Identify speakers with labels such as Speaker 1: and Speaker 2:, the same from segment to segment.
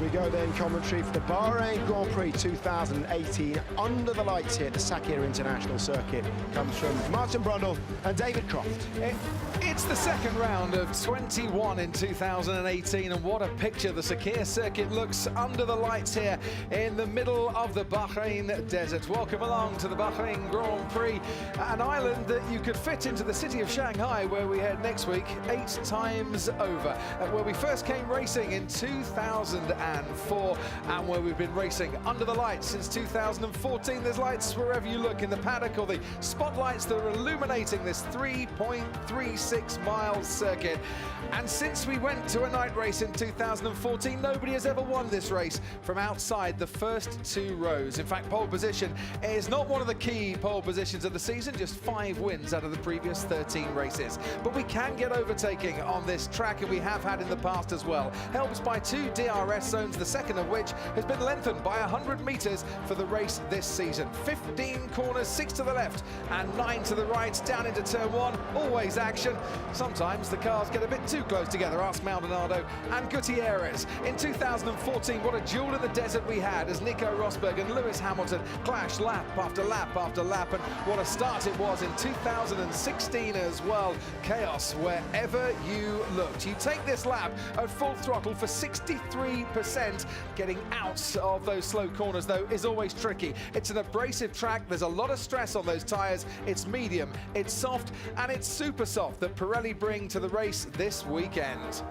Speaker 1: we go then, commentary for the Bahrain Grand Prix 2018. Under the lights here at the Sakhir International Circuit comes from Martin Brundle and David Croft.
Speaker 2: It's the second round of 21 in 2018, and what a picture the Sakhir circuit looks under the lights here in the middle of the Bahrain desert. Welcome along to the Bahrain Grand Prix, an island that you could fit into the city of Shanghai, where we head next week 8 times over, where we first came racing in 2004 and where we've been racing under the lights since 2014. There's lights wherever you look in the paddock, or the spotlights that are illuminating this 3.36-mile circuit. And since we went to a night race in 2014, nobody has ever won this race from outside the first 2 rows. In fact, pole position is not one of the key pole positions of the season, just 5 wins out of the previous 13 races. But we can get overtaking on this track, and we have had in the past as well. Helped by 2 DRS zones, the second of which has been lengthened by 100 metres for the race this season. 15 corners, 6 to the left and 9 to the right, down into turn 1. Always action. Sometimes the cars get a bit too close together. Ask Maldonado and Gutierrez. In 2014, what a duel in the desert we had as Nico Rosberg and Lewis Hamilton clashed lap after lap after lap, and what a start it was in 2016 as well. Chaos wherever you looked. You take this lap at full throttle for 63%. Getting out of those slow corners, though, is always tricky. It's an abrasive track. There's a lot of stress on those tyres. It's medium, it's soft, and it's super soft that Pirelli bring to the race this weekend.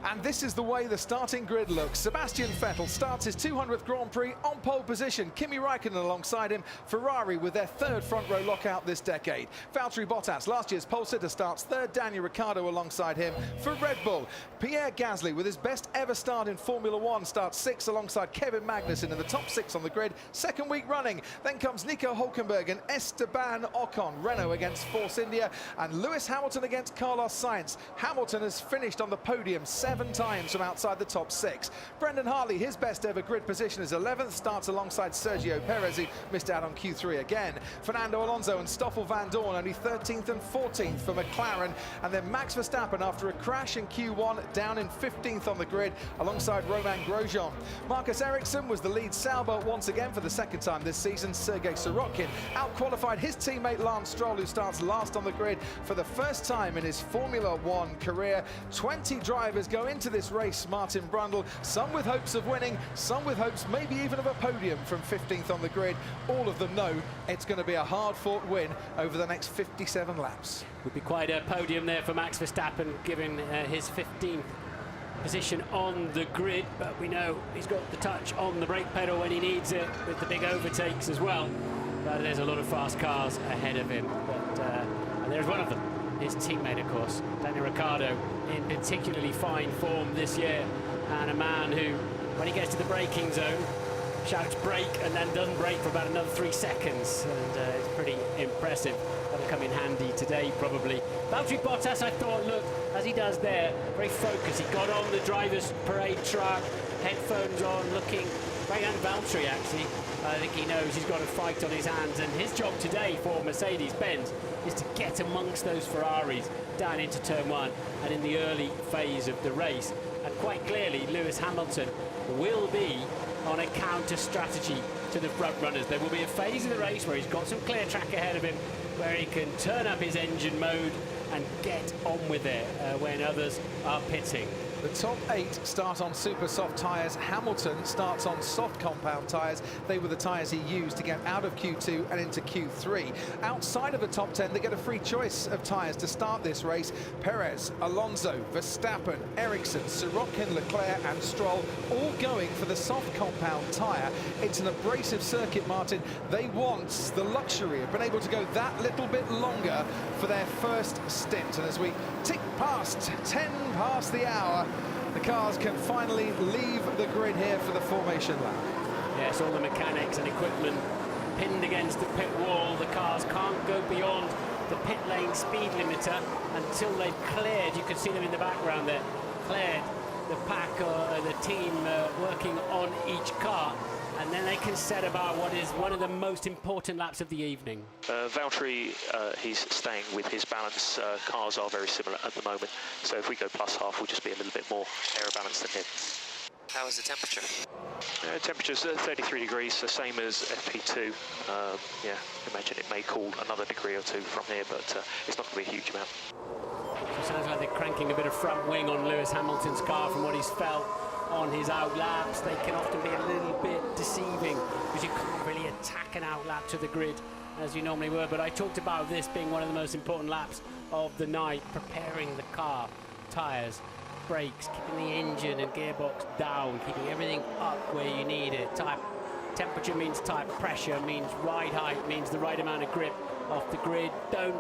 Speaker 2: And this is the way the starting grid looks. Sebastian Vettel starts his 200th Grand Prix on pole position. Kimi Räikkönen alongside him. Ferrari with their 3rd front row lockout this decade. Valtteri Bottas, last year's pole sitter, starts 3rd. Daniel Ricciardo alongside him for Red Bull. Pierre Gasly, with his best ever start in Formula 1, starts 6th alongside Kevin Magnussen in the top 6 on the grid. 2nd week running. Then comes Nico Hülkenberg and Esteban Ocon. Renault against Force India, and Lewis Hamilton against Carlos Sainz. Hamilton has finished on the podium 7 times from outside the top 6. Brendan Hartley, his best ever grid position is 11th, starts alongside Sergio Perez, who missed out on Q3 again. Fernando Alonso and Stoffel van Dorn only 13th and 14th for McLaren, and then Max Verstappen, after a crash in Q1, down in 15th on the grid alongside Romain Grosjean. Marcus Ericsson was the lead sailboat once again for the 2nd time this season. Sergei Sorokin outqualified his teammate Lance Stroll, who starts last on the grid for the first time in his Formula 1 career. 20 drivers go into this race, Martin Brundle, some with hopes of winning, some with hopes maybe even of a podium from 15th on the grid. All of them know it's going to be a hard-fought win over the next 57 laps.
Speaker 3: Would be quite a podium there for Max Verstappen, given his 15th position on the grid, but we know he's got the touch on the brake pedal when he needs it, with the big overtakes as well. But there's a lot of fast cars ahead of him, but and there's one of them, his teammate, of course, Daniel Ricciardo, in particularly fine form this year, and a man who, when he gets to the braking zone, shouts brake and then doesn't brake for about another 3 seconds, and it's pretty impressive. That'll come in handy today, probably. Valtteri Bottas, I thought, look, as he does there, very focused. He got on the driver's parade truck, headphones on, looking very un-Valtteri, actually. I think he knows he's got a fight on his hands, and his job today for Mercedes-Benz is to get amongst those Ferraris down into turn 1 and in the early phase of the race. And quite clearly, Lewis Hamilton will be on a counter strategy to the front runners. There will be a phase of the race where he's got some clear track ahead of him, where he can turn up his engine mode and get on with it when others are pitting.
Speaker 2: The top 8 start on super soft tyres. Hamilton starts on soft compound tyres. They were the tyres he used to get out of Q2 and into Q3. Outside of the top 10, they get a free choice of tyres to start this race. Perez, Alonso, Verstappen, Ericsson, Sorokin, Leclerc and Stroll all going for the soft compound tyre. It's an abrasive circuit, Martin. They want the luxury of being able to go that little bit longer for their first stint. And as we tick past 10 past the hour, the cars can finally leave the grid here for the formation lap.
Speaker 3: Yes, all the mechanics and equipment pinned against the pit wall. The cars can't go beyond the pit lane speed limiter until they've cleared. You can see them in the background there. Cleared the pack or the team working on each car. and then they can set about what is one of the most important laps of the evening.
Speaker 4: Valtteri, he's staying with his balance. Cars are very similar at the moment, so if we go plus half, we'll just be a little bit more aero balanced than him.
Speaker 5: How is the temperature?
Speaker 4: Temperature's 33 degrees, the same as FP2. Yeah, imagine it may cool another degree or two from here, but it's not going to be a huge amount.
Speaker 3: It sounds like they're cranking a bit of front wing on Lewis Hamilton's car from what he's felt on his outlaps. They can often be a little bit deceiving because you can't really attack an outlap to the grid as you normally were. But I talked about this being one of the most important laps of the night, preparing the car, tyres, brakes, keeping the engine and gearbox down, keeping everything up where you need it. Type temperature means type pressure, means ride height, means the right amount of grip off the grid. Don't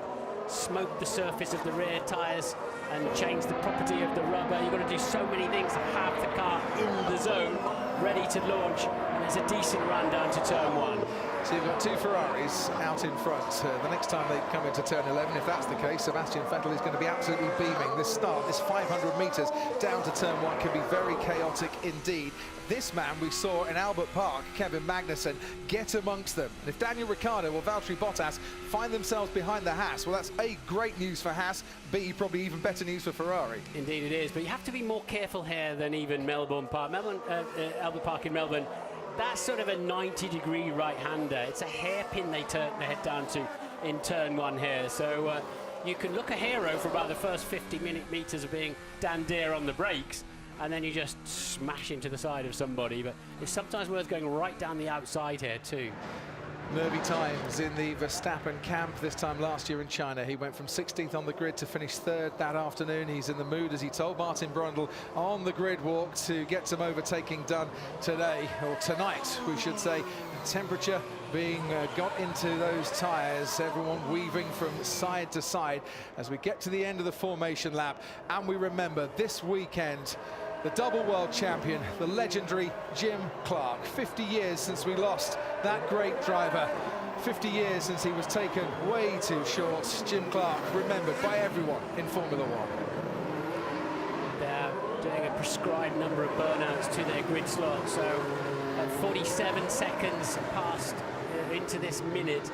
Speaker 3: smoke the surface of the rear tyres and change the property of the rubber. You've got to do so many things to have the car in the zone, ready to launch, and there's a decent run down to turn 1.
Speaker 2: So you've got two Ferraris out in front. The next time they come into turn 11, if that's the case, Sebastian Vettel is going to be absolutely beaming. This start, this 500 metres down to turn 1 can be very chaotic indeed. This man we saw in Albert Park, Kevin Magnussen, get amongst them. And if Daniel Ricciardo or Valtteri Bottas find themselves behind the Haas, well, that's A, great news for Haas, B, probably even better news for Ferrari.
Speaker 3: Indeed it is, but you have to be more careful here than even Melbourne Park. Albert Park in Melbourne, that's sort of a 90-degree right-hander. It's a hairpin they turn their head down to in turn 1 here. So you can look a hero for about the first 50 metres of being Dan Deere on the brakes, and then you just smash into the side of somebody. But it's sometimes worth going right down the outside here too.
Speaker 2: Nervy times in the Verstappen camp. This time last year in China, he went from 16th on the grid to finish 3rd that afternoon. He's in the mood, as he told Martin Brundle on the grid walk, to get some overtaking done today, or tonight, we should say. Temperature being got into those tyres, everyone weaving from side to side as we get to the end of the formation lap. And we remember this weekend, the double world champion, the legendary Jim Clark. 50 years since we lost that great driver. 50 years since he was taken way too short. Jim Clark, remembered by everyone in Formula One.
Speaker 3: They're doing a prescribed number of burnouts to their grid slot, so at 47 seconds past into this minute,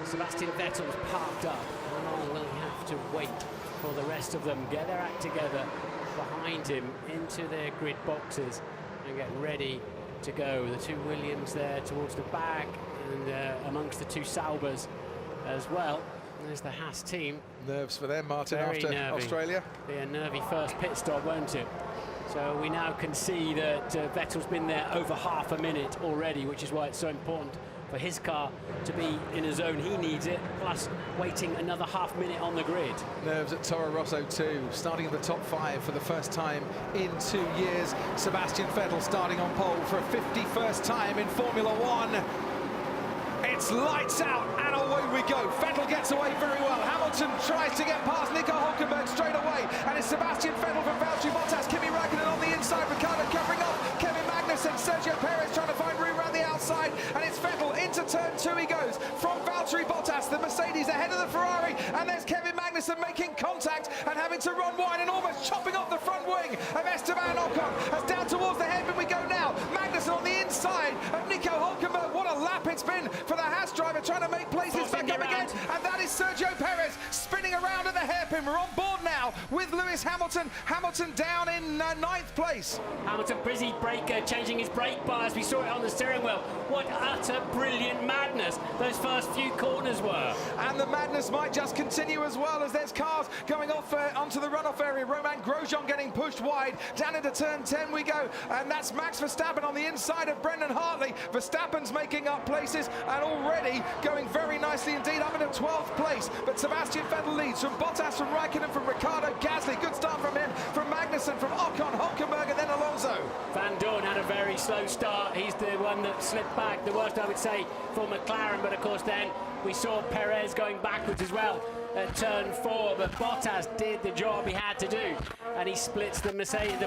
Speaker 3: Sebastian Vettel's parked up. How long will he have to wait for the rest of them get their act together behind him into their grid boxes and get ready to go? The two Williams there towards the back, and amongst the two Saubers as well. There's the Haas team.
Speaker 2: Nerves for them, Martin,
Speaker 3: Very
Speaker 2: after
Speaker 3: nervy.
Speaker 2: Australia.
Speaker 3: Be a nervy first pit stop, won't it? So we now can see that Vettel's been there over half a minute already, which is why it's so important for his car to be in a zone he needs it, plus waiting another half minute on the grid. Nerves
Speaker 2: at Toro Rosso too, starting in the top 5 for the first time in 2 years. Sebastian Vettel starting on pole for a 51st time in Formula One. It's lights out and away we go. Vettel gets away very well. Hamilton tries to get past Nico Hülkenberg straight away, and it's Sebastian Vettel from Valtteri Bottas, Kimi Räikkönen on the inside, Ricciardo covering off, Kevin Magnussen, Sergio Perez trying to find room around the outside, and it's Vettel into turn 2 he goes from Valtteri Bottas, the Mercedes ahead of the Ferrari, and there's Kevin Magnussen making contact and having to run wide and almost chopping off the front wing of Esteban Ocon. As down towards the hairpin we go now. Magnussen on the inside of Nico Hülkenberg. What a lap it's been for the Haas driver, trying to make places back up again, and that is Sergio Perez spinning around at the hairpin. We're on board now with Lewis Hamilton. Hamilton down in 9th place.
Speaker 3: Hamilton busy changing his brake bars. We saw it on the steering wheel. What utter brilliant madness those first few corners were.
Speaker 2: And the madness might just continue as well, as there's cars going off onto the runoff area. Romain Grosjean getting pushed wide. Down into turn 10 we go, and that's Max Verstappen on the inside of Brendan Hartley. Verstappen's making up places and already going very nicely indeed, up into 12th place. But Sebastian Vettel leads from Bottas, from Räikkönen, from Ricciardo, Gasly. Good start from him, from Magnussen, from Ocon, Hülkenberg, and then Alonso.
Speaker 3: Van Dorn had a very slow start. He's the one that slipped back, the worst I would say for McLaren, but of course then we saw Perez going backwards as well. at turn 4, but Bottas did the job he had to do, and he splits the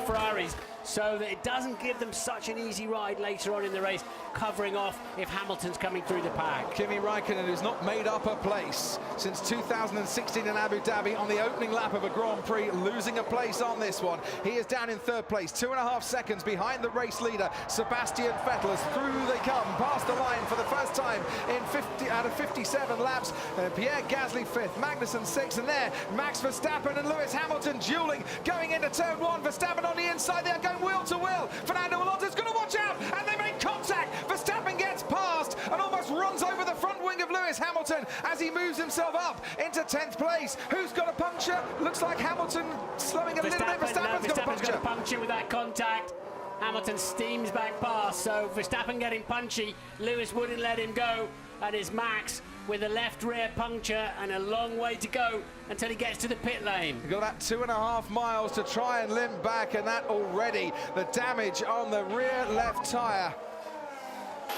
Speaker 3: Ferraris so that it doesn't give them such an easy ride later on in the race, covering off if Hamilton's coming through the pack.
Speaker 2: Kimi Raikkonen, who's not made up a place since 2016 in Abu Dhabi on the opening lap of a Grand Prix, losing a place on this one. He is down in 3rd place, 2.5 seconds behind the race leader, Sebastian Vettel, as through they come, past the line for the first time in 50 out of 57 laps. Pierre Gasly 5th, Magnussen 6th, and there, Max Verstappen and Lewis Hamilton dueling, going into turn 1. Verstappen on the inside, they are going wheel to wheel. Fernando Alonso's going to watch out, and they make contact. Verstappen gets past and almost runs over the front wing of Lewis Hamilton as he moves himself up into 10th place. Who's got a puncture? Looks like Hamilton slowing a little bit. Verstappen's got a puncture
Speaker 3: with that contact. Hamilton steams back past, so Verstappen getting punchy. Lewis wouldn't let him go, and it's Max with a left rear puncture and a long way to go until he gets to the pit lane.
Speaker 2: We've got about 2.5 miles to try and limp back, and that already, the damage on the rear left tyre.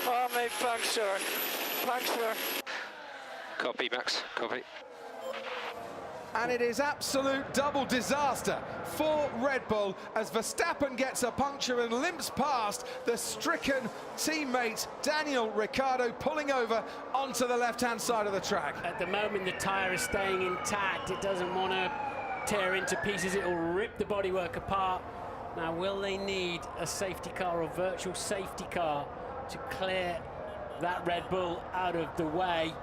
Speaker 6: Oh, my puncture.
Speaker 5: Copy, Max, copy.
Speaker 2: And it is absolute double disaster for Red Bull as Verstappen gets a puncture and limps past the stricken teammate Daniel Ricciardo, pulling over onto the left-hand side of the track.
Speaker 3: At the moment, the tyre is staying intact. It doesn't want to tear into pieces. It will rip the bodywork apart. Now, will they need a safety car or virtual safety car to clear that Red Bull out of the way?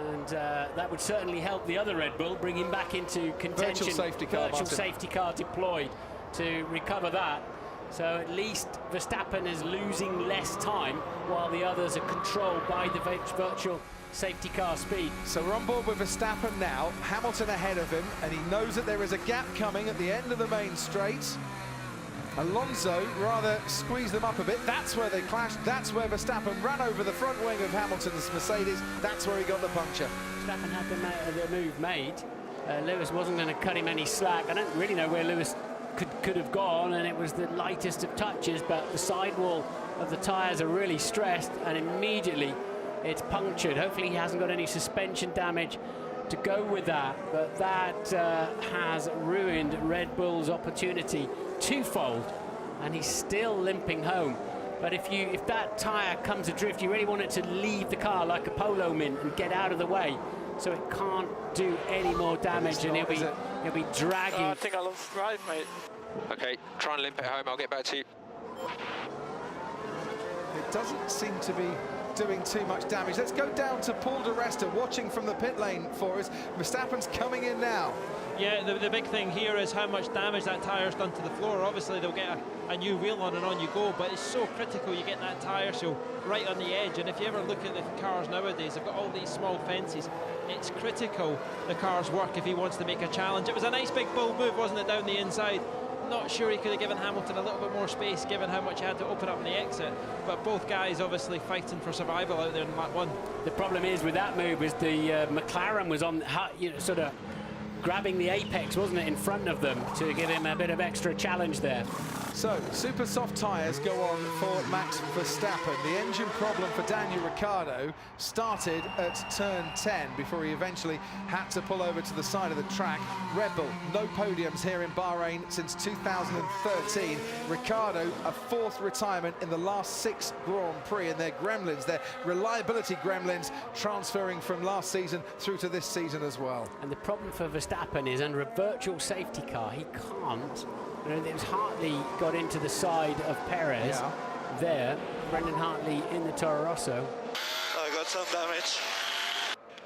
Speaker 3: And that would certainly help the other Red Bull, bring him back into contention.
Speaker 2: Virtual
Speaker 3: safety car deployed to recover that. So at least Verstappen is losing less time while the others are controlled by the virtual safety car speed.
Speaker 2: So we're on board with Verstappen now, Hamilton ahead of him, and he knows that there is a gap coming at the end of the main straight. Alonso rather squeezed them up a bit. That's where they clashed. That's where Verstappen ran over the front wing of Hamilton's Mercedes. That's where he got the puncture.
Speaker 3: Verstappen had the move made. Lewis wasn't going to cut him any slack. I don't really know where Lewis could have gone, and it was the lightest of touches, but the sidewall of the tyres are really stressed, and immediately it's punctured. Hopefully he hasn't got any suspension damage to go with that, but that has ruined Red Bull's opportunity twofold, and he's still limping home. But if that tyre comes adrift, you really want it to leave the car like a polo mint and get out of the way, so it can't do any more damage, and he'll be dragging.
Speaker 6: I think I lost drive, mate.
Speaker 5: Okay, try and limp it home. I'll get back to you.
Speaker 2: It doesn't seem to be doing too much damage. Let's go down to Paul di Resta watching from the pit lane for us. Verstappen's coming in now.
Speaker 7: Yeah, the big thing here is how much damage that tyre's done to the floor. Obviously they'll get a new wheel on you go, but it's so critical you get that tyre so right on the edge. And if you ever look at the cars nowadays, they've got all these small fences. It's critical the cars work if he wants to make a challenge. It was a nice big bull move, wasn't it, down the inside? Not sure he could have given Hamilton a little bit more space given how much he had to open up in the exit, but both guys obviously fighting for survival out there in lap 1.
Speaker 3: The problem is with that move is the McLaren was on, sort of grabbing the apex, wasn't it, in front of them to give him a bit of extra challenge there.
Speaker 2: So, super soft tyres go on for Max Verstappen. The engine problem for Daniel Ricciardo started at turn 10 before he eventually had to pull over to the side of the track. Red Bull, no podiums here in Bahrain since 2013. Ricciardo, a 4th retirement in the last 6 Grand Prix, and their gremlins, their reliability gremlins, transferring from last season through to this season as well.
Speaker 3: And the problem for Verstappen is under a virtual safety car, he can't. It was Hartley got into the side of Perez there. Brendan Hartley in the Toro Rosso.
Speaker 6: I got some damage.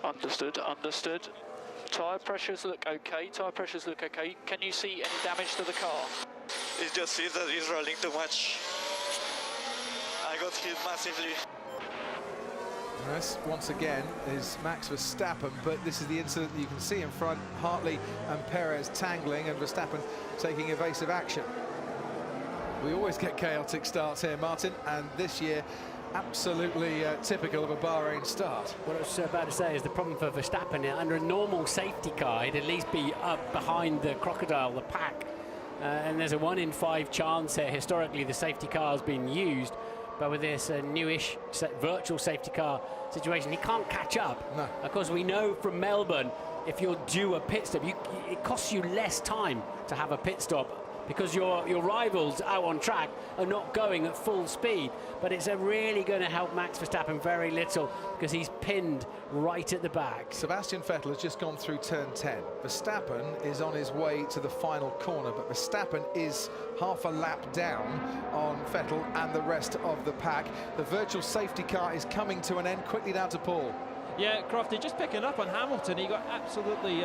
Speaker 4: Understood. Tyre pressures look okay. Can you see any damage to the car?
Speaker 6: It just seems that he's rolling too much. I got hit massively.
Speaker 2: This, once again, is Max Verstappen, but this is the incident that you can see in front. Hartley and Perez tangling, and Verstappen taking evasive action. We always get chaotic starts here, Martin, and this year, absolutely typical of a Bahrain start.
Speaker 3: What I was about to say is the problem for Verstappen, under a normal safety car, he'd at least be up behind the crocodile, the pack. And there's a 1 in 5 chance here. Historically, the safety car has been used, but with this newish virtual safety car situation, he can't catch up.
Speaker 2: No.
Speaker 3: Of course, we know from Melbourne if you're due a pit stop, it costs you less time to have a pit stop because your rivals out on track are not going at full speed. But it's really going to help Max Verstappen very little because he's pinned right at the back.
Speaker 2: Sebastian Vettel has just gone through turn 10. Verstappen is on his way to the final corner, but Verstappen is half a lap down on Vettel and the rest of the pack. The virtual safety car is coming to an end. Quickly down to Paul.
Speaker 7: Yeah, Crofty just picking up on Hamilton. He got absolutely...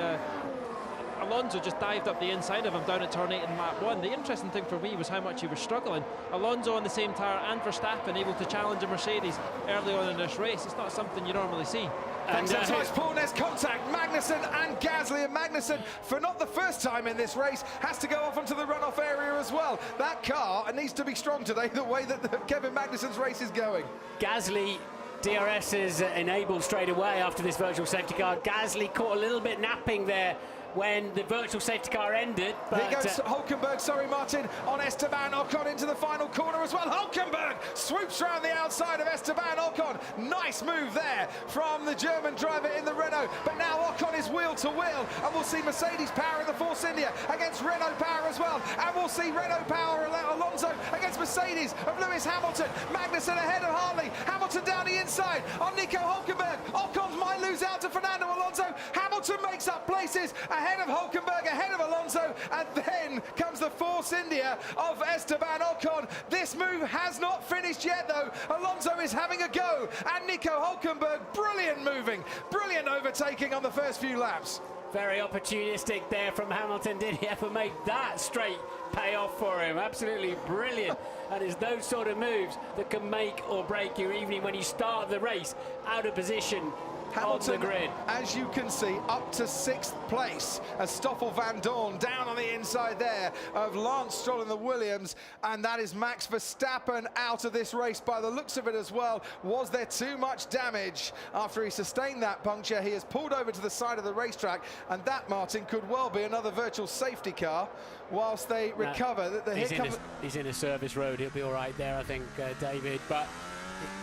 Speaker 7: Alonso just dived up the inside of him down at turn 8 in lap 1. The interesting thing for me was how much he was struggling. Alonso on the same tyre and Verstappen able to challenge a Mercedes early on in this race. It's not something you normally see.
Speaker 2: Thanks so much, Paul. There's contact. Magnussen and Gasly, and Magnussen, for not the first time in this race, has to go off into the runoff area as well. That car needs to be strong today, the way that Kevin Magnussen's race is going.
Speaker 3: Gasly, DRS is enabled straight away after this virtual safety car. Gasly caught a little bit napping there when the virtual safety car ended. But
Speaker 2: here goes Hulkenberg, sorry Martin, on Esteban Ocon into the final corner as well. Hulkenberg swoops around the outside of Esteban Ocon. Nice move there from the German driver in the Renault. But now Ocon is wheel to wheel, and we'll see Mercedes power in the Force India against Renault power as well. And we'll see Renault power Alonso against Mercedes of Lewis Hamilton. Magnussen ahead of Hartley. Hamilton down the inside on Nico Hulkenberg. Ocon might lose out to Fernando Alonso. Hamilton makes up places ahead of Hulkenberg, ahead of Alonso, and then comes the Force India of Esteban Ocon. This move has not finished yet though. Alonso is having a go, and Nico Hulkenberg, brilliant moving, brilliant overtaking on the first few laps.
Speaker 3: Very opportunistic there from Hamilton. Did he ever make that straight pay off for him? Absolutely brilliant. And it's those sort of moves that can make or break your evening when you start the race out of position. Hamilton, on the grid,
Speaker 2: as you can see, up to 6th place as Stoffel Van Dorn down on the inside there of Lance Stroll in the Williams, and that is Max Verstappen out of this race by the looks of it as well. Was there too much damage after he sustained that puncture? He has pulled over to the side of the racetrack, and that, Martin, could well be another virtual safety car whilst they recover.
Speaker 3: He's in a service road. He'll be all right there, I think, David, but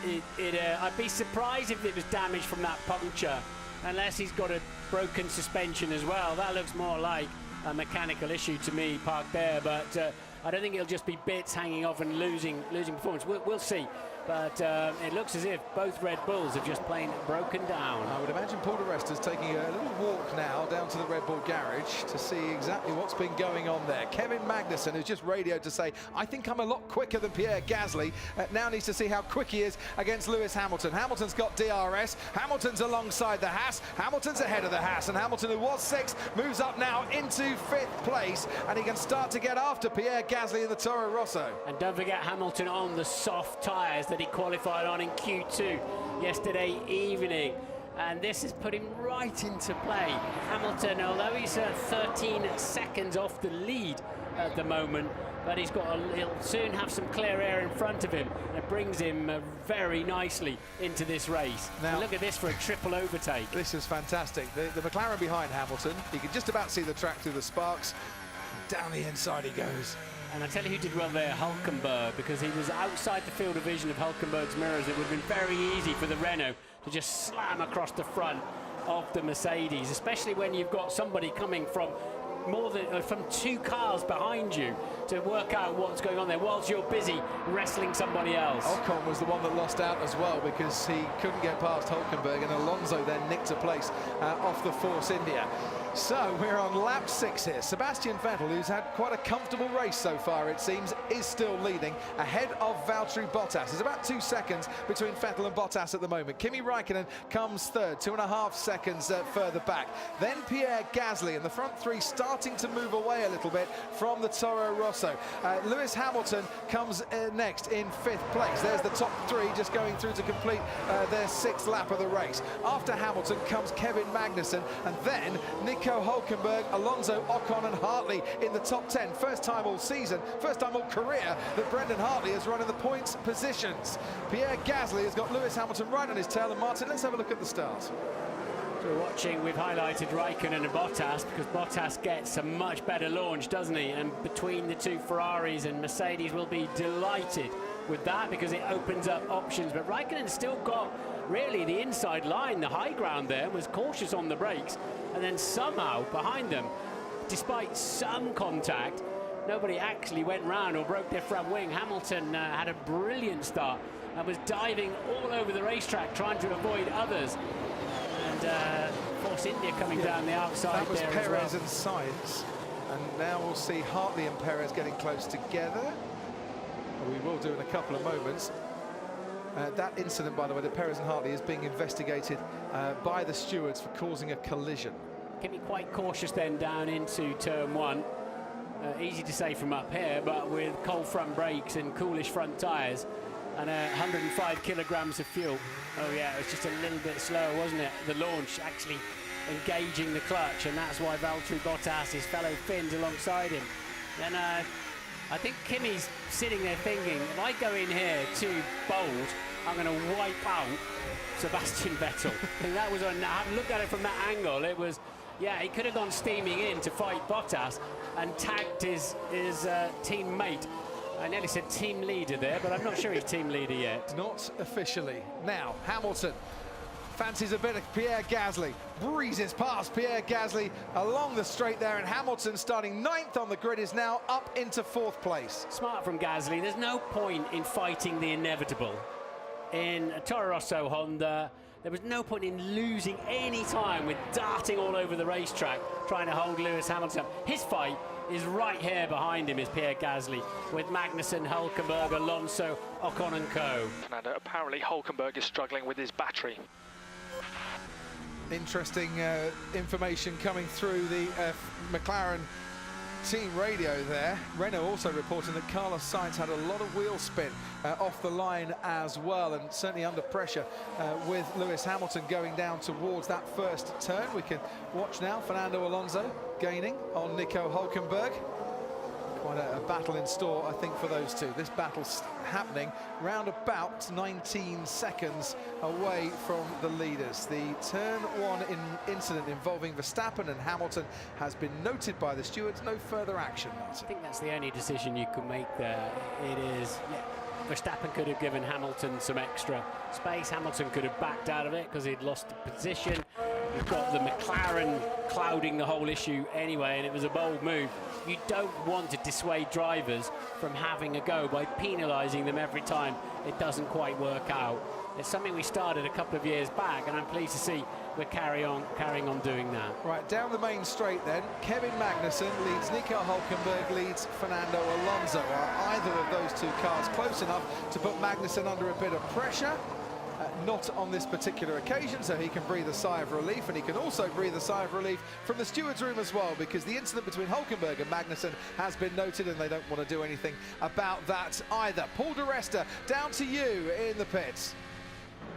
Speaker 3: I'd be surprised if it was damage from that puncture, unless he's got a broken suspension as well. That looks more like a mechanical issue to me, parked there, but I don't think it'll just be bits hanging off and losing performance. We'll see. But it looks as if both Red Bulls have just plain broken down.
Speaker 2: I would imagine Paul di Resta's taking a little walk now down to the Red Bull garage to see exactly what's been going on there. Kevin Magnussen has just radioed to say, I think I'm a lot quicker than Pierre Gasly. Now needs to see how quick he is against Lewis Hamilton. Hamilton's got DRS. Hamilton's alongside the Haas. Hamilton's ahead of the Haas. And Hamilton, who was 6th, moves up now into 5th place. And he can start to get after Pierre Gasly in the Toro Rosso.
Speaker 3: And don't forget Hamilton on the soft tyres that he qualified on in Q2 yesterday evening, and this has put him right into play. Hamilton, although he's 13 seconds off the lead at the moment, but he'll soon have some clear air in front of him, and it brings him very nicely into this race. Now look at this for a triple overtake. This
Speaker 2: is fantastic. The McLaren behind Hamilton, you can just about see the track through the sparks. Down the inside he goes.
Speaker 3: And I tell you who did well there, Hulkenberg, because he was outside the field of vision of Hulkenberg's mirrors. It would have been very easy for the Renault to just slam across the front of the Mercedes, especially when you've got somebody coming from from 2 cars behind you to work out what's going on there whilst you're busy wrestling somebody else.
Speaker 2: Ocon was the one that lost out as well because he couldn't get past Hulkenberg, and Alonso then nicked a place off the Force India. So we're on lap 6 here. Sebastian Vettel, who's had quite a comfortable race so far, it seems, is still leading ahead of Valtteri Bottas. There's about 2 seconds between Vettel and Bottas at the moment. Kimi Räikkönen comes 3rd, 2.5 seconds further back. Then Pierre Gasly, and the front 3 starting to move away a little bit from the Toro Rosso. Lewis Hamilton comes next in 5th place. There's the top 3 just going through to complete their 6th lap of the race. After Hamilton comes Kevin Magnussen, and then Nico Hulkenberg, Alonso, Ocon and Hartley in the top 10. First time all season, first time all career that Brendan Hartley has run in the points positions. Pierre Gasly has got Lewis Hamilton right on his tail. And Martin, let's have a look at the start.
Speaker 3: So we're watching, we've highlighted Räikkönen and Bottas because Bottas gets a much better launch, doesn't he? And between the 2 Ferraris, and Mercedes will be delighted with that because it opens up options. But Räikkönen's still got really the inside line, the high ground there, was cautious on the brakes and then somehow behind them, despite some contact, nobody actually went round or broke their front wing. Hamilton had a brilliant start and was diving all over the racetrack trying to avoid others. And Force India coming down the outside.
Speaker 2: That was
Speaker 3: there
Speaker 2: Perez
Speaker 3: as well.
Speaker 2: and Sainz. And now we'll see Hartley and Perez getting close together. We will do in a couple of moments. That incident, by the way, that Perez and Hartley is being investigated by the stewards for causing a collision.
Speaker 3: Can be quite cautious then down into turn one. Easy to say from up here, but with cold front brakes and coolish front tyres and 105 kilograms of fuel. Oh yeah, it was just a little bit slow, wasn't it? The launch actually engaging the clutch, and that's why Valtteri Bottas, his fellow Finns alongside him. And I think Kimi's sitting there thinking, if I go in here too bold, I'm going to wipe out Sebastian Vettel. I think that was on. I've looked at it from that angle. It was, yeah, he could have gone steaming in to fight Bottas and tagged his teammate. I nearly said team leader there, but I'm not sure he's team leader yet.
Speaker 2: Not officially. Now, Hamilton fancies a bit of Pierre Gasly, breezes past Pierre Gasly along the straight there, and Hamilton, starting 9th on the grid, is now up into 4th place.
Speaker 3: Smart from Gasly. There's no point in fighting the inevitable. In a Toro Rosso Honda, there was no point in losing any time with darting all over the racetrack, trying to hold Lewis Hamilton up. His fight is right here behind him, is Pierre Gasly, with Magnussen, Hülkenberg, Alonso, Ocon and co.
Speaker 4: And apparently Hülkenberg is struggling with his battery.
Speaker 2: Interesting information coming through the McLaren team radio there. Renault also reporting that Carlos Sainz had a lot of wheel spin off the line as well, and certainly under pressure with Lewis Hamilton going down towards that first turn. We can watch now Fernando Alonso gaining on Nico Hülkenberg. Quite a battle in store, I think, for those two. This battle's happening round about 19 seconds away from the leaders. The turn one incident involving Verstappen and Hamilton has been noted by the stewards. No further action.
Speaker 3: I think that's the only decision you can make there. It is, yeah, Verstappen could have given Hamilton some extra space. Hamilton could have backed out of it because he'd lost the position. You've got the McLaren clouding the whole issue anyway, and it was a bold move. You don't want to dissuade drivers from having a go by penalising them every time it doesn't quite work out. It's something we started a couple of years back, and I'm pleased to see we're carrying on doing that.
Speaker 2: Right, down the main straight then, Kevin Magnussen leads Nico Hülkenberg, leads Fernando Alonso. Are either of those two cars close enough to put Magnussen under a bit of pressure? Not on this particular occasion, so he can breathe a sigh of relief, and he can also breathe a sigh of relief from the stewards' room as well, because the incident between Hülkenberg and Magnussen has been noted, and they don't want to do anything about that either. Paul di Resta, down to you in the pits.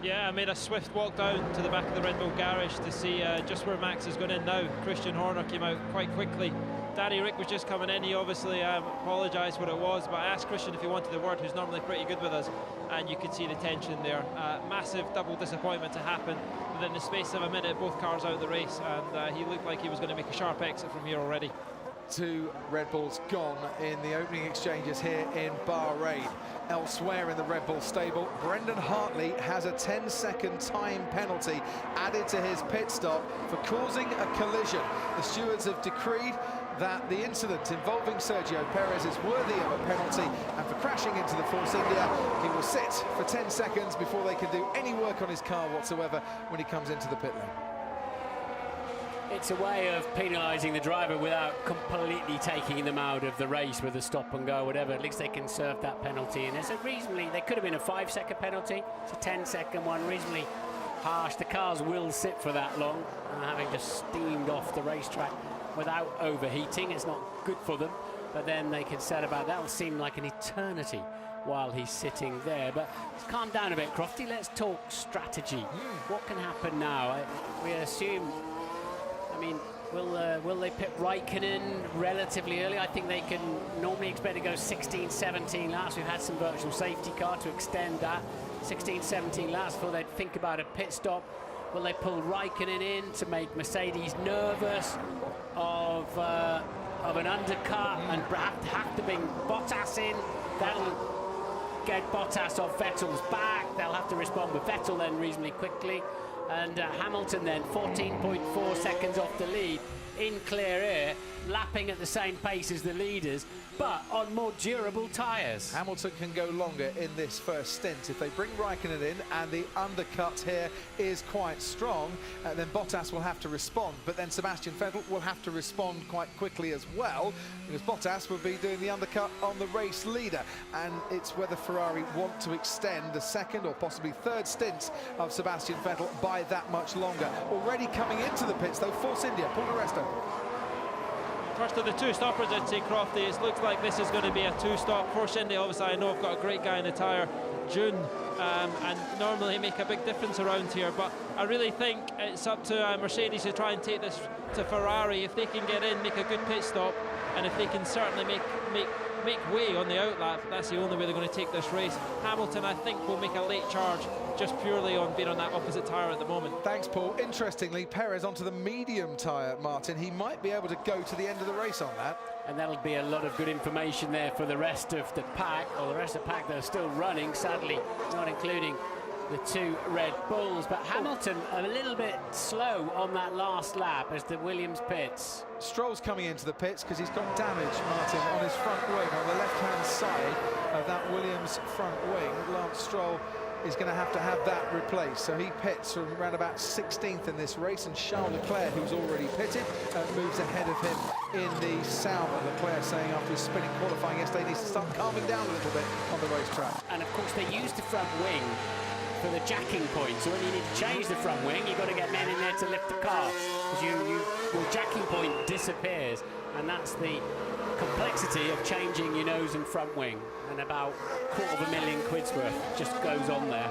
Speaker 7: Yeah, I made a swift walk down to the back of the Red Bull garage to see just where Max is going in now. Christian Horner came out quite quickly. Danny Rick was just coming in. He obviously apologised what it was, but I asked Christian if he wanted the word, who's normally pretty good with us, and you could see the tension there. Massive double disappointment to happen within the space of a minute, both cars out of the race, and he looked like he was going to make a sharp exit from here already.
Speaker 2: 2 Red Bulls gone in the opening exchanges here in Bahrain. Elsewhere in the Red Bull stable, Brendan Hartley has a 10-second time penalty added to his pit stop for causing a collision. The stewards have decreed that the incident involving Sergio Perez is worthy of a penalty, and for crashing into the Force India, he will sit for 10 seconds before they can do any work on his car whatsoever when he comes into the pit lane.
Speaker 3: It's a way of penalising the driver without completely taking them out of the race with a stop and go, whatever. At least they can serve that penalty. And it's a reasonably, they could have been a 5-second penalty. It's a 10-second one, reasonably harsh. The cars will sit for that long, having just steamed off the racetrack without overheating. It's not good for them, but then they can set about that. Will seem like an eternity while he's sitting there. But let's calm down a bit, Crofty. Let's talk strategy. What can happen now? We assume, I mean, will they pit Raikkonen relatively early? I think they can normally expect to go 16, 17 laps. We've had some virtual safety car to extend that. 16, 17 laps before they'd think about a pit stop. Will they pull Raikkonen in to make Mercedes nervous of an undercut and have to bring Bottas in? That'll get Bottas off Vettel's back. They'll have to respond with Vettel then reasonably quickly. And Hamilton then 14.4 seconds off the lead in clear air, lapping at the same pace as the leaders, but on more durable tyres.
Speaker 2: Hamilton can go longer in this first stint. If they bring Raikkonen in and the undercut here is quite strong, then Bottas will have to respond. But then Sebastian Vettel will have to respond quite quickly as well, because Bottas will be doing the undercut on the race leader. And it's whether Ferrari want to extend the second or possibly third stint of Sebastian Vettel by that much longer. Already coming into the pits, though, Force India, Paul di Resto.
Speaker 7: First of the two stoppers, I'd say, Crofty. It looks like this is going to be a two-stop. Force India, obviously, I know I've got a great guy in the tyre, June, and normally make a big difference around here. But I really think it's up to Mercedes to try and take this to Ferrari. If they can get in, make a good pit stop, and if they can certainly make way on the outlap, that's the only way they're going to take this race. Hamilton, I think, will make a late charge just purely on being on that opposite tyre at the moment.
Speaker 2: Thanks, Paul. Interestingly, Perez onto the medium tyre, Martin. He might be able to go to the end of the race on that.
Speaker 3: And that'll be a lot of good information there for the rest of the pack, or the rest of the pack that are still running, sadly not including the two Red Bulls. But Hamilton a little bit slow on that last lap as the Williams pits.
Speaker 2: Stroll's coming into the pits because he's got damage, Martin, on his front wing, on the left-hand side of that Williams front wing. Lance Stroll is going to have that replaced, so he pits from around about 16th in this race, and Charles Leclerc, who's already pitted, moves ahead of him in the Sauber. Leclerc saying after his spinning qualifying yesterday he needs to start calming down a little bit on the racetrack.
Speaker 3: And of course they use the front wing for the jacking point, so when you need to change the front wing, you've got to get men in there to lift the car, because your jacking point disappears, and that's the complexity of changing your nose and front wing. And about £250,000 worth just goes on there.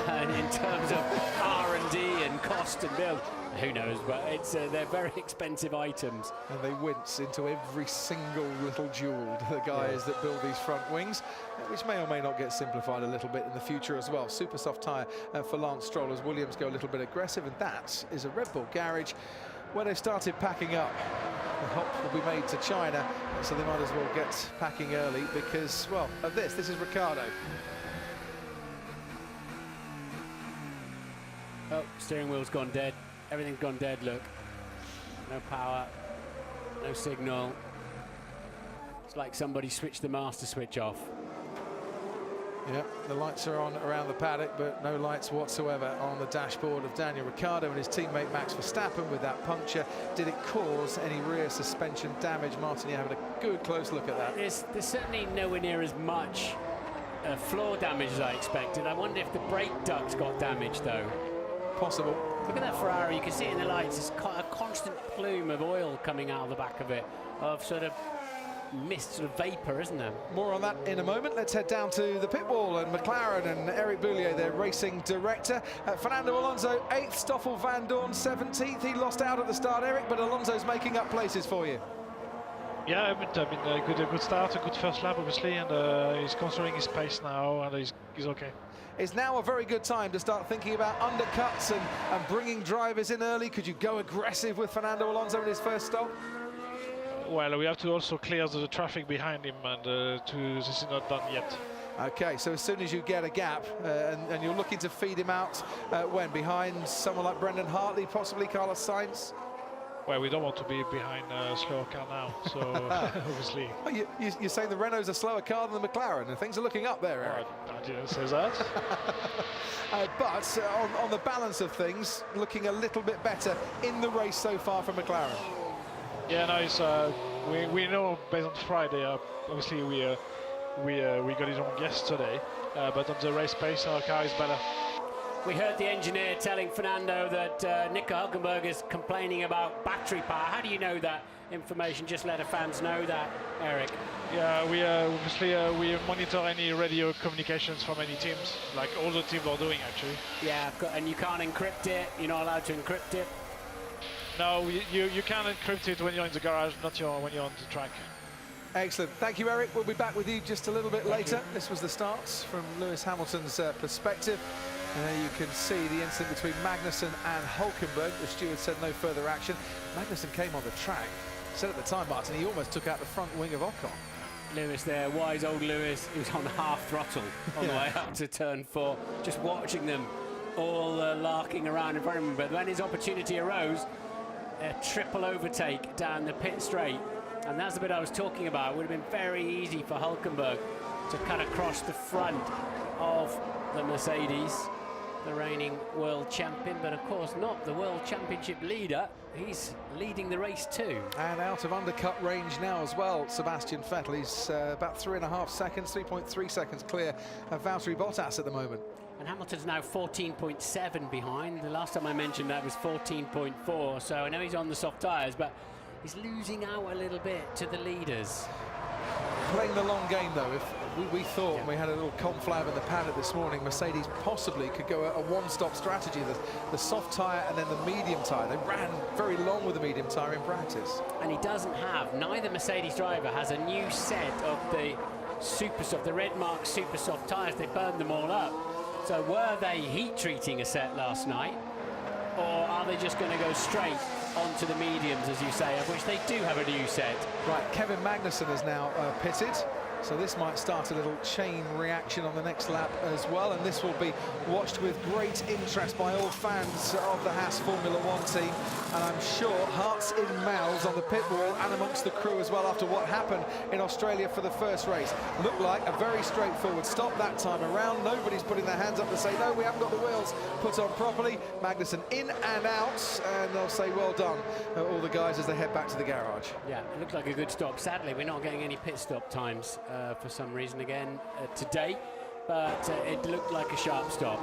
Speaker 3: And in terms of R&D and cost and build, who knows, but it's they're very expensive items.
Speaker 2: And they wince into every single little jewel, the guys that build these front wings, which may or may not get simplified a little bit in the future as well. Super soft tyre for Lance Stroll as Williams go a little bit aggressive, and that is a Red Bull garage where they started packing up. The hop will be made to China, so they might as well get packing early because, well, of this is Ricciardo.
Speaker 3: Oh, steering wheel's gone dead. Everything's gone dead, look. No power, no signal. It's like somebody switched the master switch off.
Speaker 2: Yeah, the lights are on around the paddock, but no lights whatsoever on the dashboard of Daniel Ricciardo and his teammate Max Verstappen with that puncture. Did it cause any rear suspension damage? Martin, you're having a good close look at that.
Speaker 3: There's certainly nowhere near as much floor damage as I expected. I wonder if the brake ducts got damaged, though.
Speaker 2: Possible.
Speaker 3: Look at that Ferrari, you can see it in the lights. It's a constant plume of oil coming out of the back of it, of sort of mist, sort of vapor, isn't there?
Speaker 2: More on that in a moment. Let's head down to the pit wall, and McLaren and Eric Boulier, their racing director. Fernando Alonso 8th, Stoffel Van Dorn 17th. He lost out at the start, Eric, but Alonso's making up places for you.
Speaker 8: Yeah, I mean a good start, a good first lap, obviously, and he's controlling his pace now, and he's okay.
Speaker 2: It's now a very good time to start thinking about undercuts and bringing drivers in early. Could you go aggressive with Fernando Alonso in his first stop?
Speaker 8: Well, we have to also clear the traffic behind him, and this is not done yet.
Speaker 2: Okay, so as soon as you get a gap and you're looking to feed him out, when? Behind someone like Brendan Hartley, possibly Carlos Sainz?
Speaker 8: Well, we don't want to be behind a slower car now, so obviously.
Speaker 2: Oh, you're saying the Renault's a slower car than the McLaren, and things are looking up there, Eric.
Speaker 8: I didn't say that.
Speaker 2: But on the balance of things, looking a little bit better in the race so far for McLaren.
Speaker 8: Yeah, no, it's, we know based on Friday, obviously we got it wrong yesterday, but on the race pace our car is better.
Speaker 3: We heard the engineer telling Fernando that Nico Hülkenberg is complaining about battery power. How do you know that information? Just let the fans know that, Eric.
Speaker 8: Yeah, we obviously we monitor any radio communications from any teams, like all the teams are doing actually.
Speaker 3: Yeah, and you can't encrypt it. You're not allowed to encrypt it.
Speaker 8: No, you can encrypt it when you're in the garage, not when you're on the track.
Speaker 2: Excellent. Thank you, Eric. We'll be back with you just a little bit later. This was the starts from Lewis Hamilton's perspective. You can see the incident between Magnussen and Hülkenberg. The steward said no further action. Magnussen came on the track. Said at the time, Martin, he almost took out the front wing of Ocon.
Speaker 3: Lewis there, wise old Lewis. He was on half throttle on the way up to turn 4, just watching them all larking around in front of him, but when his opportunity arose, a triple overtake down the pit straight, and that's the bit I was talking about. It would have been very easy for Hulkenberg to cut across the front of the Mercedes, the reigning world champion, but of course not the world championship leader. He's leading the race too.
Speaker 2: And out of undercut range now as well, Sebastian Vettel. He's about 3.5 seconds, 3.3 seconds clear of Valtteri Bottas at the moment.
Speaker 3: And Hamilton's now 14.7 behind. The last time I mentioned that was 14.4, so I know he's on the soft tyres, but he's losing out a little bit to the leaders.
Speaker 2: Playing the long game though, if we thought, and we had a little conflab in the paddock this morning, Mercedes possibly could go a one-stop strategy, the soft tyre and then the medium tyre. They ran very long with the medium tyre in practice.
Speaker 3: And he doesn't have, neither Mercedes driver has a new set of the super soft, the red mark super soft tyres. They burned them all up. So were they heat treating a set last night, or are they just going to go straight onto the mediums, as you say, of which they do have a new set?
Speaker 2: Right, Kevin Magnussen is now pitted, so this might start a little chain reaction on the next lap as well, and this will be watched with great interest by all fans of the Haas Formula One team, and I'm sure hearts in mouths on the pit wall and amongst the crew as well after what happened in Australia for the first race. Looked like a very straightforward stop that time around. Nobody's putting their hands up to say, no, we haven't got the wheels put on properly. Magnussen in and out, and they'll say well done, all the guys as they head back to the garage.
Speaker 3: Yeah, it looked like a good stop. Sadly, we're not getting any pit stop times for some reason again today, but it looked like a sharp stop.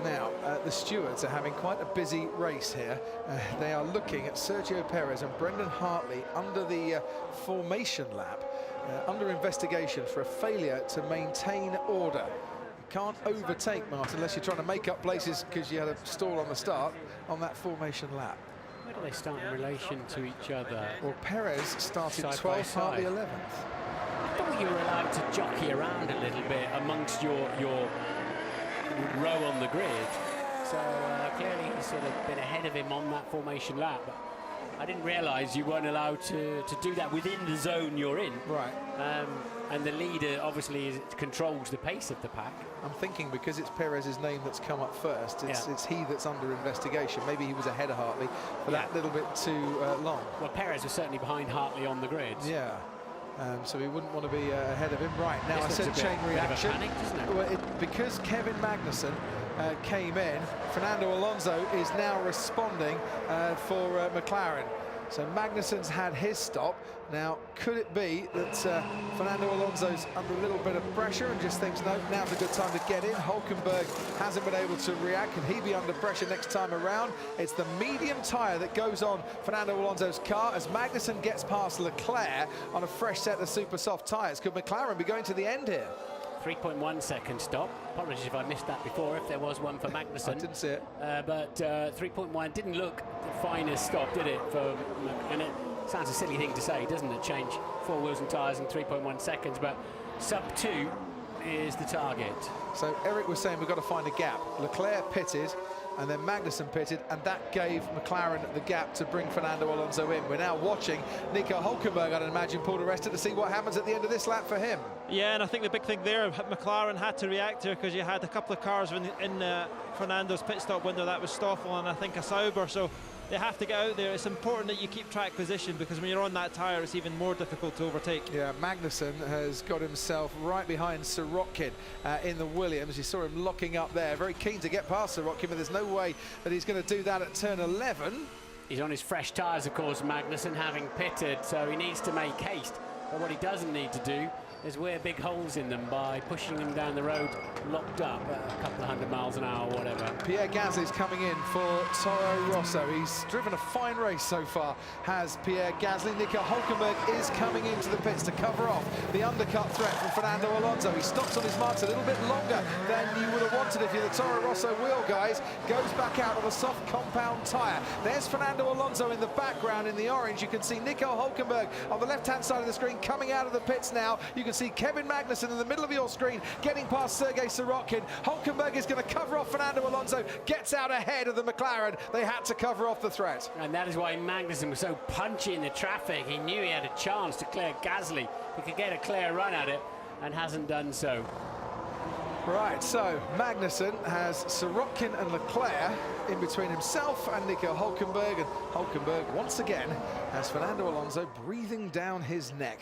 Speaker 2: Now, the stewards are having quite a busy race here. They are looking at Sergio Perez and Brendan Hartley under the formation lap, under investigation for a failure to maintain order. You can't overtake, Martin, unless you're trying to make up places because you had a stall on the start on that formation lap.
Speaker 3: Where do they start in relation to each other?
Speaker 2: Well, Perez started
Speaker 3: Side by
Speaker 2: 12th, Hartley
Speaker 3: side.
Speaker 2: 11th.
Speaker 3: I thought you were allowed to jockey around a little bit amongst your row on the grid. So clearly he's sort of been ahead of him on that formation lap. But I didn't realise you weren't allowed to do that within the zone you're in.
Speaker 2: Right.
Speaker 3: And the leader obviously controls the pace of the pack.
Speaker 2: I'm thinking because it's Perez's name that's come up first, it's he that's under investigation. Maybe he was ahead of Hartley for that little bit too long.
Speaker 3: Well, Perez was certainly behind Hartley on the grid.
Speaker 2: Yeah. So we wouldn't want to be ahead of him. Right, now I
Speaker 3: This
Speaker 2: said
Speaker 3: looks a
Speaker 2: chain
Speaker 3: bit of a
Speaker 2: reaction.
Speaker 3: panic, doesn't it?
Speaker 2: Well, because Kevin Magnussen came in, Fernando Alonso is now responding for McLaren. So Magnussen's had his stop. Now, could it be that Fernando Alonso's under a little bit of pressure and just thinks, no, now's a good time to get in? Hulkenberg hasn't been able to react. Can he be under pressure next time around? It's the medium tyre that goes on Fernando Alonso's car as Magnussen gets past Leclerc on a fresh set of super soft tyres. Could McLaren be going to the end here?
Speaker 3: 3.1 second stop. Apologies if I missed that before, if there was one for Magnussen.
Speaker 2: I didn't see it.
Speaker 3: But 3.1 didn't look the finest stop, did it? And it sounds a silly thing to say, doesn't it? Change 4 wheels and tyres in 3.1 seconds, but sub-2 is the target.
Speaker 2: So Eric was saying we've got to find a gap. Leclerc pitted, and then Magnussen pitted, and that gave McLaren the gap to bring Fernando Alonso in. We're now watching Nico Hulkenberg, I'd imagine, pulled arrested to see what happens at the end of this lap for him.
Speaker 7: Yeah, and I think the big thing there, McLaren had to react here because you had a couple of cars in Fernando's pit stop window. That was Stoffel and I think a Sauber, so they have to get out there. It's important that you keep track position because when you're on that tyre, it's even more difficult to overtake.
Speaker 2: Yeah, Magnussen has got himself right behind Sirotkin in the Williams. You saw him locking up there, very keen to get past Sirotkin, but there's no way that he's going to do that at turn 11.
Speaker 3: He's on his fresh tyres, of course, Magnussen, having pitted, so he needs to make haste. But what he doesn't need to do is wear big holes in them by pushing them down the road locked up at a couple of 100 miles an hour or whatever.
Speaker 2: Pierre Gasly's coming in for Toro Rosso. He's driven a fine race so far, has Pierre Gasly. Nico Hulkenberg is coming into the pits to cover off the undercut threat from Fernando Alonso. He stops on his marks a little bit longer than you would have wanted if you're the Toro Rosso wheel guys. Goes back out on a soft compound tyre. There's Fernando Alonso in the background in the orange. You can see Nico Hulkenberg on the left-hand side of the screen coming out of the pits now. You can see Kevin Magnussen in the middle of your screen getting past Sergei Sirotkin. Hulkenberg is going to cover off Fernando Alonso, gets out ahead of the McLaren. They had to cover off the threat.
Speaker 3: And that is why Magnussen was so punchy in the traffic. He knew he had a chance to clear Gasly. He could get a clear run at it and hasn't done so.
Speaker 2: Right, so Magnussen has Sirotkin and Leclerc in between himself and Nico Hülkenberg, and Hülkenberg once again has Fernando Alonso breathing down his neck.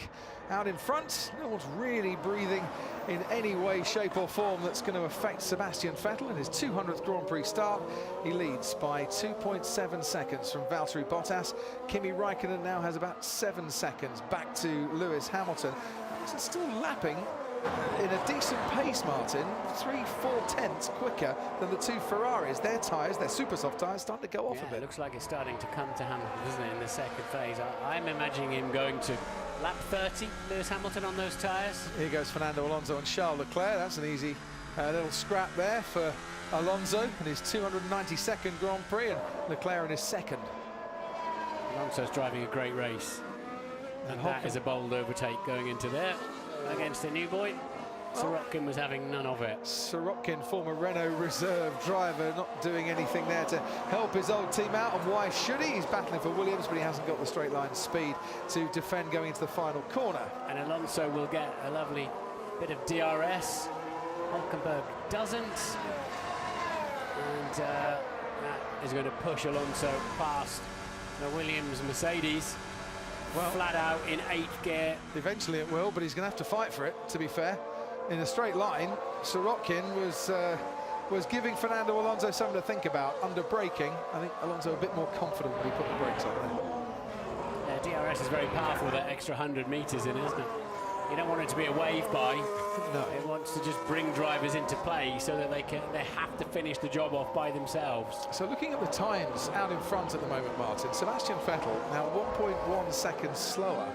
Speaker 2: Out in front, no one's really breathing in any way, shape or form that's going to affect Sebastian Vettel in his 200th Grand Prix start. He leads by 2.7 seconds from Valtteri Bottas. Kimi Räikkönen now has about 7 seconds back to Lewis Hamilton. He's still lapping in a decent pace, Martin, 3/4 tenths quicker than the two Ferraris. Their tyres, their super soft tyres, starting to go off a bit.
Speaker 3: It looks like it's starting to come to Hamilton, doesn't it, in the second phase. I'm imagining him going to lap 30, Lewis Hamilton on those tyres.
Speaker 2: Here goes Fernando Alonso and Charles Leclerc. That's an easy little scrap there for Alonso in his 292nd Grand Prix, and Leclerc in his second.
Speaker 3: Alonso's driving a great race. And that is a bold overtake going into there against the new boy. Sirotkin was having none of it.
Speaker 2: Sirotkin, former Renault reserve driver, not doing anything there to help his old team out, and why should he? He's battling for Williams, but he hasn't got the straight line speed to defend going into the final corner.
Speaker 3: And Alonso will get a lovely bit of DRS. Hülkenberg doesn't. And that is going to push Alonso past the Williams Mercedes. Well, flat out in 8th gear.
Speaker 2: Eventually it will, but he's going to have to fight for it, to be fair. In a straight line, Sirotkin was giving Fernando Alonso something to think about. Under braking, I think Alonso a bit more confident when he put the brakes on there.
Speaker 3: Yeah, DRS is very powerful, that extra 100 metres in, isn't it? You don't want it to be a wave by.
Speaker 2: No.
Speaker 3: It wants to just bring drivers into play so that they have to finish the job off by themselves.
Speaker 2: So looking at the times out in front at the moment, Martin, Sebastian Vettel now 1.1 seconds slower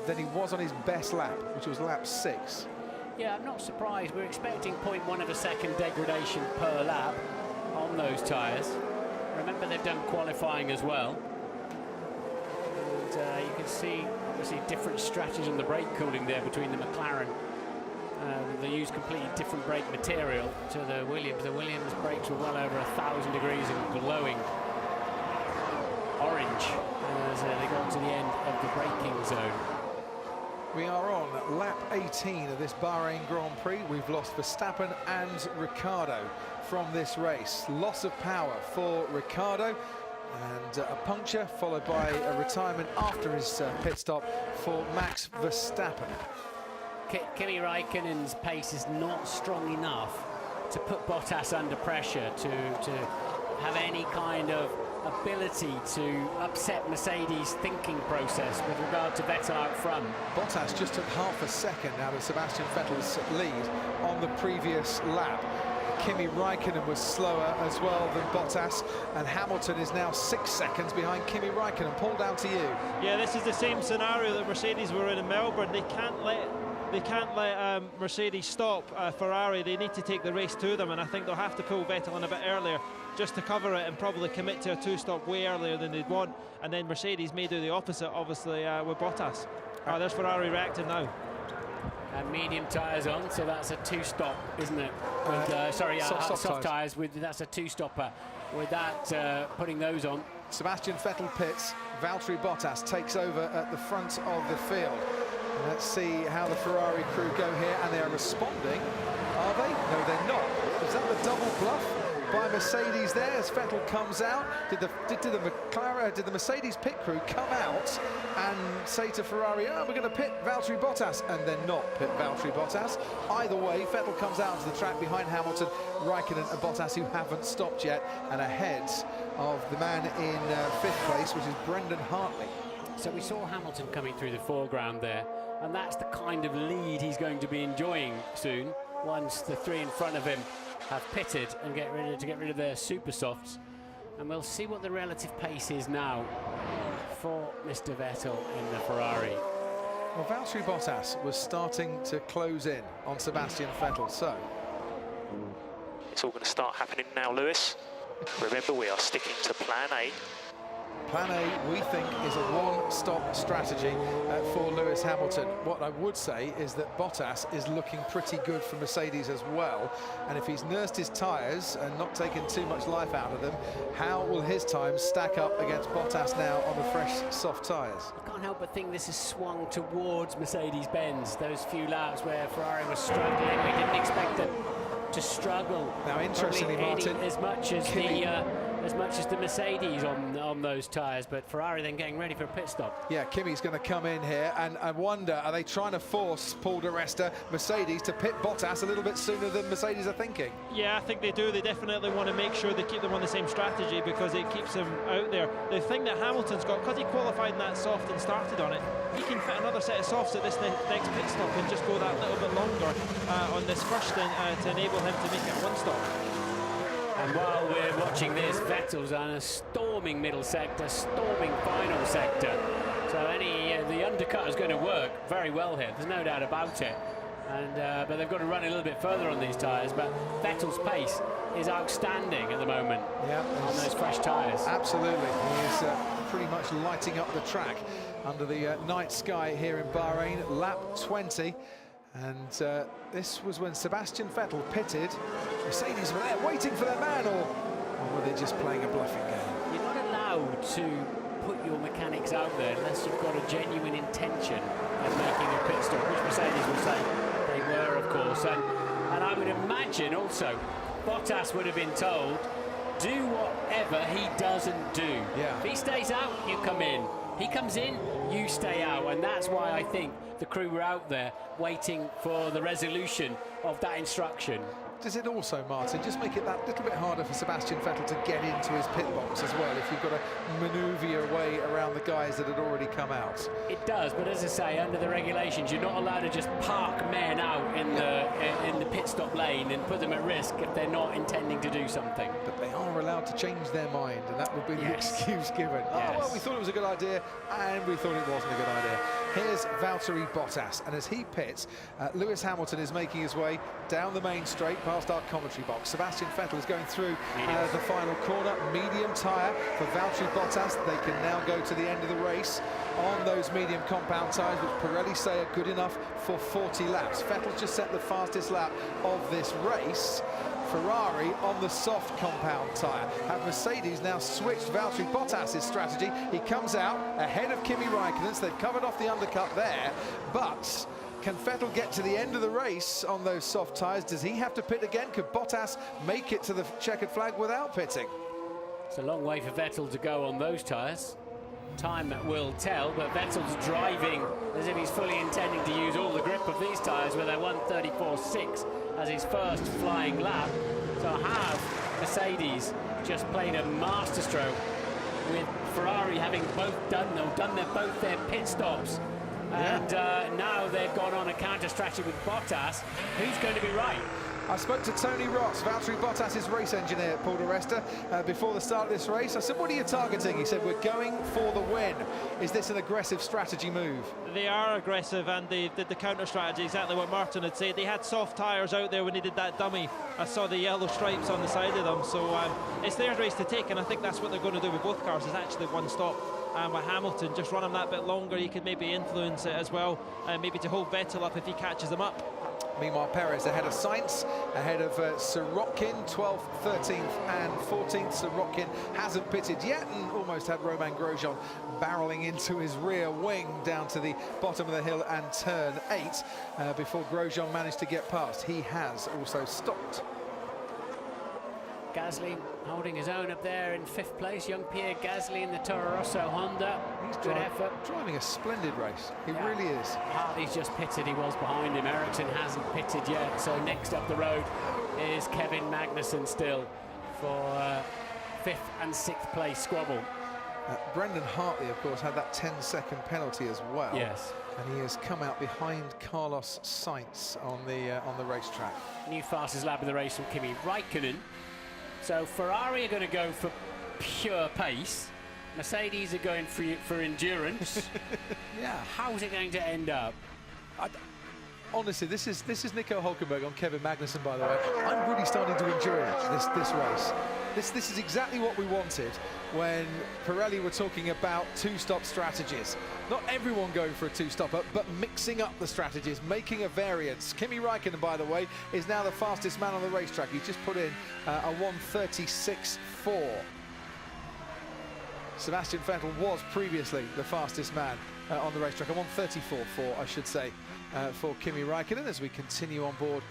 Speaker 2: than he was on his best lap, which was lap 6.
Speaker 3: Yeah, I'm not surprised. We're expecting 0.1 of a second degradation per lap on those tyres. Remember, they've done qualifying as well. And you can see, obviously, different strategies on the brake cooling there between the McLaren. They use completely different brake material to the Williams. The Williams brakes were well over 1,000 degrees and glowing orange as they got to the end of the braking zone.
Speaker 2: We are on lap 18 of this Bahrain Grand Prix. We've lost Verstappen and Ricciardo from this race. Loss of power for Ricciardo, and a puncture followed by a retirement after his pit stop for Max Verstappen.
Speaker 3: Kimi Räikkönen's pace is not strong enough to put Bottas under pressure to have any kind of ability to upset Mercedes' thinking process with regard to Vettel out front.
Speaker 2: Bottas just took half a second out of Sebastian Vettel's lead on the previous lap. Kimi Räikkönen was slower as well than Bottas, and Hamilton is now 6 seconds behind Kimi Räikkönen. Paul, down to you.
Speaker 7: Yeah, this is the same scenario that Mercedes were in Melbourne. They can't let Mercedes stop Ferrari. They need to take the race to them, and I think they'll have to pull Vettel in a bit earlier just to cover it and probably commit to a two-stop way earlier than they'd want. And then Mercedes may do the opposite, obviously, with Bottas. There's Ferrari reacting now.
Speaker 3: And medium tyres on, so that's a two-stop, isn't it? With, soft tyres. That's a two-stopper. With that, putting those on.
Speaker 2: Sebastian Vettel pits. Valtteri Bottas takes over at the front of the field. Let's see how the Ferrari crew go here, and they are responding. Are they? No, they're not. Is that the double bluff by Mercedes there as Vettel comes out? Did the Mercedes pit crew come out and say to Ferrari, oh, we're going to pit Valtteri Bottas, and then not pit Valtteri Bottas? Either way, Vettel comes out onto the track behind Hamilton, Räikkönen and Bottas, who haven't stopped yet, and ahead of the man in 5th place, which is Brendan Hartley.
Speaker 3: So we saw Hamilton coming through the foreground there, and that's the kind of lead he's going to be enjoying soon once the three in front of him have pitted and get rid of their super softs. And we'll see what the relative pace is now for Mr. Vettel in the Ferrari.
Speaker 2: Well, Valtteri Bottas was starting to close in on Sebastian Vettel, so
Speaker 4: it's all going to start happening now, Lewis. Remember, we are sticking to plan A.
Speaker 2: Plan A, we think, is a one-stop strategy for Lewis Hamilton. What I would say is that Bottas is looking pretty good for Mercedes as well, and if he's nursed his tyres and not taken too much life out of them, how will his times stack up against Bottas now on the fresh, soft tyres?
Speaker 3: I can't help but think this has swung towards Mercedes-Benz, those few laps where Ferrari was struggling. We didn't expect them to struggle.
Speaker 2: Now, interestingly, Martin,
Speaker 3: as much as the Mercedes on those tyres, but Ferrari then getting ready for a pit stop.
Speaker 2: Yeah, Kimi's going to come in here, and I wonder, are they trying to force Paul di Resta, Mercedes, to pit Bottas a little bit sooner than Mercedes are thinking?
Speaker 7: Yeah, I think they do. They definitely want to make sure they keep them on the same strategy because it keeps them out there. The thing that Hamilton's got, because he qualified in that soft and started on it, he can fit another set of softs at this next pit stop and just go that little bit longer on this first to enable him to make it one stop.
Speaker 3: And while we're watching this, Vettel's on a storming middle sector, storming final sector. So the undercut is going to work very well here. There's no doubt about it. And but they've got to run a little bit further on these tyres. But Vettel's pace is outstanding at the moment. Yeah, on those fresh tyres.
Speaker 2: Absolutely, he is pretty much lighting up the track under the night sky here in Bahrain. Lap 20. And this was when Sebastian Vettel pitted. Mercedes were there waiting for their man, or were they just playing a bluffing game?
Speaker 3: You're not allowed to put your mechanics out there unless you've got a genuine intention of making a pit stop, which Mercedes will say they were, of course. And I would imagine also Bottas would have been told, do whatever he doesn't do. Yeah. If he stays out, you come in. He comes in, you stay out, and that's why I think the crew were out there waiting for the resolution of that instruction.
Speaker 2: Does it also, Martin, just make it that little bit harder for Sebastian Vettel to get into his pit box as well, if you've got to manoeuvre your way around the guys that had already come out?
Speaker 3: It does, but as I say, under the regulations, you're not allowed to just park men out in the pit stop lane and put them at risk if they're not intending to do something.
Speaker 2: But they are allowed to change their mind, and that would be the excuse given.
Speaker 3: Yes.
Speaker 2: Oh, well, we thought it was a good idea, and we thought it wasn't a good idea. Here's Valtteri Bottas, and as he pits, Lewis Hamilton is making his way down the main straight past our commentary box. Sebastian Vettel is going through the final corner, medium tyre for Valtteri Bottas. They can now go to the end of the race on those medium compound tyres, which Pirelli say are good enough for 40 laps. Vettel's just set the fastest lap of this race. Ferrari on the soft compound tyre. Have Mercedes now switched Valtteri Bottas' strategy? He comes out ahead of Kimi Raikkonen, so they've covered off the undercut there, but can Vettel get to the end of the race on those soft tyres? Does he have to pit again? Could Bottas make it to the checkered flag without pitting?
Speaker 3: It's a long way for Vettel to go on those tyres. Time will tell, but Vettel's driving as if he's fully intending to use all the grip of these tyres with a 1:34.6 as his first flying lap. So have Mercedes just played a masterstroke with Ferrari having both done both their pit stops. And now they've gone on a counter strategy with Bottas. Who's going to be right?
Speaker 2: I spoke to Tony Ross, Valtteri Bottas' race engineer at Paul di Resta, before the start of this race. I said, what are you targeting? He said, we're going for the win. Is this an aggressive strategy move?
Speaker 7: They are aggressive, and they did the counter strategy, exactly what Martin had said. They had soft tyres out there when they did that dummy. I saw the yellow stripes on the side of them, so it's their race to take, and I think that's what they're going to do with both cars, is actually one stop. With Hamilton, just run him that bit longer, he could maybe influence it as well, maybe to hold Vettel up if he catches him up.
Speaker 2: Meanwhile, Perez ahead of Sainz, ahead of Sorokin, 12th, 13th and 14th. Sorokin hasn't pitted yet and almost had Romain Grosjean barrelling into his rear wing down to the bottom of the hill and turn 8 before Grosjean managed to get past. He has also stopped.
Speaker 3: Gasly holding his own up there in 5th place. Young Pierre Gasly in the Toro Rosso Honda.
Speaker 2: He's
Speaker 3: good effort.
Speaker 2: Driving a splendid race. He really is.
Speaker 3: Hartley's just pitted. He was behind him. Ericsson hasn't pitted yet. So next up the road is Kevin Magnussen still for 5th and 6th place squabble.
Speaker 2: Brendan Hartley, of course, had that 10-second penalty as well.
Speaker 3: Yes.
Speaker 2: And he has come out behind Carlos Sainz on the racetrack.
Speaker 3: New fastest lap of the race from Kimi Raikkonen. So Ferrari are going to go for pure pace. Mercedes are going for endurance.
Speaker 2: Yeah.
Speaker 3: How's it going to end up?
Speaker 2: Honestly, this is Nico Hülkenberg on Kevin Magnussen, by the way. I'm really starting to enjoy this race. This is exactly what we wanted when Pirelli were talking about two-stop strategies. Not everyone going for a two-stopper, but mixing up the strategies, making a variance. Kimi Räikkönen, by the way, is now the fastest man on the racetrack. He's just put in a 1:36.4. Sebastian Vettel was previously the fastest man on the racetrack, a 1:34.4, I should say, for Kimi Räikkönen as we continue on board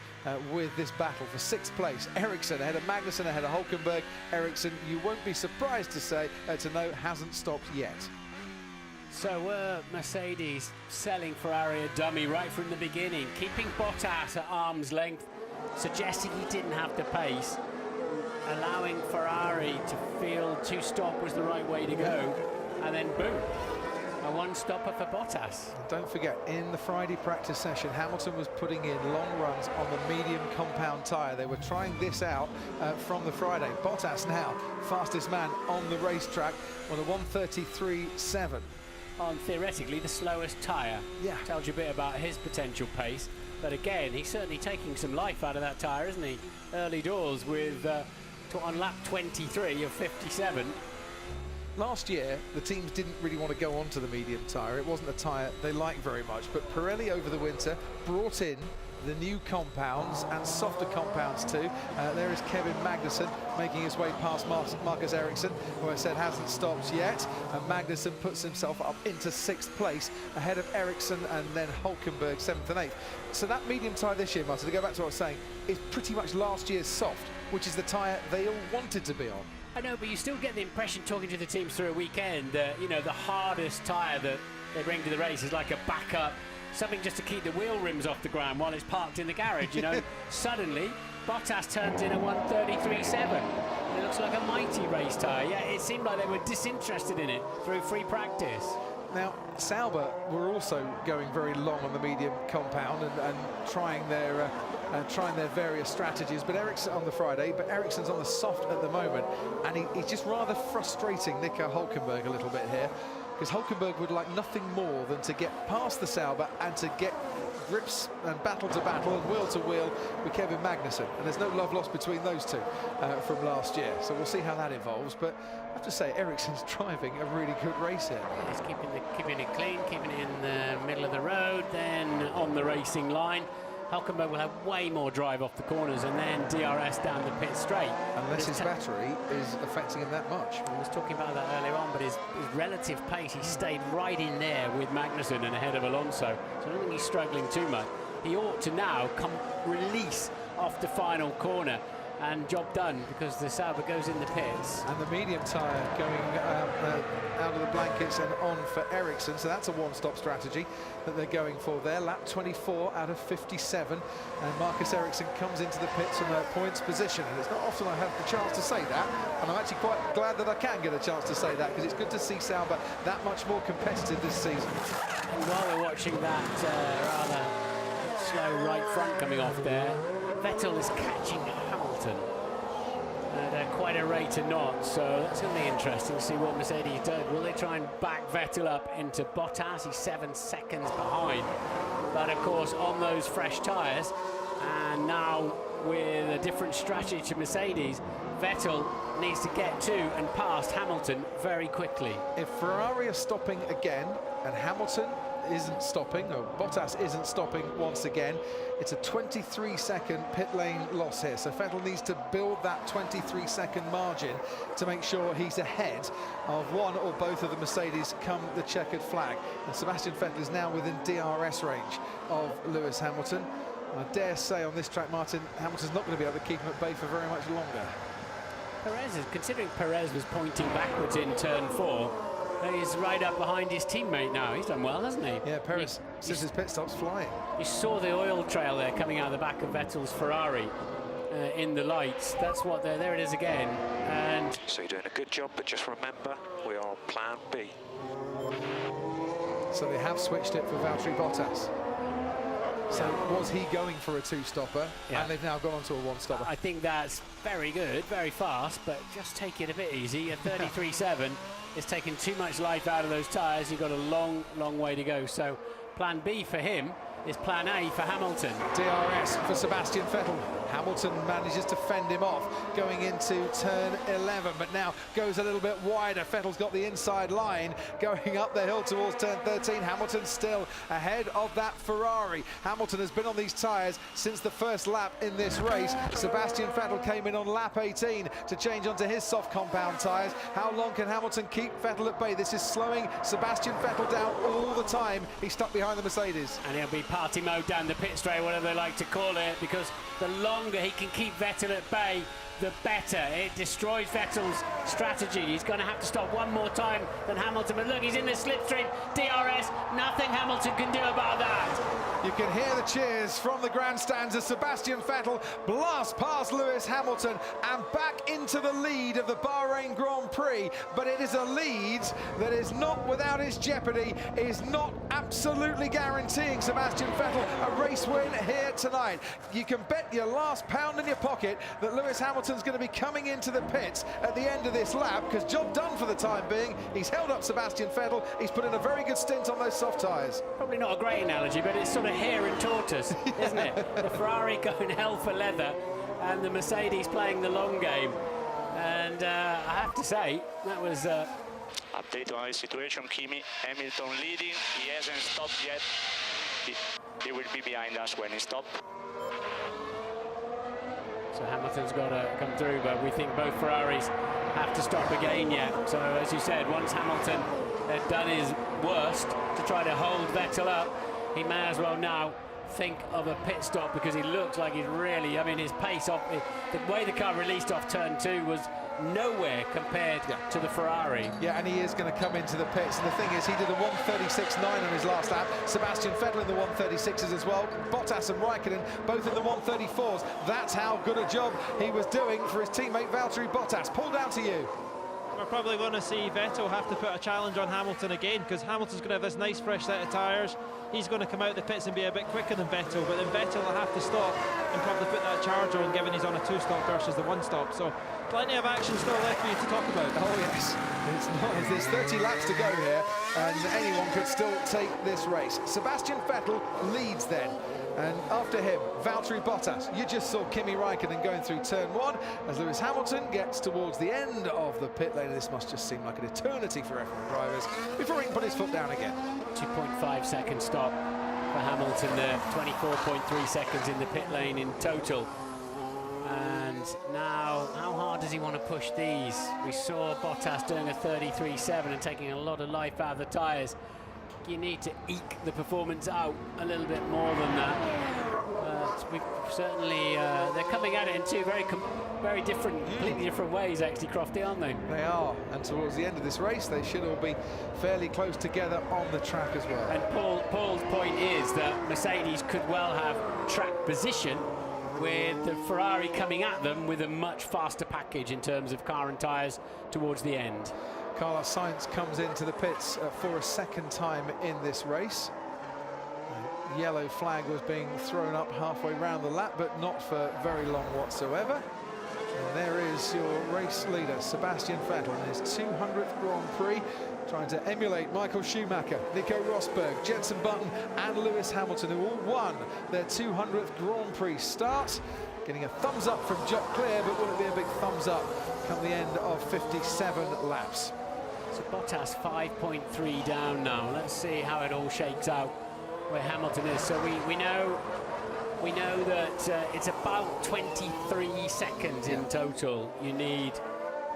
Speaker 2: with this battle for 6th place. Ericsson ahead of Magnussen, ahead of Hülkenberg. Ericsson, you won't be surprised to know, hasn't stopped yet.
Speaker 3: So were Mercedes selling Ferrari a dummy right from the beginning, keeping Bottas at arm's length, suggesting he didn't have the pace, allowing Ferrari to feel two-stop was the right way to go, and then boom, a one-stopper for Bottas.
Speaker 2: Don't forget, in the Friday practice session, Hamilton was putting in long runs on the medium compound tyre. They were trying this out from the Friday. Bottas now, fastest man on the racetrack on a 1:33.7.
Speaker 3: On theoretically the slowest tyre.
Speaker 2: Yeah.
Speaker 3: Tells you a bit about his potential pace. But again, he's certainly taking some life out of that tyre, isn't he? Early doors with on lap 23 of 57.
Speaker 2: Last year, the teams didn't really want to go onto the medium tyre. It wasn't a tyre they liked very much, but Pirelli over the winter brought in the new compounds and softer compounds too. There is Kevin Magnussen making his way past Marcus Ericsson, who I said hasn't stopped yet. And Magnussen puts himself up into 6th place ahead of Ericsson and then Hülkenberg 7th and 8th. So that medium tyre this year, Martin, to go back to what I was saying, is pretty much last year's soft, which is the tyre they all wanted to be on.
Speaker 3: I know, but you still get the impression talking to the teams through a weekend that, you know, the hardest tyre that they bring to the race is like a backup, something just to keep the wheel rims off the ground while it's parked in the garage, you know. Suddenly, Bottas turns in a 1:33.7. It looks like a mighty race tyre. Yeah, it seemed like they were disinterested in it through free practice.
Speaker 2: Now, Sauber were also going very long on the medium compound and trying their various strategies, but Ericsson on the Friday, but Ericsson's on the soft at the moment, and he's just rather frustrating Nico Hülkenberg a little bit here, because Hülkenberg would like nothing more than to get past the Sauber and to get grips and battle to battle and wheel to wheel with Kevin Magnussen, and there's no love lost between those two from last year, so we'll see how that evolves. But I have to say, Ericsson's driving a really good race here.
Speaker 3: He's keeping it clean, keeping it in the middle of the road, then on the racing line. Hülkenberg will have way more drive off the corners and then DRS down the pit straight.
Speaker 2: Unless his battery is affecting him that much.
Speaker 3: I was talking about that earlier on, but his relative pace, he stayed right in there with Magnussen and ahead of Alonso. So I don't think he's struggling too much. He ought to now release off the final corner, and job done, because the Sauber goes in the pits.
Speaker 2: And the medium tyre going out of the blankets and on for Ericsson, so that's a one-stop strategy that they're going for there. Lap 24 out of 57, and Marcus Ericsson comes into the pits from a points position, and it's not often I have the chance to say that, and I'm actually quite glad that I can get a chance to say that, because it's good to see Sauber that much more competitive this season.
Speaker 3: And while we're watching that rather slow right front coming off there, Vettel is catching Hamilton at quite a rate of knots, so that's going to be interesting to see what Mercedes does. Will they try and back Vettel up into Bottas? He's 7 seconds behind, but of course on those fresh tyres, and now with a different strategy to Mercedes, Vettel needs to get to and past Hamilton very quickly.
Speaker 2: If Ferrari are stopping again and Hamilton isn't stopping, or Bottas isn't stopping once again, it's a 23-second pit lane loss here. So Vettel needs to build that 23-second margin to make sure he's ahead of one or both of the Mercedes come the checkered flag. And Sebastian Vettel is now within DRS range of Lewis Hamilton. And I dare say on this track, Martin, Hamilton's not going to be able to keep him at bay for very much longer.
Speaker 3: Considering Perez was pointing backwards in turn 4, he's right up behind his teammate now. He's done well, hasn't he?
Speaker 2: Yeah, Perez, since his pit stop's flying.
Speaker 3: You saw the oil trail there coming out of the back of Vettel's Ferrari in the lights. That's what there it is again. And
Speaker 4: so you're doing a good job, but just remember, we are on plan B.
Speaker 2: So they have switched it for Valtteri Bottas. So was he going for a two-stopper, and they've now gone on to a one-stopper?
Speaker 3: I think that's very good, very fast, but just take it a bit easy. A 33.7 is taking too much life out of those tyres. You've got a long, long way to go. So plan B for him is plan A for Hamilton.
Speaker 2: DRS for Sebastian Vettel. Hamilton manages to fend him off going into turn 11, but now goes a little bit wider. Vettel's got the inside line going up the hill towards turn 13. Hamilton still ahead of that Ferrari. Hamilton has been on these tyres since the first lap in this race. Sebastian Vettel came in on lap 18 to change onto his soft compound tyres. How long can Hamilton keep Vettel at bay? This is slowing Sebastian Vettel down all the time. He's stuck behind the Mercedes.
Speaker 3: And he'll be party mode down the pit straight, whatever they like to call it, because the longer he can keep Vettel at bay, the better. It destroys Vettel's strategy. He's going to have to stop one more time than Hamilton. But look, he's in the slipstream. DRS, nothing Hamilton can do about that.
Speaker 2: You can hear the cheers from the grandstands as Sebastian Vettel blasts past Lewis Hamilton and back into the lead of the Bahrain Grand Prix. But it is a lead that is not without its jeopardy, is not absolutely guaranteeing Sebastian Vettel a race win here tonight. You can bet your last pound in your pocket that Lewis Hamilton's going to be coming into the pits at the end of this lap, because job done for the time being. He's held up Sebastian Vettel. He's put in a very good stint on those soft tyres.
Speaker 3: Probably not a great analogy, but it's sort of hare and tortoise, isn't it? The Ferrari going hell for leather and the Mercedes playing the long game. And I have to say, that was...
Speaker 9: Update on the situation, Kimi, Hamilton leading, he hasn't stopped yet. He will be behind us when he stops.
Speaker 3: So Hamilton's got to come through, but we think both Ferraris have to stop again yet. So as you said, once Hamilton had done his worst to try to hold Vettel up, he may as well now think of a pit stop, because he looks like he's really, I mean, his pace off, the way the car released off turn 2 was nowhere compared to the Ferrari.
Speaker 2: Yeah, and he is going to come into the pits. And the thing is, he did a 1:36.9 on his last lap. Sebastian Vettel in the 1:36s as well. Bottas and Raikkonen both in the 1:34s. That's how good a job he was doing for his teammate Valtteri Bottas. Paul, down to you.
Speaker 7: We're probably going to see Vettel have to put a challenge on Hamilton again, because Hamilton's going to have this nice fresh set of tyres. He's going to come out the pits and be a bit quicker than Vettel, but then Vettel will have to stop and probably put that charge on, given he's on a 2-stop versus the 1-stop. So plenty of action still left for you to talk about.
Speaker 2: Oh yes, there's 30 laps to go here, and anyone could still take this race. Sebastian Vettel leads then, and after him, Valtteri Bottas. You just saw Kimi Raikkonen going through turn 1 as Lewis Hamilton gets towards the end of the pit lane. This must just seem like an eternity for F1 drivers before he can put his foot down again.
Speaker 3: 2.5 second stop for Hamilton there, 24.3 seconds in the pit lane in total. And now, how hard does he want to push these? We saw Bottas doing a 33.7 and taking a lot of life out of the tyres. You need to eke the performance out a little bit more than that. We've certainly, they're coming at it in two very different, completely different ways, actually, Crofty, aren't they?
Speaker 2: They are, and towards the end of this race, they should all be fairly close together on the track as well.
Speaker 3: And Paul's point is that Mercedes could well have track position with the Ferrari coming at them with a much faster package in terms of car and tyres towards the end.
Speaker 2: Carlos Sainz comes into the pits for a second time in this race. The yellow flag was being thrown up halfway round the lap, but not for very long whatsoever. And there is your race leader, Sebastian Vettel, in his 200th Grand Prix, trying to emulate Michael Schumacher, Nico Rosberg, Jenson Button and Lewis Hamilton, who all won their 200th Grand Prix start. Getting a thumbs up from Jock Clear, but will it be a big thumbs up come the end of 57 laps?
Speaker 3: So Bottas 5.3 down now. Let's see how it all shakes out where Hamilton is. So we know that it's about 23 seconds in total you need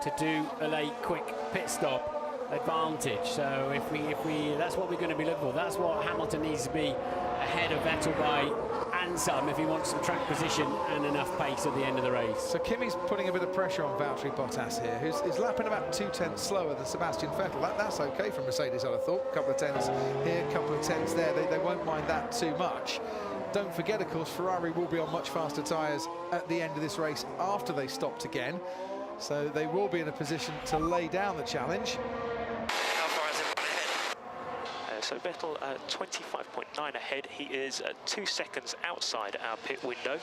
Speaker 3: to do a late quick pit stop advantage. So if we that's what we're going to be looking for. That's what Hamilton needs to be ahead of Vettel by and some if he wants some track position and enough pace at the end of the race.
Speaker 2: So Kimi's putting a bit of pressure on Valtteri Bottas here, who's lapping about 2/10 slower than Sebastian Vettel. That's okay from Mercedes, I'd have thought. A couple of tenths here, a couple of tenths there. They won't mind that too much. Don't forget, of course, Ferrari will be on much faster tyres at the end of this race after they stopped again. So they will be in a position to lay down the challenge.
Speaker 4: So Vettel 25.9 ahead. He is 2 seconds outside our pit window.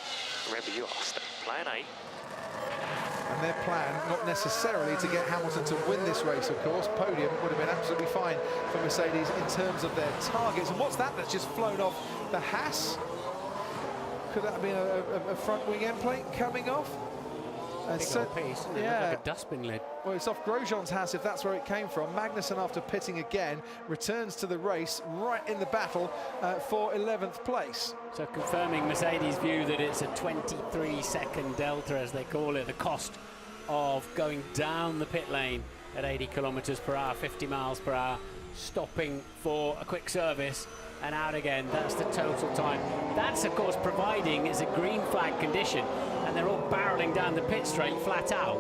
Speaker 4: Remember, you asked plan A.
Speaker 2: And their plan, not necessarily to get Hamilton to win this race, of course. Podium would have been absolutely fine for Mercedes in terms of their targets. And what's that that's just flown off the Haas. Could that have been a front wing end plate coming off?
Speaker 3: Big old piece, isn't it?
Speaker 2: Yeah.
Speaker 3: Like a dustbin lid.
Speaker 2: Well, it's off Grosjean's Haas, if that's where it came from. Magnussen, after pitting again, returns to the race right in the battle for 11th place.
Speaker 3: So confirming Mercedes' view that it's a 23-second delta, as they call it, the cost of going down the pit lane at 80 kilometers per hour, 50 miles per hour, stopping for a quick service and out again. That's the total time. That's, of course, providing it's a green flag condition and they're all barreling down the pit straight flat out.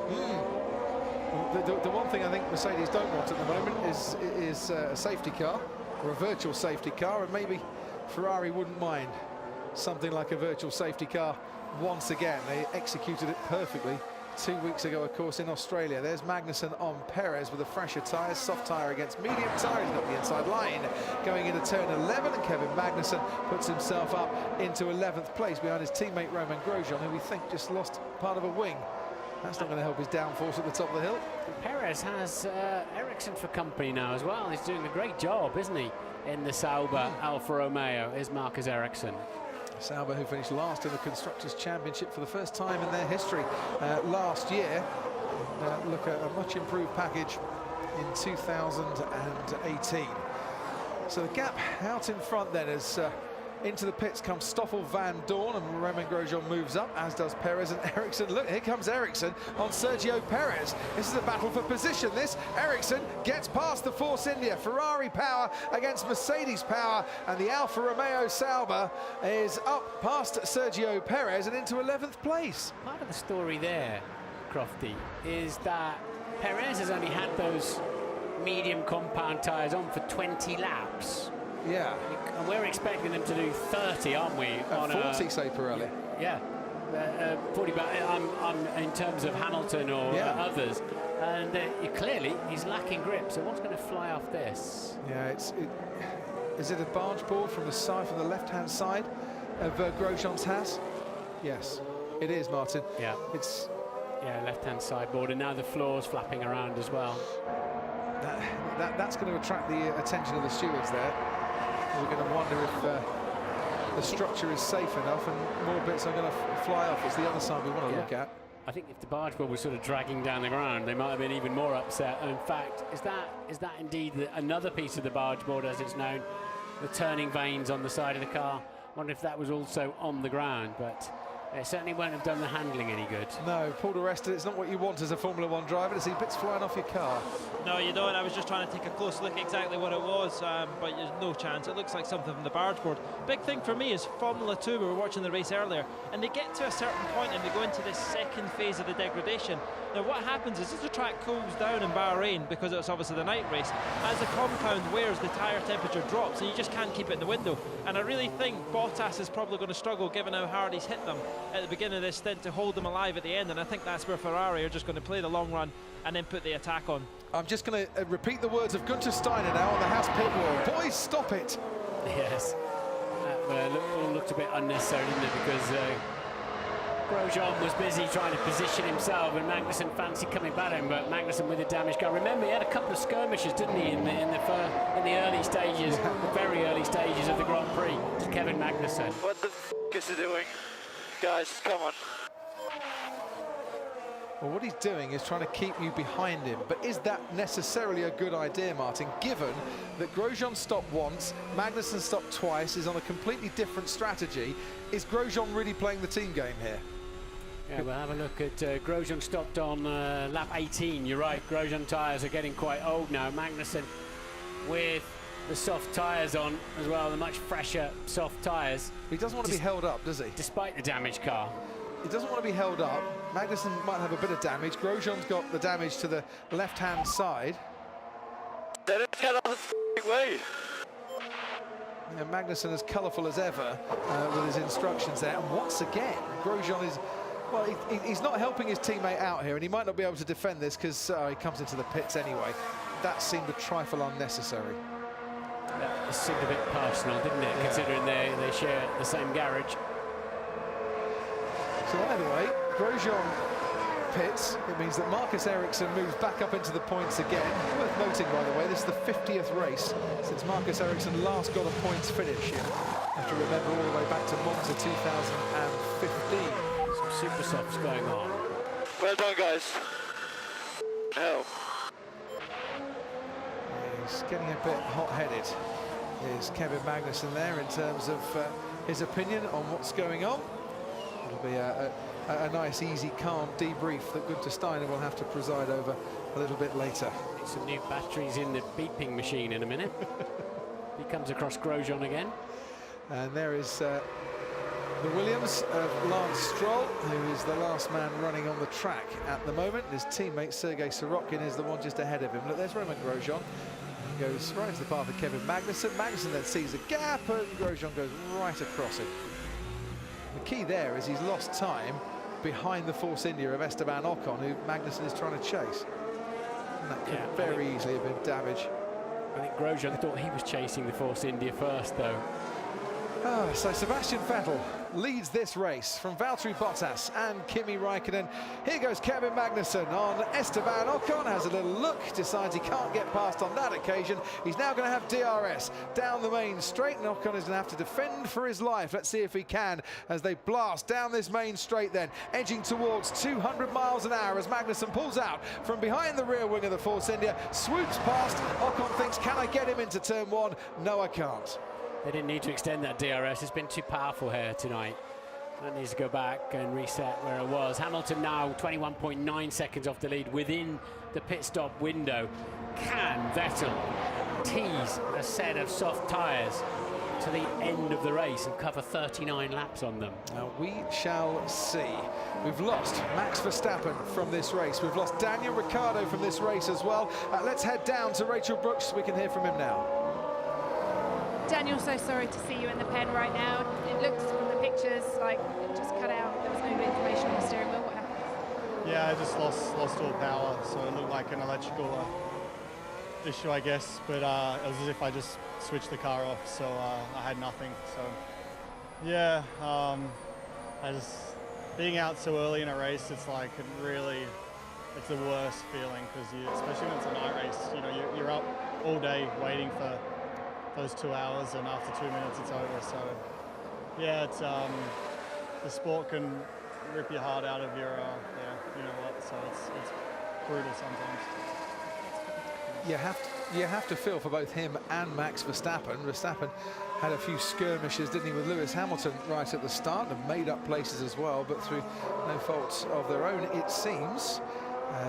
Speaker 2: The one thing I think Mercedes don't want at the moment is a safety car, or a virtual safety car, and maybe Ferrari wouldn't mind something like a virtual safety car once again. They executed it perfectly 2 weeks ago, of course, in Australia. There's Magnussen on Perez with the fresher tyres, soft tyre against medium tyre. He's got the inside line going into turn 11, and Kevin Magnussen puts himself up into 11th place behind his teammate Romain Grosjean, who we think just lost part of a wing. That's not going to help his downforce at the top of the hill.
Speaker 3: Perez has Ericsson for company now as well. He's doing a great job, isn't he, in the Sauber Alfa Romeo, is Marcus Ericsson.
Speaker 2: Sauber, who finished last in the Constructors' Championship for the first time in their history last year. Look at a much improved package in 2018. So the gap out in front then as into the pits comes Stoffel Van Dorn, and Romain Grosjean moves up, as does Perez and Ericsson. Look, here comes Ericsson on Sergio Perez. This is a battle for position, this. Ericsson gets past the Force India. Ferrari power against Mercedes power, and the Alfa Romeo Sauber is up past Sergio Perez and into 11th place.
Speaker 3: Part of the story there, Crofty, is that Perez has only had those medium compound tyres on for 20 laps.
Speaker 2: Yeah.
Speaker 3: And we're expecting them to do 30, aren't we? On
Speaker 2: 40, say Pirelli.
Speaker 3: Yeah. 40, but I'm in terms of Hamilton or others. And clearly, he's lacking grip. So what's going to fly off this?
Speaker 2: Yeah, is it a barge board from the side, from the left-hand side of Grosjean's Haas? Yes, it is, Martin.
Speaker 3: Yeah.
Speaker 2: It's
Speaker 3: left-hand sideboard, and now the floor's flapping around as well.
Speaker 2: That's going to attract the attention of the stewards there. We're going to wonder if the structure is safe enough and more bits are going to fly off. It's the other side we want to look at.
Speaker 3: I think if the barge board was sort of dragging down the ground, they might have been even more upset. And in fact, is that indeed another piece of the barge board, as it's known, the turning vanes on the side of the car? I wonder if that was also on the ground, but it certainly won't have done the handling any good.
Speaker 2: No, Paul di Resta, it's not what you want as a Formula One driver to see bits flying off your car.
Speaker 7: No, you don't. I was just trying to take a close look exactly what it was, but there's no chance. It looks like something from the barge board. Big thing for me is Formula 2. We were watching the race earlier, and they get to a certain point and they go into this second phase of the degradation. Now what happens is, as the track cools down in Bahrain, because it's obviously the night race, as the compound wears, the tyre temperature drops, and you just can't keep it in the window. And I really think Bottas is probably going to struggle, given how hard he's hit them at the beginning of this stint, to hold them alive at the end. And I think that's where Ferrari are just going to play the long run and then put the attack on.
Speaker 2: I'm just going to repeat the words of Gunther Steiner now on the Haas pit wall. Boys, stop it!
Speaker 3: Yes, that all looked a bit unnecessary, didn't it? Because Grosjean was busy trying to position himself, and Magnussen fancied coming back at him, but Magnussen with a damaged car. Remember, he had a couple of skirmishes, didn't he, in the early stages, the very early stages of the Grand Prix, to Kevin Magnussen.
Speaker 6: What the f*** is he doing? Guys, come on.
Speaker 2: Well, what he's doing is trying to keep you behind him, but is that necessarily a good idea, Martin, given that Grosjean stopped once, Magnussen stopped twice, is on a completely different strategy? Is Grosjean really playing the team game here?
Speaker 3: Yeah, we'll have a look at Grosjean stopped on lap 18. You're right, Grosjean tyres are getting quite old now. Magnussen with the soft tyres on as well, the much fresher soft tyres.
Speaker 2: He doesn't want to be held up, does he?
Speaker 3: Despite the damaged car.
Speaker 2: He doesn't want to be held up. Magnussen might have a bit of damage. Grosjean's got the damage to the left-hand side.
Speaker 6: Then it's get out of the way.
Speaker 2: Yeah, Magnussen as colourful as ever with his instructions there. And once again, Grosjean is... Well, he's not helping his teammate out here, and he might not be able to defend this because he comes into the pits anyway. That seemed a trifle unnecessary.
Speaker 3: That seemed a bit personal, didn't it? Yeah. Considering they share the same garage.
Speaker 2: So either way, Grosjean pits. It means that Marcus Ericsson moves back up into the points again. Worth noting, by the way, this is the 50th race since Marcus Ericsson last got a points finish here. Have to remember all the way back to Monza 2015.
Speaker 3: Some super softs going on.
Speaker 6: Well done, guys. Hell.
Speaker 2: He's getting a bit hot-headed. Is Kevin Magnussen there in terms of his opinion on what's going on? It'll be a nice, easy, calm debrief that Günther Steiner will have to preside over a little bit later.
Speaker 3: Some new batteries in the beeping machine in a minute. He comes across Grosjean again.
Speaker 2: And there is the Williams of Lance Stroll, who is the last man running on the track at the moment. His teammate Sergei Sorokin is the one just ahead of him. Look, there's Roman Grosjean. He goes right into the path of Kevin Magnussen. Magnussen then sees a gap, and Grosjean goes right across him. The key there is he's lost time behind the Force India of Esteban Ocon, who Magnussen is trying to chase. And that could very easily have been damage.
Speaker 3: I think Grosjean thought he was chasing the Force India first, though.
Speaker 2: So Sebastian Vettel leads this race from Valtteri Bottas and Kimi Raikkonen. Here goes Kevin Magnussen on Esteban Ocon, has a little look, decides he can't get past on that occasion. He's now going to have DRS down the main straight, and Ocon is going to have to defend for his life. Let's see if he can as they blast down this main straight then, edging towards 200 miles an hour as Magnussen pulls out from behind the rear wing of the Force India, swoops past. Ocon thinks, can I get him into turn one? No, I can't.
Speaker 3: They didn't need to extend that DRS. It's been too powerful here tonight. That needs to go back and reset where it was. Hamilton now 21.9 seconds off the lead within the pit stop window. Can Vettel tease a set of soft tyres to the end of the race and cover 39 laps on them?
Speaker 2: Now we shall see. We've lost Max Verstappen from this race. We've lost Daniel Ricciardo from this race as well. Let's head down to Rachel Brooks. We can hear from him now.
Speaker 10: Daniel, so sorry to see you in the pen right now. It looks from the pictures like it just cut out. There was no information on the steering wheel. What happened?
Speaker 11: Yeah, I just lost all power, so it looked like an electrical issue, I guess. But it was as if I just switched the car off, so I had nothing. So yeah, I just being out so early in a race, it's like it's the worst feeling because especially when it's a night race, you know, you're up all day waiting for those 2 hours, and after 2 minutes it's over. So yeah, it's the sport can rip your heart out of your you know what, so it's brutal sometimes.
Speaker 2: You have to feel for both him and Max Verstappen. Verstappen had a few skirmishes, didn't he, with Lewis Hamilton right at the start, and made up places as well, but through no fault of their own, it seems.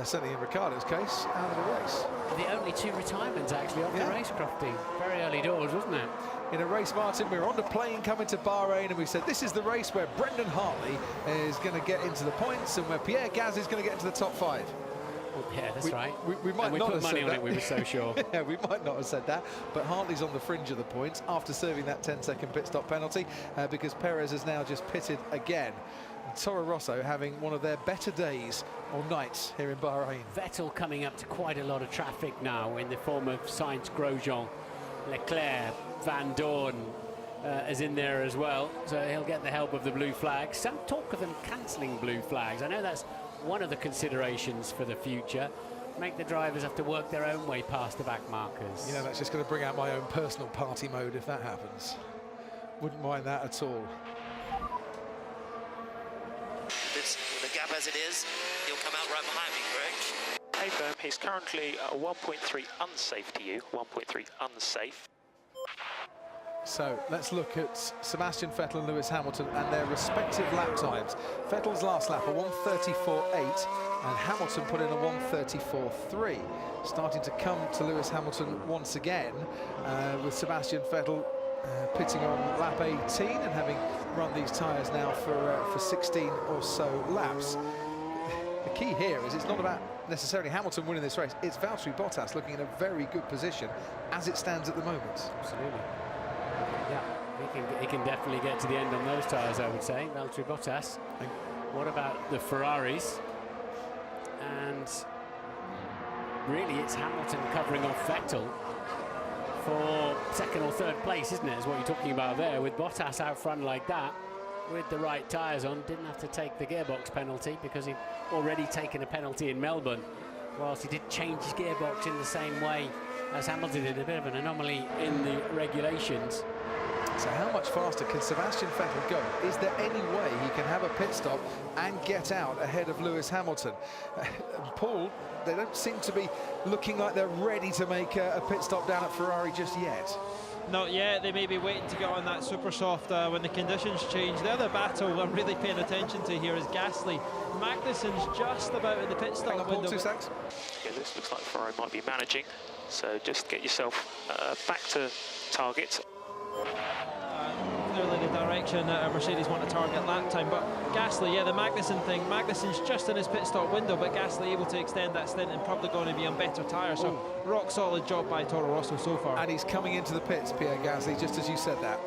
Speaker 2: Certainly in Ricciardo's case, out of the race.
Speaker 3: The only two retirements actually off the race, Crofty. Very early doors, wasn't it?
Speaker 2: In a race, Martin, we were on the plane coming to Bahrain, and we said this is the race where Brendan Hartley is going to get into the points and where Pierre Gasly is going to get into the top 5.
Speaker 3: Well, yeah, that's right.
Speaker 2: We might not have said that.
Speaker 3: We put money on it, we were so sure.
Speaker 2: Yeah, we might not have said that, but Hartley's on the fringe of the points after serving that 10-second pit stop penalty because Perez has now just pitted again. Toro Rosso having one of their better days or nights here in Bahrain.
Speaker 3: Vettel coming up to quite a lot of traffic now in the form of Sainz, Grosjean, Leclerc, Van Dorn is in there as well, so he'll get the help of the blue flags. Some talk of them cancelling blue flags. I know that's one of the considerations for the future. Make the drivers have to work their own way past the back markers.
Speaker 2: You know, that's just going to bring out my own personal party mode if that happens. Wouldn't mind that at all.
Speaker 12: The gap as it is, he'll come out right behind me, correct?
Speaker 4: Hey, firm, he's currently 1.3 unsafe to you, 1.3 unsafe.
Speaker 2: So let's look at Sebastian Vettel and Lewis Hamilton and their respective lap times. Vettel's last lap, a 1:34.8, and Hamilton put in a 1:34.3. Starting to come to Lewis Hamilton once again, with Sebastian Vettel pitting on lap 18 and having run these tyres now for 16 or so laps. The key here is it's not about necessarily Hamilton winning this race, it's Valtteri Bottas looking in a very good position as it stands at the moment.
Speaker 3: Absolutely. Yeah, he can definitely get to the end on those tyres, I would say, Valtteri Bottas. What about the Ferraris? And really it's Hamilton covering off Vettel for second or third place, isn't it, is what you're talking about there, with Bottas out front like that, with the right tyres on. Didn't have to take the gearbox penalty because he'd already taken a penalty in Melbourne, whilst he did change his gearbox in the same way as Hamilton did. A bit of an anomaly in the regulations.
Speaker 2: So how much faster can Sebastian Vettel go? Is there any way he can have a pit stop and get out ahead of Lewis Hamilton? Paul, they don't seem to be looking like they're ready to make a pit stop down at Ferrari just yet.
Speaker 7: Not yet. They may be waiting to get on that super soft when the conditions change. The other battle I'm really paying attention to here is Gasly. Magnussen's just about in the pit stop window.
Speaker 2: Paul, 2 seconds.
Speaker 4: Yeah, this looks like Ferrari might be managing, so just get yourself back to target.
Speaker 7: Clearly the direction Mercedes want to target lap time, but Gasly, yeah, the Magnussen thing, Magnussen's just in his pit stop window, but Gasly able to extend that stint and probably going to be on better tyres, so rock solid job by Toro Rosso so far.
Speaker 2: And he's coming into the pits, Pierre Gasly, just as you said that.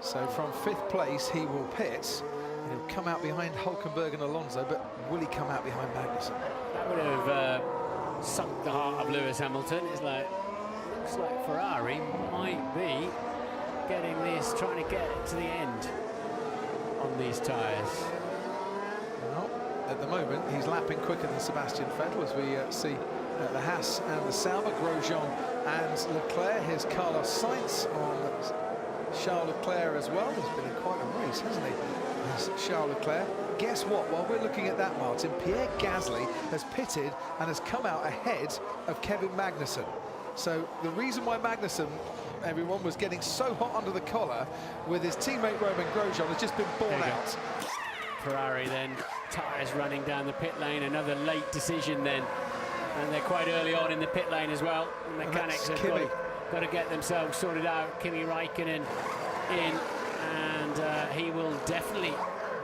Speaker 2: So from 5th place he will pit, and he'll come out behind Hülkenberg and Alonso, but will he come out behind Magnussen?
Speaker 3: That would have sunk the heart of Lewis Hamilton. It's like, looks like Ferrari might be getting this, trying to get it to the end on these tyres.
Speaker 2: Well, at the moment, he's lapping quicker than Sebastian Vettel, as we see the Haas and the Sauber, Grosjean and Leclerc. Here's Carlos Sainz on Charles Leclerc as well. He's been in quite a race, hasn't he? There's Charles Leclerc. Guess what? While we're looking at that, Martin, Pierre Gasly has pitted and has come out ahead of Kevin Magnussen. So the reason why Magnussen, everyone, was getting so hot under the collar with his teammate Romain Grosjean has just been borne out.
Speaker 3: Ferrari then, tyres running down the pit lane, another late decision then. And they're quite early on in the pit lane as well. The mechanics have got to get themselves sorted out. Kimi Räikkönen in, and he will definitely...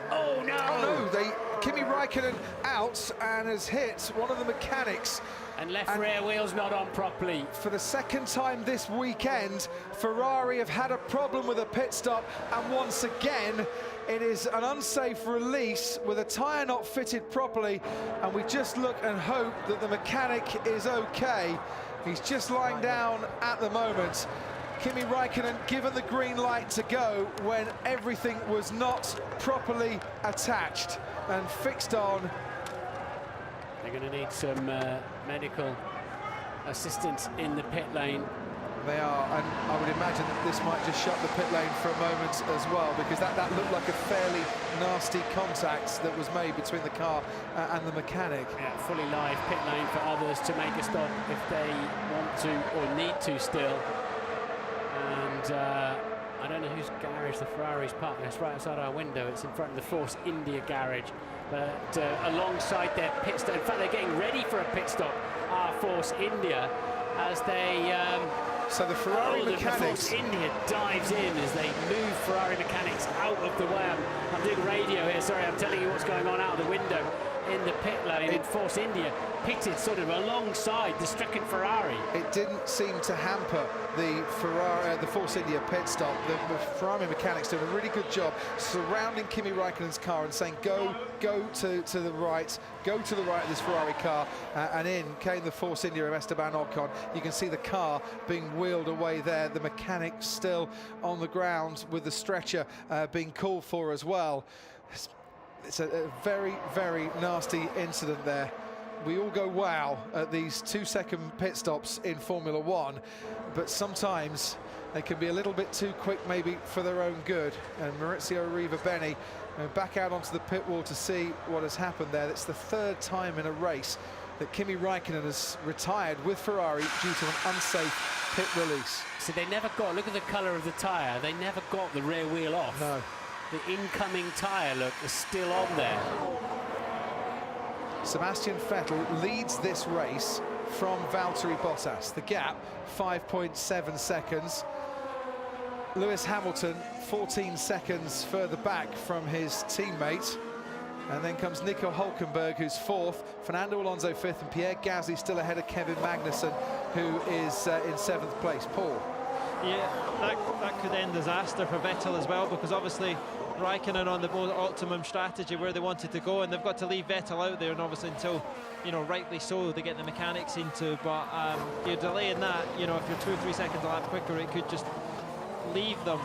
Speaker 3: Oh no!
Speaker 2: Oh no, Kimi Räikkönen out and has hit one of the mechanics.
Speaker 3: And left rear wheel's not on properly.
Speaker 2: For the second time this weekend, Ferrari have had a problem with a pit stop, and once again, it is an unsafe release with a tyre not fitted properly, and we just look and hope that the mechanic is okay. He's just lying down at the moment. Kimi Räikkönen given the green light to go when everything was not properly attached and fixed on.
Speaker 3: They're going to need some medical assistance in the pit lane.
Speaker 2: They are, and I would imagine that this might just shut the pit lane for a moment as well, because that looked like a fairly nasty contact that was made between the car and the mechanic.
Speaker 3: Yeah, fully live pit lane for others to make a stop if they want to or need to still. And I don't know whose garage the Ferrari's parked. It's right outside our window. It's in front of the Force India garage. But alongside their pit stop, in fact, they're getting ready for a pit stop, Force India, as they...
Speaker 2: so the Ferrari mechanics...
Speaker 3: Force India dives in as they move Ferrari mechanics out of the way. I'm doing radio here, sorry, I'm telling you what's going on out of the window in the pit lane. And Force India pitted sort of alongside the stricken Ferrari.
Speaker 2: It didn't seem to hamper the Force India pit stop. The Ferrari mechanics doing a really good job surrounding Kimi Räikkönen's car and saying go to the right, go to the right of this Ferrari car, and in came the Force India of Esteban Ocon. You can see the car being wheeled away there, the mechanic still on the ground with the stretcher being called for as well. It's a very, very nasty incident there. We all go wow at these 2-second pit stops in Formula One, but sometimes they can be a little bit too quick maybe for their own good. And Maurizio Arriva-Bene back out onto the pit wall to see what has happened there. It's the 3rd time in a race that Kimi Räikkönen has retired with Ferrari due to an unsafe pit release.
Speaker 3: So they never got, look at the colour of the tyre, they never got the rear wheel off.
Speaker 2: No.
Speaker 3: The incoming tyre, look, is still on there.
Speaker 2: Sebastian Vettel leads this race from Valtteri Bottas. The gap, 5.7 seconds. Lewis Hamilton, 14 seconds further back from his teammate. And then comes Nico Hülkenberg, who's 4th, Fernando Alonso 5th, and Pierre Gasly still ahead of Kevin Magnussen, who is in 7th place. Paul?
Speaker 7: Yeah, that could end disaster for Vettel as well, because obviously Räikkönen on the more optimum strategy where they wanted to go, and they've got to leave Vettel out there, and obviously until, you know, rightly so, they get the mechanics into, but you're delaying that, you know, if you're 2 or 3 seconds a lap quicker, it could just leave them,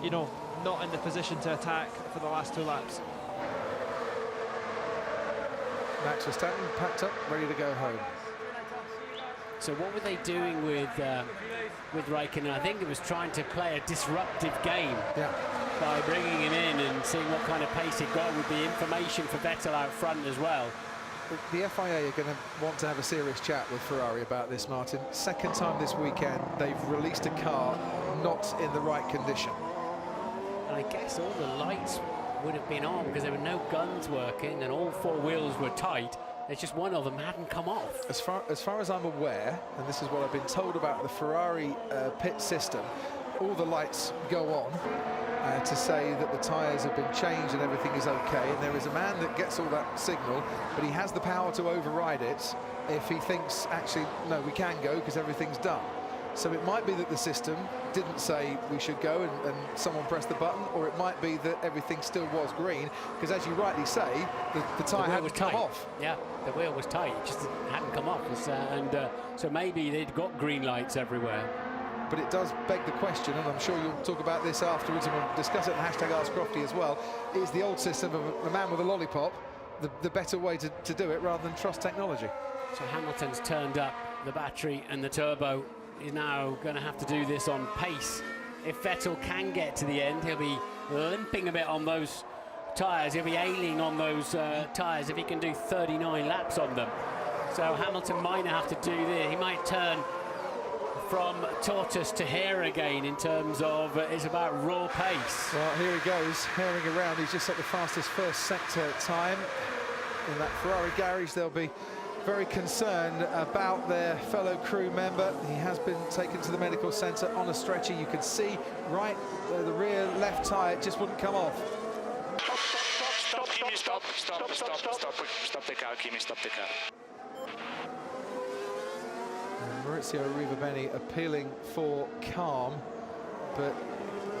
Speaker 7: you know, not in the position to attack for the last 2 laps.
Speaker 2: Max Verstappen packed up, ready to go home.
Speaker 3: So what were they doing with Raikkonen? I think it was trying to play a disruptive game by bringing him in and seeing what kind of pace he got with the information for Vettel out front as well.
Speaker 2: The FIA are going to want to have a serious chat with Ferrari about this, Martin. Second time this weekend they've released a car not in the right condition.
Speaker 3: And I guess all the lights would have been on because there were no guns working and all four wheels were tight. There's just one of them hadn't come off.
Speaker 2: As far as I'm aware, and this is what I've been told about the Ferrari pit system, all the lights go on to say that the tyres have been changed and everything is okay, and there is a man that gets all that signal, but he has the power to override it if he thinks, actually, no, we can go because everything's done. So it might be that the system didn't say we should go and someone pressed the button, or it might be that everything still was green, because as you rightly say, the tyre hadn't come off.
Speaker 3: Yeah, the wheel was tight, it just hadn't come off. So maybe they'd got green lights everywhere.
Speaker 2: But it does beg the question, and I'm sure you'll talk about this afterwards, and we'll discuss it on #AskCrofty as well, is the old system of a man with a lollipop the better way to do it rather than trust technology?
Speaker 3: So Hamilton's turned up the battery and the turbo. He's now going to have to do this on pace. If Vettel can get to the end, he'll be limping a bit on those tyres. He'll be ailing on those tyres if he can do 39 laps on them. So Hamilton might have to do this. He might turn from tortoise to hare again in terms of it's about raw pace.
Speaker 2: Well, here he goes, herring around. He's just set the fastest first sector time. In that Ferrari garage, they'll be very concerned about their fellow crew member. He has been taken to the medical centre on a stretcher. You can see right the rear left tyre just wouldn't come off.
Speaker 9: Stop, Kimi, stop the car, Kimi, stop the car.
Speaker 2: Maurizio Arrivabene appealing for calm, but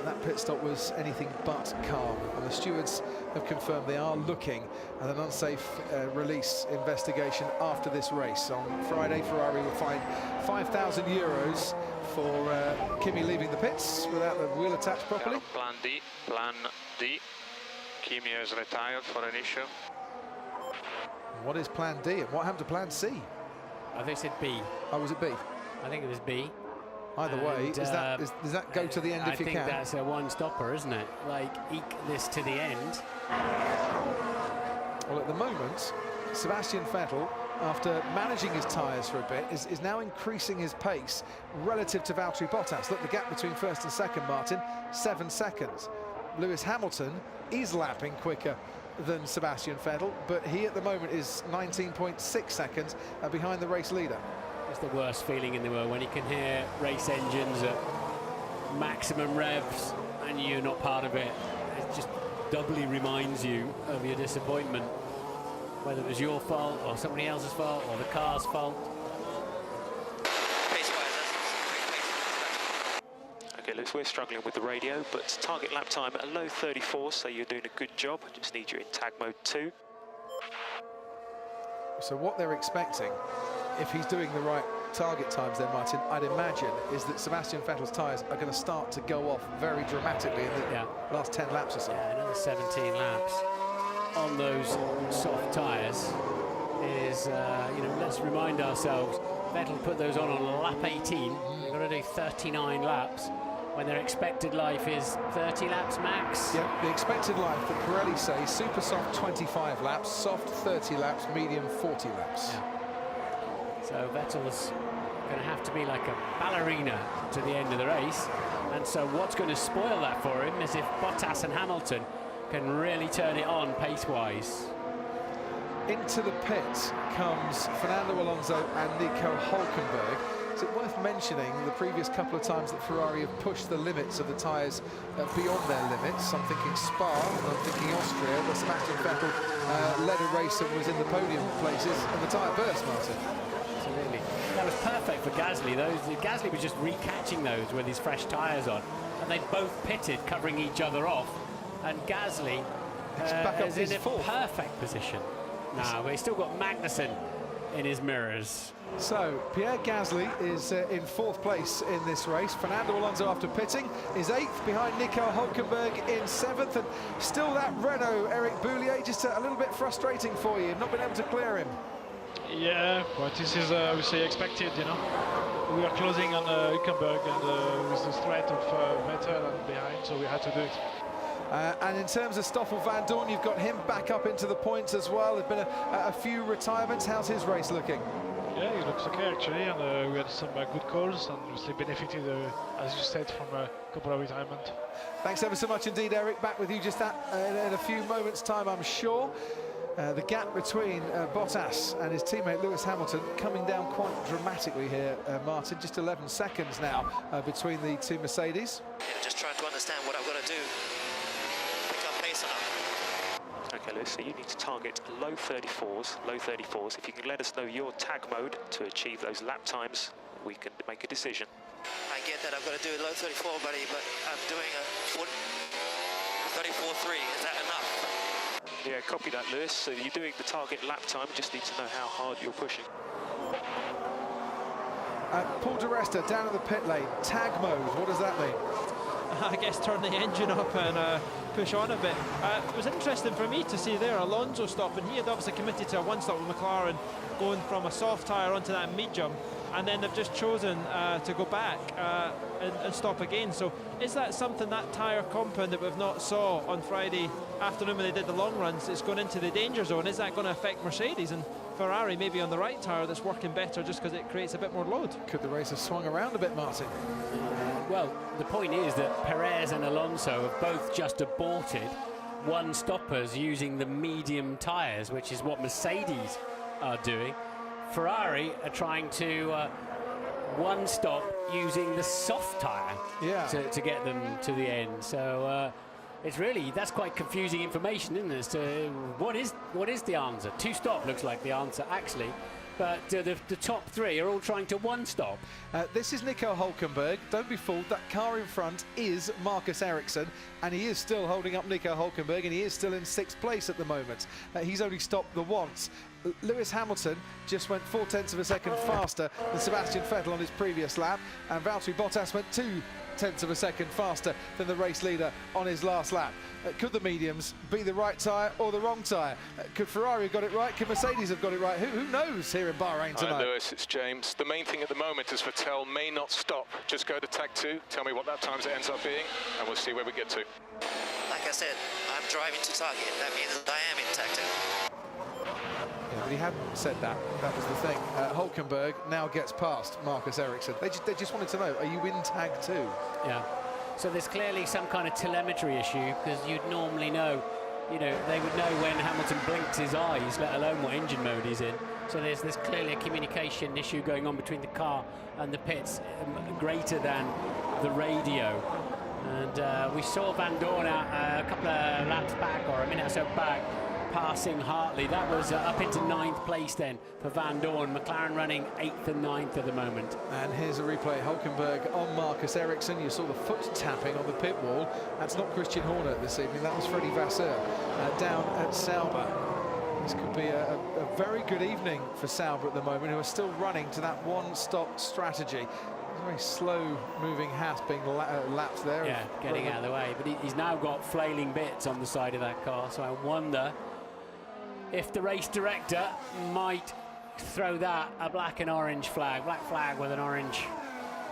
Speaker 2: that pit stop was anything but calm, and the stewards have confirmed they are looking at an unsafe release investigation after this race. On Friday, Ferrari will find €5,000 for Kimi leaving the pits without the wheel attached properly.
Speaker 5: Plan D. Kimi is retired for an issue.
Speaker 2: What is plan D, and what happened to plan C?
Speaker 3: I think it said B.
Speaker 2: Oh, was it B?
Speaker 3: I think it was B.
Speaker 2: Either way, does that go to the end if you can?
Speaker 3: I think that's a one-stopper, isn't it? Like, eke this to the end.
Speaker 2: Well, at the moment, Sebastian Vettel, after managing his tyres for a bit, is now increasing his pace relative to Valtteri Bottas. Look, the gap between first and second, Martin, 7 seconds. Lewis Hamilton is lapping quicker than Sebastian Vettel, but he at the moment is 19.6 seconds behind the race leader.
Speaker 3: It's the worst feeling in the world when you can hear race engines at maximum revs and you're not part of it. It just doubly reminds you of your disappointment, whether it was your fault or somebody else's fault or the car's fault.
Speaker 4: Okay, Lewis, we're struggling with the radio, but target lap time at a low 34, so you're doing a good job. I just need you in tag mode 2.
Speaker 2: So what they're expecting, if he's doing the right target times then, Martin, I'd imagine, is that Sebastian Vettel's tyres are going to start to go off very dramatically in the last 10 laps or so.
Speaker 3: Yeah, another 17 laps on those soft tyres is, you know, let's remind ourselves, Vettel put those on lap 18. They've got to do 39 laps when their expected life is 30 laps max.
Speaker 2: Yeah, the expected life that Pirelli say, super soft 25 laps, soft 30 laps, medium 40 laps.
Speaker 3: Yeah. So Vettel's going to have to be like a ballerina to the end of the race, and so what's going to spoil that for him is if Bottas and Hamilton can really turn it on pace-wise.
Speaker 2: Into the pit comes Fernando Alonso and Nico Hülkenberg. Is it worth mentioning the previous couple of times that Ferrari have pushed the limits of the tyres beyond their limits? I'm thinking Spa, and I'm thinking Austria, where Sebastian Vettel led a race and was in the podium places, and the tyre burst, Martin.
Speaker 3: Absolutely. That was perfect for Gasly. Gasly was just recatching those with his fresh tyres on, and they both pitted, covering each other off. And Gasly is in a perfect position now, but he's still got Magnussen in his mirrors.
Speaker 2: So Pierre Gasly is in 4th place in this race. Fernando Alonso, after pitting, is 8th behind Nico Hülkenberg in 7th, and still that Renault, Eric Boulier, just a little bit frustrating for you. Not been able to clear him.
Speaker 8: Yeah, but this is obviously expected, you know. We are closing on Hülkenberg and with the threat of Vettel and behind, so we had to do it.
Speaker 2: And in terms of Stoffel Van Dorn, you've got him back up into the points as well. There's been a few retirements. How's his race looking?
Speaker 8: Yeah, he looks okay actually, and we had some good calls and obviously benefited, as you said, from a couple of retirements.
Speaker 2: Thanks ever so much indeed, Eric. Back with you just in a few moments' time, I'm sure. The gap between Bottas and his teammate Lewis Hamilton coming down quite dramatically here, Martin. Just 11 seconds now between the two Mercedes.
Speaker 12: Yeah, just trying to understand what I've got to do. Pick up pace enough.
Speaker 4: Okay, Lewis, so you need to target low 34s. If you can let us know your tag mode to achieve those lap times, we can make a decision.
Speaker 12: I get that I've got to do a low 34, buddy, but I'm doing a 34.3. Is that enough?
Speaker 4: Yeah, copy that, Lewis. So you're doing the target lap time, just need to know how hard you're pushing.
Speaker 2: Paul di Resta down at the pit lane. Tag mode, what does that mean?
Speaker 7: I guess turn the engine up and push on a bit. It was interesting for me to see there Alonso stop, and he had obviously committed to a one-stop with McLaren, going from a soft tyre onto that medium, and then they've just chosen to go back and stop again. So is that something, that tyre compound that we've not saw on Friday afternoon when they did the long runs, it's gone into the danger zone? Is that going to affect Mercedes and Ferrari maybe on the right tyre that's working better just because it creates a bit more load?
Speaker 2: Could the race have swung around a bit, Martin?
Speaker 3: Well, the point is that Perez and Alonso have both just aborted one-stoppers using the medium tyres, which is what Mercedes are doing. Ferrari are trying to one-stop using the soft tyre to get them to the end. So it's really, that's quite confusing information, isn't it? As to what is the answer? Two-stop looks like the answer, actually. But the top three are all trying to one-stop.
Speaker 2: This is Nico Hülkenberg. Don't be fooled, that car in front is Marcus Ericsson, and he is still holding up Nico Hülkenberg, and he is still in 6th place at the moment. He's only stopped the once. Lewis Hamilton just went 0.4 of a second faster than Sebastian Vettel on his previous lap, and Valtteri Bottas went 0.2 of a second faster than the race leader on his last lap. Could the mediums be the right tyre or the wrong tyre? Could Ferrari have got it right? Could Mercedes have got it right? Who knows here in Bahrain tonight?
Speaker 13: Hi Lewis, it's James. The main thing at the moment is Vettel may not stop. Just go to tag 2, tell me what that times it ends up being, and we'll see where we get to.
Speaker 12: Like I said, I'm driving to target. That means that I am in tag 2.
Speaker 2: Yeah, but he hadn't said that. That was the thing. Hülkenberg now gets past Marcus Ericsson. They just wanted to know, are you in tag 2?
Speaker 3: Yeah. So there's clearly some kind of telemetry issue, because you'd normally know, they would know when Hamilton blinks his eyes, let alone what engine mode he's in. So there's clearly a communication issue going on between the car and the pits, greater than the radio. And we saw Van Dorn a couple of laps back, or a minute or so back, passing Hartley. That was up into 9th place then for Van Dorn. McLaren running 8th and 9th at the moment.
Speaker 2: And here's a replay. Hülkenberg on Marcus Ericsson. You saw the foot tapping on the pit wall. That's not Christian Horner this evening. That was Freddie Vasseur down at Sauber. This could be a very good evening for Sauber at the moment, who are still running to that one-stop strategy. Very slow-moving Haas being lapped there.
Speaker 3: Yeah, getting out of the way. But he's now got flailing bits on the side of that car, so I wonder if the race director might throw that a black and orange flag, black flag with an orange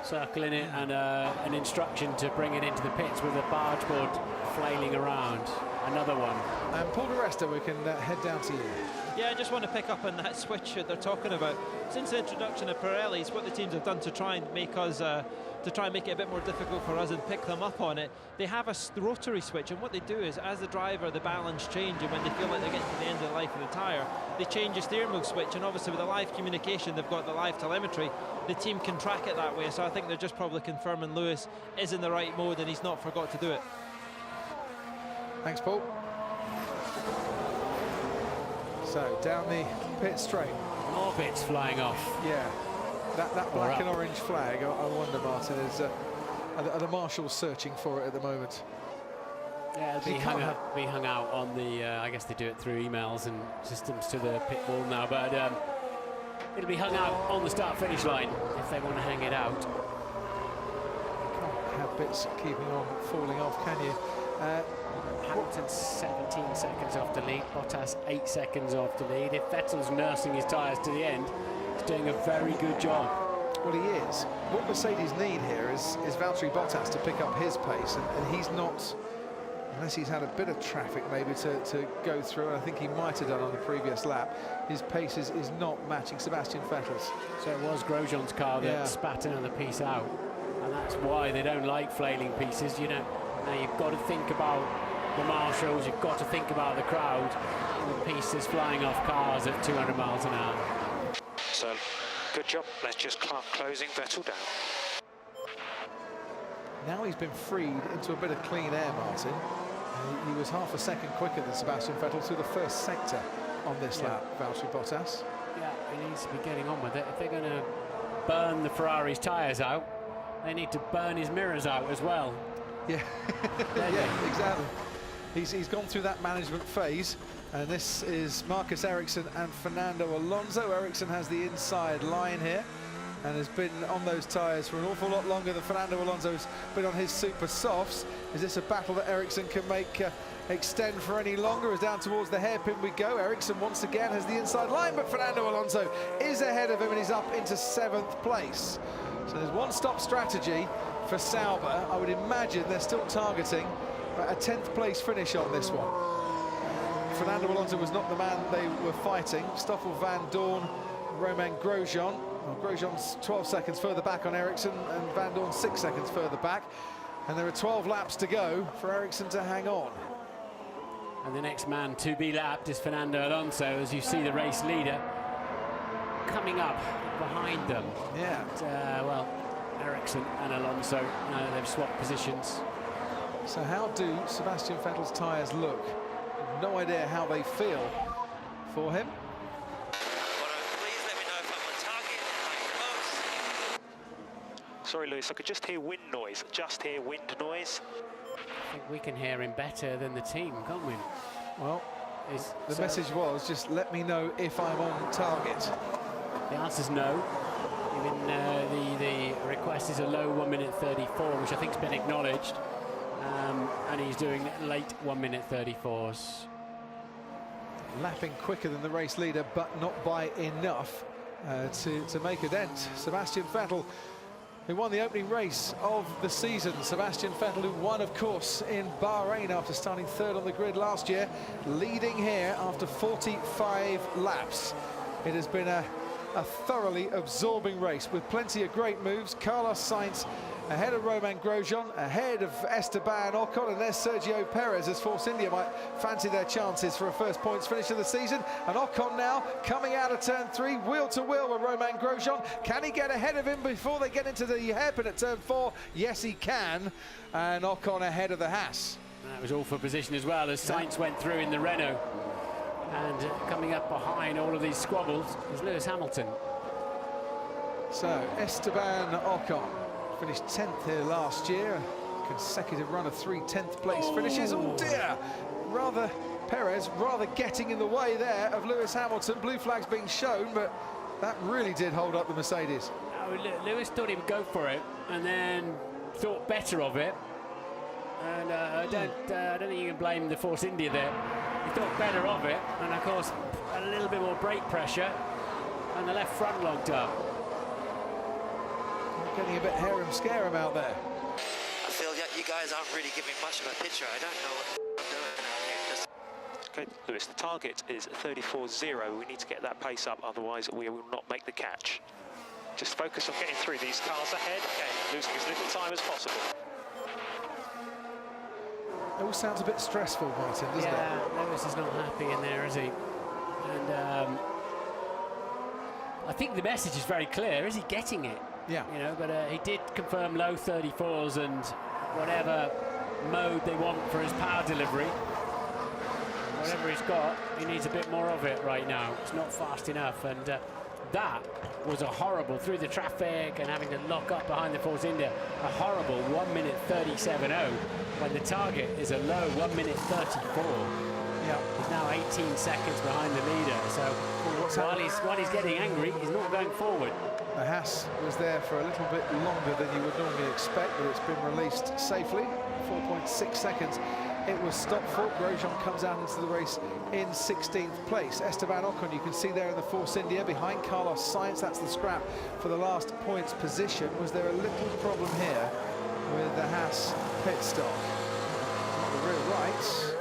Speaker 3: circle in it, and an instruction to bring it into the pits with a barge board flailing around. Another one.
Speaker 2: And Paul di Resta, we can head down to you.
Speaker 7: Yeah, I just want to pick up on that switch that they're talking about. Since the introduction of Pirellis, what the teams have done to try and make us, to try and make it a bit more difficult for us and pick them up on it, they have a rotary switch, and what they do is, as the driver, the balance change, and when they feel like they're getting to the end of the life of the tyre, they change the steering wheel switch, and obviously with the live communication, they've got the live telemetry, the team can track it that way. So I think they're just probably confirming Lewis is in the right mode and he's not forgot to do it.
Speaker 2: Thanks, Paul. So down the pit straight.
Speaker 3: More bits flying off.
Speaker 2: Yeah, that black and orange flag, I wonder, Martin, is are the marshals searching for it at the moment?
Speaker 3: Yeah, it'll be hung out on the, I guess they do it through emails and systems to the pit wall now, but it'll be hung out on the start-finish line if they want to hang it out.
Speaker 2: You can't have bits keeping on falling off, can you?
Speaker 3: Hamilton's 17 seconds off the lead, Bottas 8 seconds off the lead. If Vettel's nursing his tyres to the end, he's doing a very good job.
Speaker 2: Well, he is. What Mercedes need here is Valtteri Bottas to pick up his pace, and he's not, unless he's had a bit of traffic maybe to go through, and I think he might have done on the previous lap. His pace is not matching Sebastian Vettel's.
Speaker 3: So it was Grosjean's car that spat another piece out, and that's why they don't like flailing pieces. You know, now you've got to think about the marshals, you've got to think about the crowd, and the pieces flying off cars at 200 miles an hour.
Speaker 4: So, good job. Let's just closing Vettel down.
Speaker 2: Now he's been freed into a bit of clean air, Martin. He was half a second quicker than Sebastian Vettel through the first sector on this lap, Valtteri Bottas.
Speaker 3: Yeah, he needs to be getting on with it. If they're going to burn the Ferrari's tyres out, they need to burn his mirrors out as well.
Speaker 2: Yeah, yeah, exactly. He's gone through that management phase, and this is Marcus Ericsson and Fernando Alonso. Ericsson has the inside line here and has been on those tyres for an awful lot longer than Fernando Alonso's been on his super softs. Is this a battle that Ericsson can make extend for any longer? As down towards the hairpin we go. Ericsson once again has the inside line, but Fernando Alonso is ahead of him and he's up into 7th place. So there's one-stop strategy for Sauber. I would imagine they're still targeting a 10th place finish on this one. Fernando Alonso was not the man they were fighting. Stoffel Van Dorn, Romain Grosjean. Well, Grosjean's 12 seconds further back on Ericsson and Van Dorn 6 seconds further back. And there are 12 laps to go for Ericsson to hang on.
Speaker 3: And the next man to be lapped is Fernando Alonso, as you see the race leader coming up behind them.
Speaker 2: Yeah.
Speaker 3: And, well, Ericsson and Alonso, they've swapped positions.
Speaker 2: So how do Sebastian Vettel's tyres look? No idea how they feel for him.
Speaker 12: Please let me know if I'm on target.
Speaker 4: Sorry, Lewis, I could just hear wind noise. Just hear wind noise.
Speaker 3: I think we can hear him better than the team, can't we?
Speaker 2: Well, the message was just let me know if I'm on target.
Speaker 3: The answer's no. Even the request is a low 1 minute 34, which I think's been acknowledged. And he's doing late 1 minute 34s.
Speaker 2: Lapping quicker than the race leader, but not by enough to make a dent. Sebastian Vettel, who won the opening race of the season. Sebastian Vettel, who won, of course, in Bahrain after starting 3rd on the grid last year, leading here after 45 laps. It has been a thoroughly absorbing race with plenty of great moves. Carlos Sainz ahead of Romain Grosjean, ahead of Esteban Ocon, and there's Sergio Perez as Force India might fancy their chances for a first points finish of the season. And Ocon now coming out of turn 3, wheel to wheel with Romain Grosjean. Can he get ahead of him before they get into the hairpin at turn 4? Yes, he can. And Ocon ahead of the Haas.
Speaker 3: That was all for position as well, as Sainz went through in the Renault. And coming up behind all of these squabbles is Lewis Hamilton.
Speaker 2: So Esteban Ocon finished 10th here last year, a consecutive run of 3 10th place finishes. Oh dear, Perez rather getting in the way there of Lewis Hamilton. Blue flags being shown, but that really did hold up the Mercedes.
Speaker 3: Lewis thought he would go for it and then thought better of it. And I don't think you can blame the Force India there. He thought better of it, and of course a little bit more brake pressure, and the left front locked up.
Speaker 2: Getting a bit harem-scarum out there.
Speaker 12: I feel that you guys aren't really giving much of a picture. I don't know what I'm doing out here.
Speaker 4: Okay, Lewis, the target is 34.0. We need to get that pace up, otherwise we will not make the catch. Just focus on getting through these cars ahead, losing as little time as possible.
Speaker 2: It all sounds a bit stressful, Martin, doesn't it?
Speaker 3: Yeah, Lewis is not happy in there, is he? And I think the message is very clear. Is he getting it?
Speaker 2: Yeah.
Speaker 3: You know, but he did confirm low 34s and whatever mode they want for his power delivery. Whatever he's got, he needs a bit more of it right now. It's not fast enough, and that was a horrible, through the traffic and having to lock up behind the Force India, a horrible 1 minute 37.0 when the target is a low 1 minute 34.
Speaker 2: Yeah.
Speaker 3: He's now 18 seconds behind the leader, so while he's getting angry, he's not going forward.
Speaker 2: The Haas was there for a little bit longer than you would normally expect, but it's been released safely. 4.6 seconds it was stopped for. Grosjean comes out into the race in 16th place. Esteban Ocon, you can see there in the Force India behind Carlos Sainz. That's the scrap for the last points position. Was there a little problem here with the Haas pit stop? The rear rights.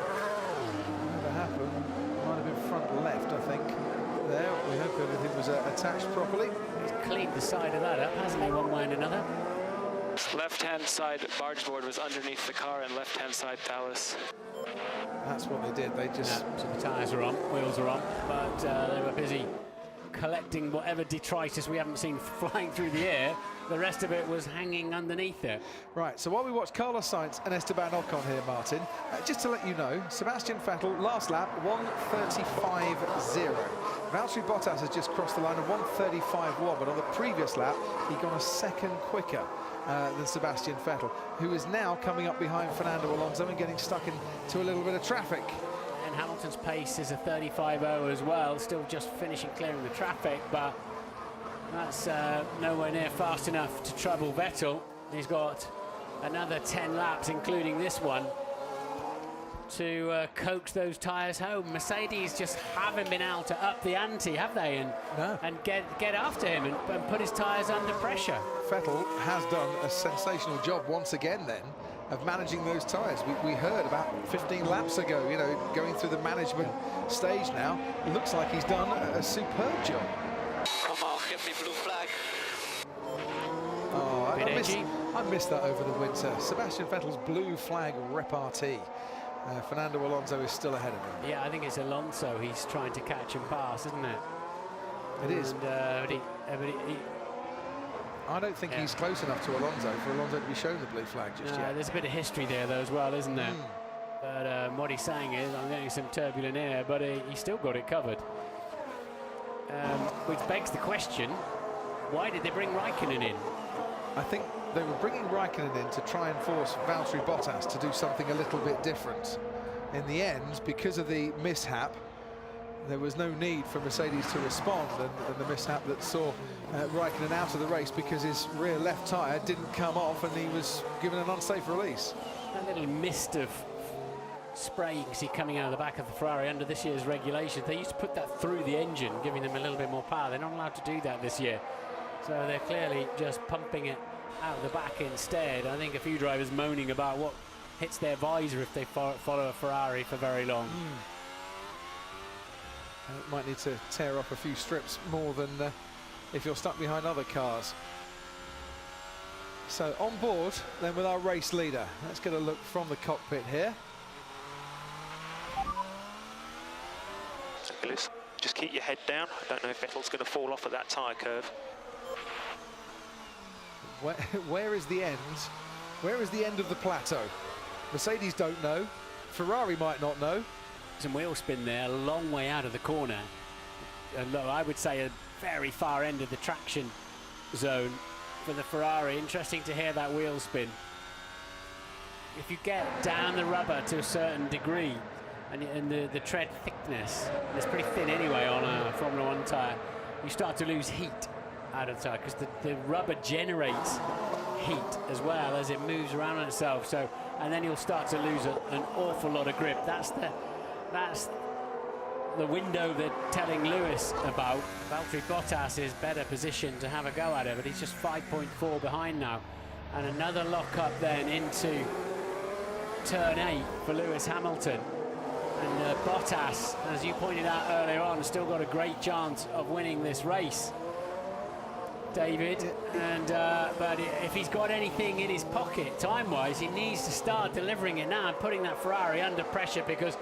Speaker 2: Whatever happened, might have been front left, I think. There, we hope everything was attached properly.
Speaker 3: He's cleaned the side of that up, hasn't he, one way and another?
Speaker 14: Left-hand side barge board was underneath the car and left-hand side talus.
Speaker 2: That's what they did. They just...
Speaker 3: So the tyres are on, wheels are on, but they were busy collecting whatever detritus we haven't seen flying through the air. The rest of it was hanging underneath it.
Speaker 2: Right, so while we watch Carlos Sainz and Esteban Ocon here, Martin, just to let you know, Sebastian Vettel, last lap, 1:35.0. Valtteri Bottas has just crossed the line of 1:35.1, but on the previous lap, he'd gone a second quicker than Sebastian Vettel, who is now coming up behind Fernando Alonso and getting stuck into a little bit of traffic.
Speaker 3: And Hamilton's pace is a 35.0 as well, still just finishing clearing the traffic, but that's nowhere near fast enough to trouble Vettel. He's got another 10 laps, including this one, to coax those tyres home. Mercedes just haven't been able to up the ante, have they? And get after him and put his tyres under pressure.
Speaker 2: Vettel has done a sensational job once again then of managing those tyres. We heard about 15 laps ago, you know, going through the management stage now. It looks like he's done a superb job.
Speaker 12: Come on, give me blue flag.
Speaker 2: Oh, I missed that over the winter. Sebastian Vettel's blue flag repartee. Fernando Alonso is still ahead of him.
Speaker 3: Yeah, I think it's Alonso he's trying to catch and pass, isn't it?
Speaker 2: It is.
Speaker 3: And,
Speaker 2: I don't think he's close enough to Alonso for Alonso to be shown the blue flag just yet.
Speaker 3: There's a bit of history there, though, as well, isn't there? But what he's saying is, I'm getting some turbulent air, but he still got it covered. Which begs the question, why did they bring Raikkonen in?
Speaker 2: I think they were bringing Raikkonen in to try and force Valtteri Bottas to do something a little bit different. In the end, because of the mishap, there was no need for Mercedes to respond, and the mishap that saw Raikkonen out of the race because his rear left tyre didn't come off and he was given an unsafe release.
Speaker 3: That little mist of spray you can see coming out of the back of the Ferrari under this year's regulations, they used to put that through the engine, giving them a little bit more power. They're not allowed to do that this year. So they're clearly just pumping it out of the back instead. I think a few drivers moaning about what hits their visor if they follow a Ferrari for very long.
Speaker 2: Might need to tear off a few strips more than if you're stuck behind other cars. So on board then with our race leader. Let's get a look from the cockpit here.
Speaker 4: Just keep your head down. I don't know if Vettel's going to fall off at that tyre curve.
Speaker 2: Where is the end? Where is the end of the plateau? Mercedes don't know. Ferrari might not know.
Speaker 3: Some wheel spin there, a long way out of the corner. I would say a very far end of the traction zone for the Ferrari. Interesting to hear that wheel spin. If you get down the rubber to a certain degree, and the tread thickness is pretty thin anyway on a Formula 1 tyre, you start to lose heat out of the tyre because the rubber generates heat as well as it moves around on itself. So, and then you'll start to lose an awful lot of grip. That's the window they're telling Lewis about. Valtteri Bottas is better positioned to have a go at it, but he's just 5.4 behind now. And another lock up then into turn 8 for Lewis Hamilton. And Bottas, as you pointed out earlier on, still got a great chance of winning this race, David. And but if he's got anything in his pocket time-wise, he needs to start delivering it now and putting that Ferrari under pressure, because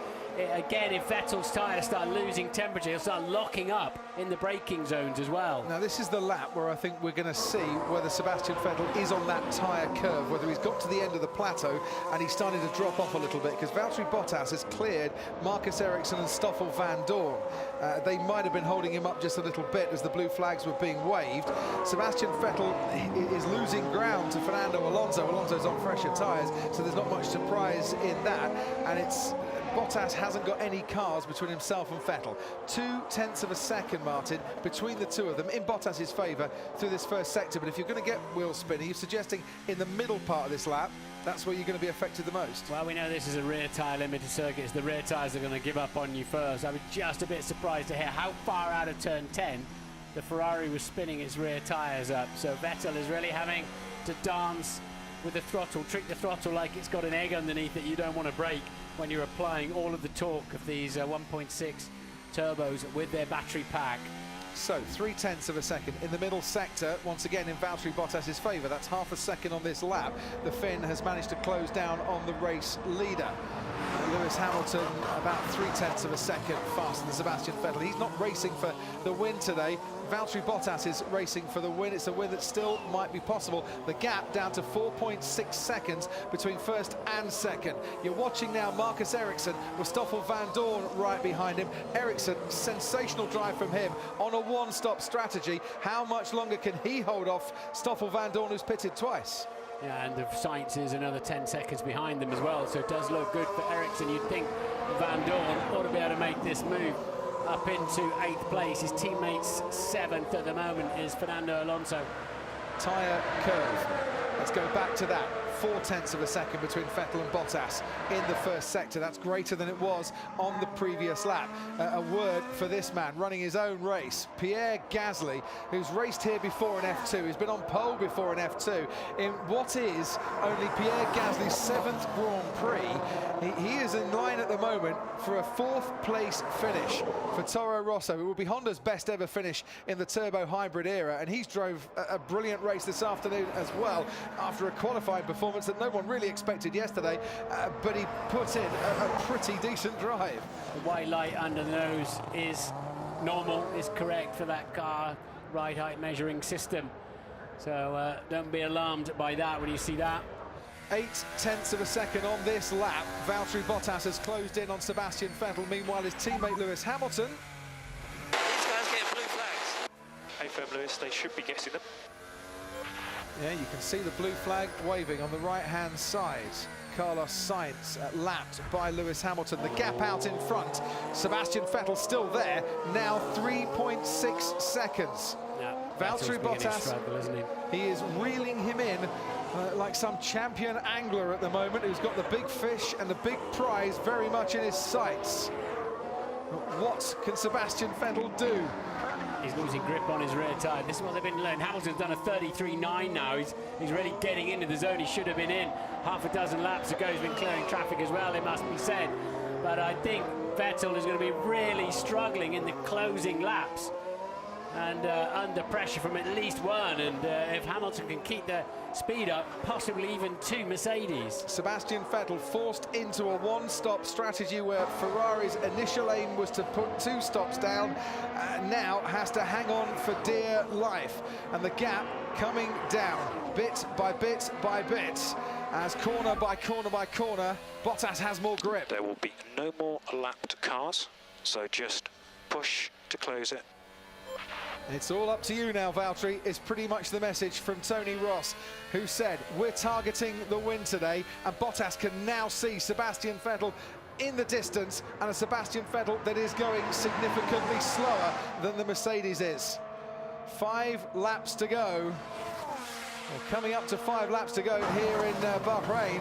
Speaker 3: again, if Vettel's tyres start losing temperature, he'll start locking up in the braking zones as well.
Speaker 2: Now this is the lap where I think we're going to see whether Sebastian Vettel is on that tyre curve, whether he's got to the end of the plateau and he's starting to drop off a little bit, because Valtteri Bottas has cleared Marcus Ericsson and Stoffel van Dorn. They might have been holding him up just a little bit as the blue flags were being waved. Sebastian Vettel is losing ground to Fernando Alonso. Alonso's on fresher tyres, so there's not much surprise in that. And it's Bottas hasn't got any cars between himself and Vettel. 0.2 of a second, Martin, between the two of them in Bottas's favour through this first sector. But if you're going to get wheel spin, are you suggesting in the middle part of this lap that's where you're going to be affected the most.
Speaker 3: Well, we know this is a rear tyre limited circuit. It's the rear tyres are going to give up on you first. I was just a bit surprised to hear how far out of turn 10 the Ferrari was spinning its rear tyres up. So Vettel is really having to dance with the throttle, trick the throttle like it's got an egg underneath that you don't want to break when you're applying all of the torque of these 1.6 turbos with their battery pack.
Speaker 2: So 0.3 of a second in the middle sector, once again in Valtteri Bottas's favour. That's half a second on this lap. The Finn has managed to close down on the race leader. Lewis Hamilton about 0.3 of a second faster than Sebastian Vettel. He's not racing for the win today. Valtteri Bottas is racing for the win. It's a win that still might be possible. The gap down to 4.6 seconds between first and second. You're watching now Marcus Ericsson with Stoffel van Dorn right behind him. Ericsson, sensational drive from him on a one-stop strategy. How much longer can he hold off Stoffel van Dorn, who's pitted twice?
Speaker 3: Yeah, and the Sainz is another 10 seconds behind them as well, so it does look good for Ericsson. You'd think Van Dorn ought to be able to make this move up into 8th place. His teammate's 7th at the moment is Fernando Alonso.
Speaker 2: Tyre curve. Let's go back to that. 0.4 of a second between Vettel and Bottas in the first sector. That's greater than it was on the previous lap. A word for this man running his own race, Pierre Gasly, who's raced here before in F2. He's been on pole before in F2 in what is only Pierre Gasly's 7th Grand Prix. He is in line at the moment for a 4th place finish for Toro Rosso. It will be Honda's best ever finish in the turbo hybrid era, and he's drove a brilliant race this afternoon as well after a qualifying performance that no one really expected yesterday, but he put in a pretty decent drive.
Speaker 3: The white light under the nose is normal, is correct for that car ride height measuring system. So don't be alarmed by that when you see that.
Speaker 2: 0.8 of a second on this lap. Valtteri Bottas has closed in on Sebastian Vettel. Meanwhile, his teammate Lewis Hamilton.
Speaker 12: These guys getting blue flags.
Speaker 4: Hey, firm Lewis, they should be getting them.
Speaker 2: Yeah, you can see the blue flag waving on the right-hand side. Carlos Sainz lapped by Lewis Hamilton. The gap out in front. Sebastian Vettel still there. Now 3.6 seconds.
Speaker 3: Yeah,
Speaker 2: Valtteri Bottas,
Speaker 3: struggle, isn't
Speaker 2: he is reeling him in like some champion angler at the moment who's got the big fish and the big prize very much in his sights. What can Sebastian Vettel do?
Speaker 3: He's losing grip on his rear tyre. This is what they've been learning. Hamilton's done a 33.9 now. He's really getting into the zone. He should have been in half a dozen laps ago. He's been clearing traffic as well, it must be said. But I think Vettel is going to be really struggling in the closing laps and under pressure from at least one. And if Hamilton can keep the speed up, possibly even 2 Mercedes.
Speaker 2: Sebastian Vettel forced into a one-stop strategy where Ferrari's initial aim was to put 2 stops down, now has to hang on for dear life. And the gap coming down bit by bit by bit as corner by corner by corner, Bottas has more grip.
Speaker 4: There will be no more lapped cars, so just push to close it.
Speaker 2: It's all up to you now, Valtteri, is pretty much the message from Tony Ross, who said, we're targeting the win today, and Bottas can now see Sebastian Vettel in the distance, and a Sebastian Vettel that is going significantly slower than the Mercedes is. 5 laps to go. Well, coming up to 5 laps to go here in Bahrain,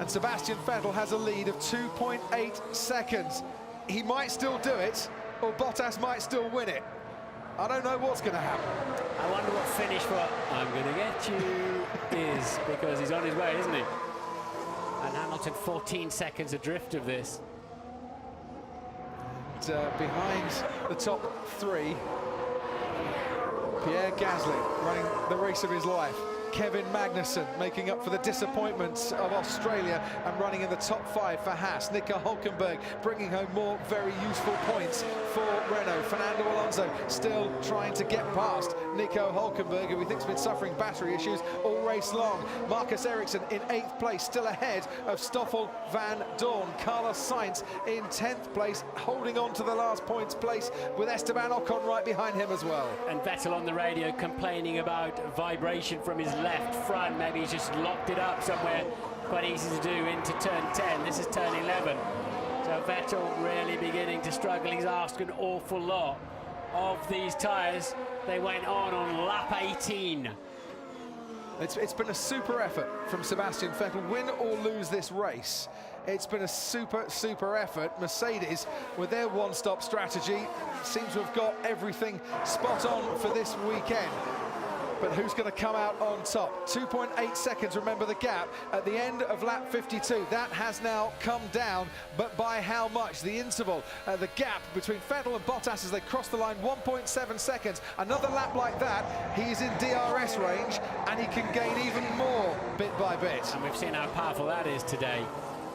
Speaker 2: and Sebastian Vettel has a lead of 2.8 seconds. He might still do it, or Bottas might still win it. I don't know what's going to happen.
Speaker 3: I wonder what finish for I'm going to get you is, because he's on his way, isn't he? And Hamilton 14 seconds adrift of this.
Speaker 2: And behind the top 3, Pierre Gasly running the race of his life. Kevin Magnussen making up for the disappointments of Australia and running in the top 5 for Haas. Nico Hülkenberg bringing home more very useful points for Renault. Fernando Alonso still trying to get past Nico Hülkenberg, who we think has been suffering battery issues all race long. Marcus Ericsson in 8th place, still ahead of Stoffel van Dorn. Carlos Sainz in 10th place, holding on to the last points place with Esteban Ocon right behind him as well.
Speaker 3: And Vettel on the radio complaining about vibration from his left front. Maybe he's just locked it up somewhere. Quite easy to do into turn 10. This is turn 11. So Vettel really beginning to struggle. He's asked an awful lot of these tyres. They went on lap 18.
Speaker 2: It's been a super effort from Sebastian Vettel, win or lose this race. It's been a super effort. Mercedes, with their one-stop strategy, seems to have got everything spot on for this weekend. But who's going to come out on top? 2.8 seconds, remember the gap at the end of lap 52. That has now come down, but by how much? The interval, the gap between Vettel and Bottas as they cross the line, 1.7 seconds. Another lap like that, he's in DRS range, and he can gain even more bit by bit.
Speaker 3: And we've seen how powerful that is today.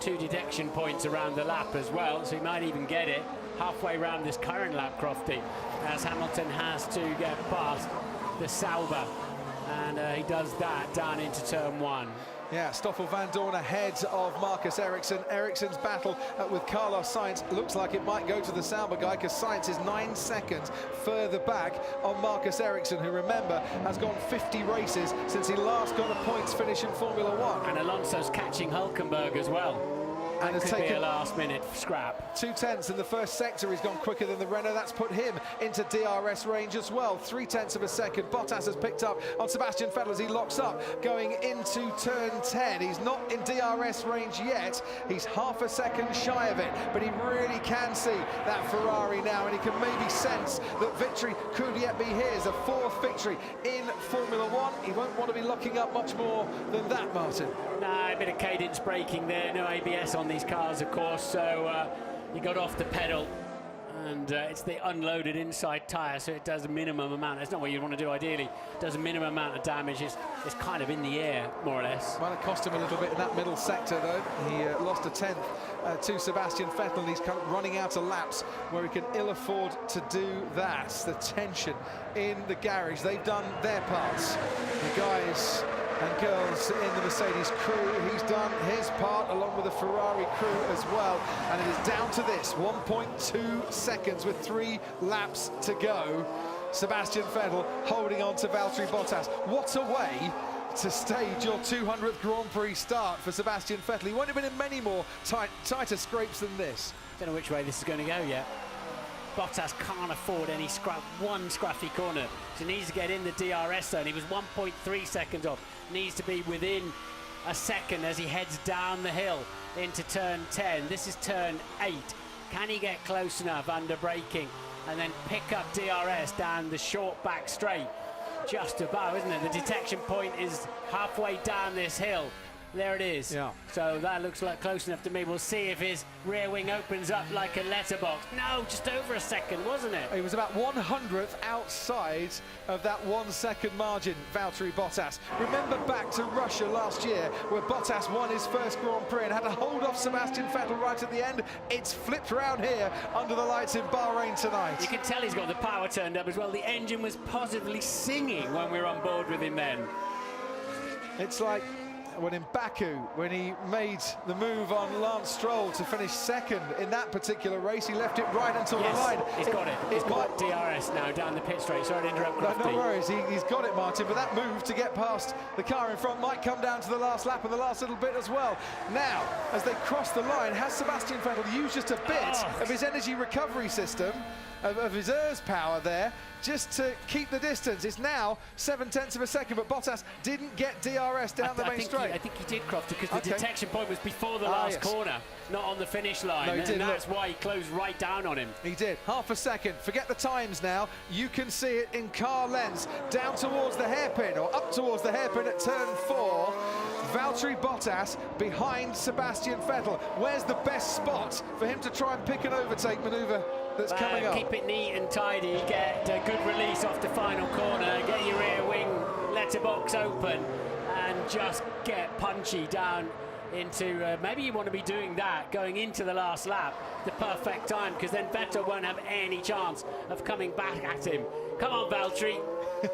Speaker 3: 2 detection points around the lap as well, so he might even get it halfway around this current lap, Crofty, as Hamilton has to get past the Sauber, and he does that down into turn 1.
Speaker 2: Yeah, Stoffel van Dorn ahead of Marcus Ericsson. Ericsson's battle with Carlos Sainz looks like it might go to the Sauber guy, because Sainz is 9 seconds further back on Marcus Ericsson, who, remember, has gone 50 races since he last got a points finish in Formula 1.
Speaker 3: And Alonso's catching Hülkenberg as well. And has taken a last-minute scrap.
Speaker 2: 2/10 in the first sector. He's gone quicker than the Renault. That's put him into DRS range as well. 0.3 of a second. Bottas has picked up on Sebastian Vettel as he locks up going into turn 10. He's not in DRS range yet. He's half a second shy of it, but he really can see that Ferrari now, and he can maybe sense that victory could yet be his. A 4th victory in Formula 1. He won't want to be locking up much more than that, Martin.
Speaker 3: Nah, a bit of cadence braking there. No ABS on these cars, of course, so he got off the pedal, and it's the unloaded inside tyre, so it does a minimum amount. That's not what you want to do ideally. It does a minimum amount of damage. It's kind of in the air, more or less.
Speaker 2: Might have cost him a little bit in that middle sector, though. He lost a 10th to Sebastian Vettel, and he's kind of running out of laps where he can ill afford to do that. The tension in the garage. They've done their parts. The guys and girls in the Mercedes crew, he's done his part along with the Ferrari crew as well, and it is down to this 1.2 seconds with 3 laps to go. Sebastian Vettel holding on to Valtteri Bottas. What a way to stage your 200th Grand Prix start for Sebastian Vettel. He won't have been in many more tighter scrapes than this.
Speaker 3: Don't know which way this is going to go yet. Bottas can't afford any one scruffy corner, so he needs to get in the DRS zone. He was 1.3 seconds off. Needs to be within a second as he heads down the hill into turn 10. This is turn 8. Can he get close enough under braking and then pick up DRS down the short back straight? Just above, isn't it? The detection point is halfway down this hill. There it is.
Speaker 2: Yeah.
Speaker 3: So that looks like close enough to me. We'll see if his rear wing opens up like a letterbox. No, just over a second, wasn't it?
Speaker 2: He was about 100th outside of that 1 second margin, Valtteri Bottas. Remember back to Russia last year, where Bottas won his first Grand Prix and had to hold off Sebastian Vettel right at the end. It's flipped around here under the lights in Bahrain tonight.
Speaker 3: You can tell he's got the power turned up as well. The engine was positively singing when we were on board with him then.
Speaker 2: It's like when in Baku, when he made the move on Lance Stroll to finish second in that particular race, he left it right until the line.
Speaker 3: He's got it. He's got DRS now down the pit straight. Sorry to interrupt, Crofty.
Speaker 2: No worries, he's got it, Martin, but that move to get past the car in front might come down to the last lap and the last little bit as well. Now, as they cross the line, has Sebastian Vettel used just a bit of his energy recovery system, of his ERS power there, just to keep the distance? It's now 0.7 of a second, but Bottas didn't get DRS down the main straight.
Speaker 3: I think he did, Crofty, because the detection point was before the last corner, not on the finish line.
Speaker 2: No, he did,
Speaker 3: and that's why he closed right down on him.
Speaker 2: He did. Half a second. Forget the times now. You can see it in car lengths down towards the hairpin, or up towards the hairpin at turn 4. Valtteri Bottas behind Sebastian Vettel. Where's the best spot for him to try and pick an overtake manoeuvre that's coming up?
Speaker 3: Keep it neat and tidy, get a good release off the final corner, get your rear wing letterbox open, and just get punchy down into, maybe you want to be doing that going into the last lap, the perfect time, because then Vettel won't have any chance of coming back at him. Come on, Valtteri.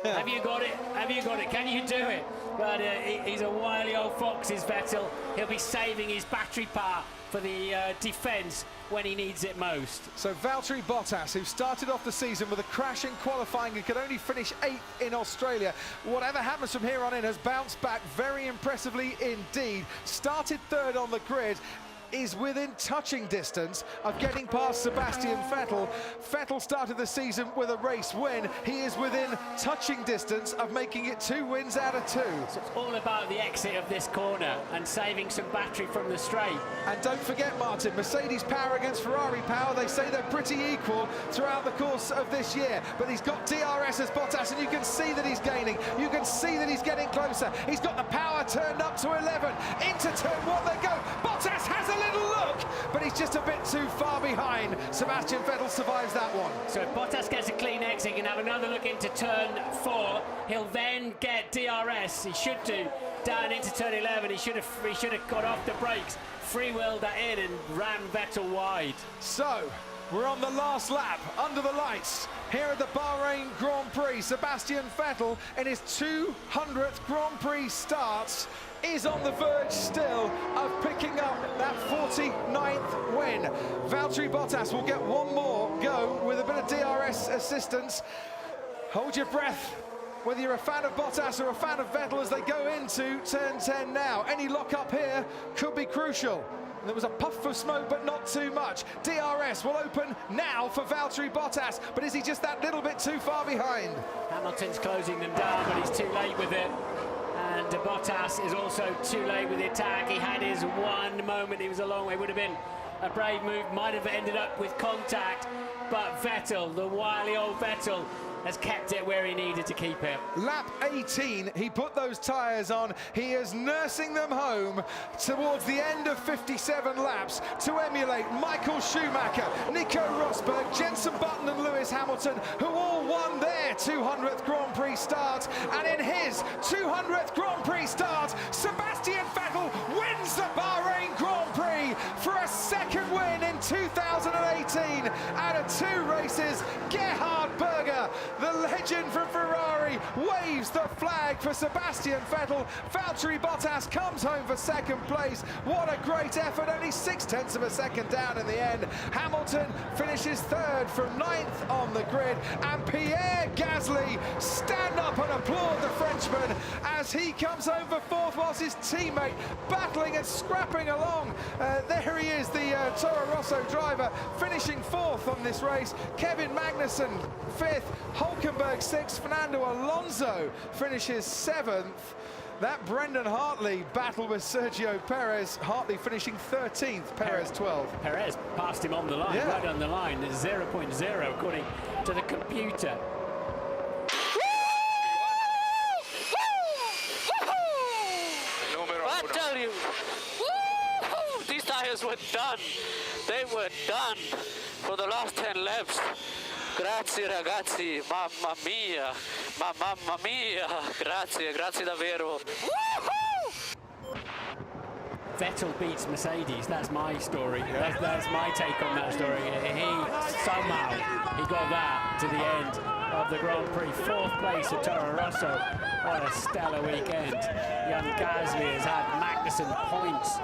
Speaker 3: Have you got it? Have you got it? Can you do it? But he's a wily old fox, is Vettel. He'll be saving his battery power for the defence when he needs it most.
Speaker 2: So Valtteri Bottas, who started off the season with a crash in qualifying and could only finish 8th in Australia, whatever happens from here on in, has bounced back very impressively indeed. Started 3rd on the grid, is within touching distance of getting past Sebastian Vettel. Vettel started the season with a race win. He is within touching distance of making it 2 wins out of 2.
Speaker 3: So it's all about the exit of this corner and saving some battery from the straight.
Speaker 2: And don't forget, Martin, Mercedes power against Ferrari power, they say they're pretty equal throughout the course of this year. But he's got DRS as Bottas, and you can see that he's gaining. You can see that he's getting closer. He's got the power turned up to 11. Into turn 1 they go. Bottas has a little look, but he's just a bit too far behind. Sebastian Vettel survives that one.
Speaker 3: So if Bottas gets a clean exit, he can have another look into turn 4. He'll then get DRS. He should do down into turn 11. He should have got off the brakes, free-wheeled that in and ran Vettel wide.
Speaker 2: So we're on the last lap under the lights here at the Bahrain Grand Prix. Sebastian Vettel, in his 200th Grand Prix start, is on the verge still of picking up that 49th win. Valtteri Bottas will get one more go with a bit of DRS assistance. Hold your breath, whether you're a fan of Bottas or a fan of Vettel, as they go into turn 10 now. Any lock-up here could be crucial. There was a puff of smoke, but not too much. DRS will open now for Valtteri Bottas, but is he just that little bit too far behind?
Speaker 3: Hamilton's closing them down, but he's too late with it. And Bottas is also too late with the attack. He had his one moment, he was a long way. Would have been a brave move, might have ended up with contact, but Vettel, the wily old Vettel, has kept it where he needed to keep it.
Speaker 2: Lap 18, he put those tyres on. He is nursing them home towards the end of 57 laps to emulate Michael Schumacher, Nico Rosberg, Jenson Button and Lewis Hamilton, who all won their 200th Grand Prix start. And in his 200th Grand Prix start, Sebastian Vettel wins the Bahrain Grand Prix for a second win in 2018 out of 2 races. Gerhard Berger, the legend from Ferrari, waves the flag for Sebastian Vettel. Valtteri Bottas comes home for second place. What a great effort, only 0.6 of a second down in the end. Hamilton finishes 3rd from 9th on the grid, and Pierre Gasly, stand up and applaud the Frenchman as he comes home for 4th, whilst his teammate battling and scrapping along. There he is, the Toro Rosso driver, finishing 4th on this race. Kevin Magnussen 5th, Hulkenberg 6th, Fernando Alonso finishes 7th. That Brendan Hartley battle with Sergio Perez, Hartley finishing 13th, Perez 12th.
Speaker 3: Perez passed him on the line,
Speaker 2: yeah.
Speaker 3: Right on the line. It's 0.0 according to the computer.
Speaker 9: I tell you, these tires were done. They were done for the last 10 laps. Grazie ragazzi, mamma mia, mamma mia, grazie davvero.
Speaker 3: Vettel beats Mercedes, that's my story. That's my take on that story. He got that to the end of the Grand Prix. 4th place at Toro Rosso. What a stellar weekend. Young Gasly has had Magnussen points.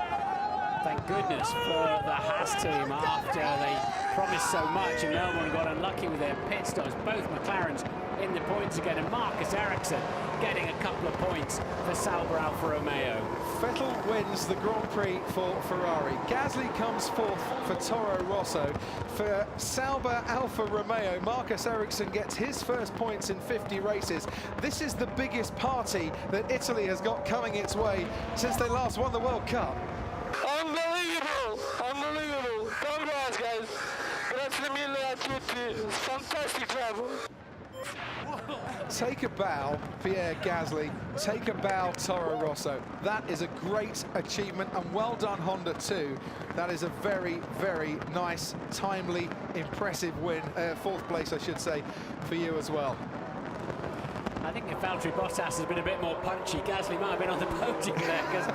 Speaker 3: Thank goodness for the Haas team after they promised so much and no one got unlucky with their pit stops. Both McLarens in the points again, and Marcus Ericsson getting a couple of points for Sauber Alfa Romeo.
Speaker 2: Vettel wins the Grand Prix for Ferrari. Gasly comes 4th for Toro Rosso. For Sauber Alfa Romeo, Marcus Ericsson gets his first points in 50 races. This is the biggest party that Italy has got coming its way since they last won the World Cup.
Speaker 9: Unbelievable! Unbelievable! Congrats, guys! Grazie mille a tutti! Fantastic travel!
Speaker 2: Take a bow, Pierre Gasly. Take a bow, Toro Rosso. That is a great achievement, and well done, Honda, too. That is a very, very nice, timely, impressive win. 4th place, I should say, for you as well.
Speaker 3: I think if Valtteri Bottas has been a bit more punchy, Gasly might have been on the podium there, because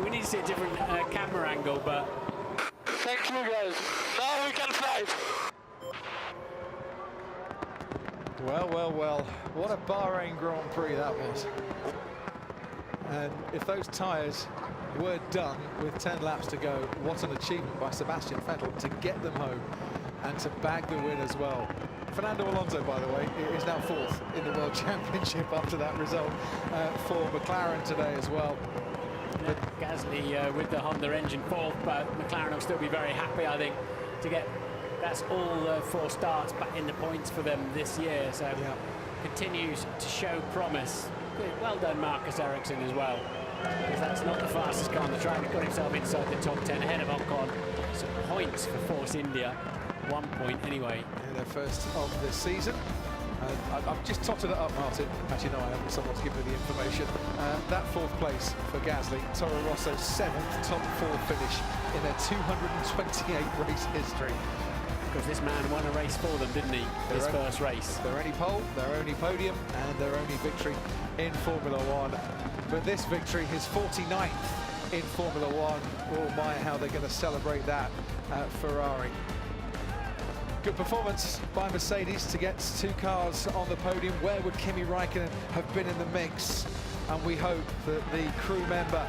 Speaker 3: we need to see a different camera angle, but...
Speaker 9: Thank you, guys. Now we can fight!
Speaker 2: Well, well, well, what a Bahrain Grand Prix that was. And if those tyres were done with 10 laps to go, what an achievement by Sebastian Vettel to get them home and to bag the win as well. Fernando Alonso, by the way, is now 4th in the World Championship after that result for McLaren today as well.
Speaker 3: Gasly with the Honda engine fourth, but McLaren will still be very happy, I think, to get, that's all 4 starts back in the points for them this year. So continues to show promise. Good. Well done, Marcus Ericsson, as well, because that's not the fastest car on the track. He got himself inside the top 10 ahead of Ocon. Some points for Force India. 1 point anyway.
Speaker 2: Yeah, their first of the season. I've just totted it up, Martin. Actually, no, I haven't. Someone's given me the information. That 4th place for Gasly. Toro Rosso's 7th top 4 finish in their 228 race history.
Speaker 3: Because this man won a race for them, didn't he? His first race.
Speaker 2: Their only pole, their only podium, and their only victory in Formula 1. But this victory, his 49th in Formula 1. Oh my, how they're going to celebrate that at Ferrari. Good performance by Mercedes to get 2 cars on the podium. Where would Kimi Raikkonen have been in the mix? And we hope that the crew member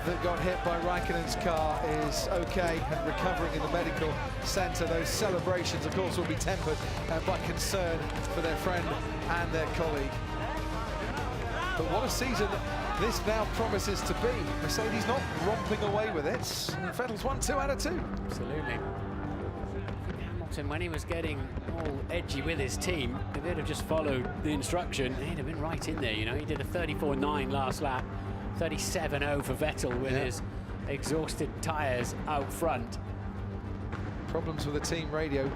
Speaker 2: that got hit by Raikkonen's car is okay and recovering in the medical centre. Those celebrations, of course, will be tempered by concern for their friend and their colleague. But what a season this now promises to be. Mercedes not romping away with it. Vettel's won 2 out of 2.
Speaker 3: Absolutely. Hamilton, when he was getting all edgy with his team, if they'd have just followed the instruction, he'd have been right in there, you know. He did a 34.9 last lap, 37.0 for Vettel with his exhausted tyres out front.
Speaker 2: Problems with the team radio.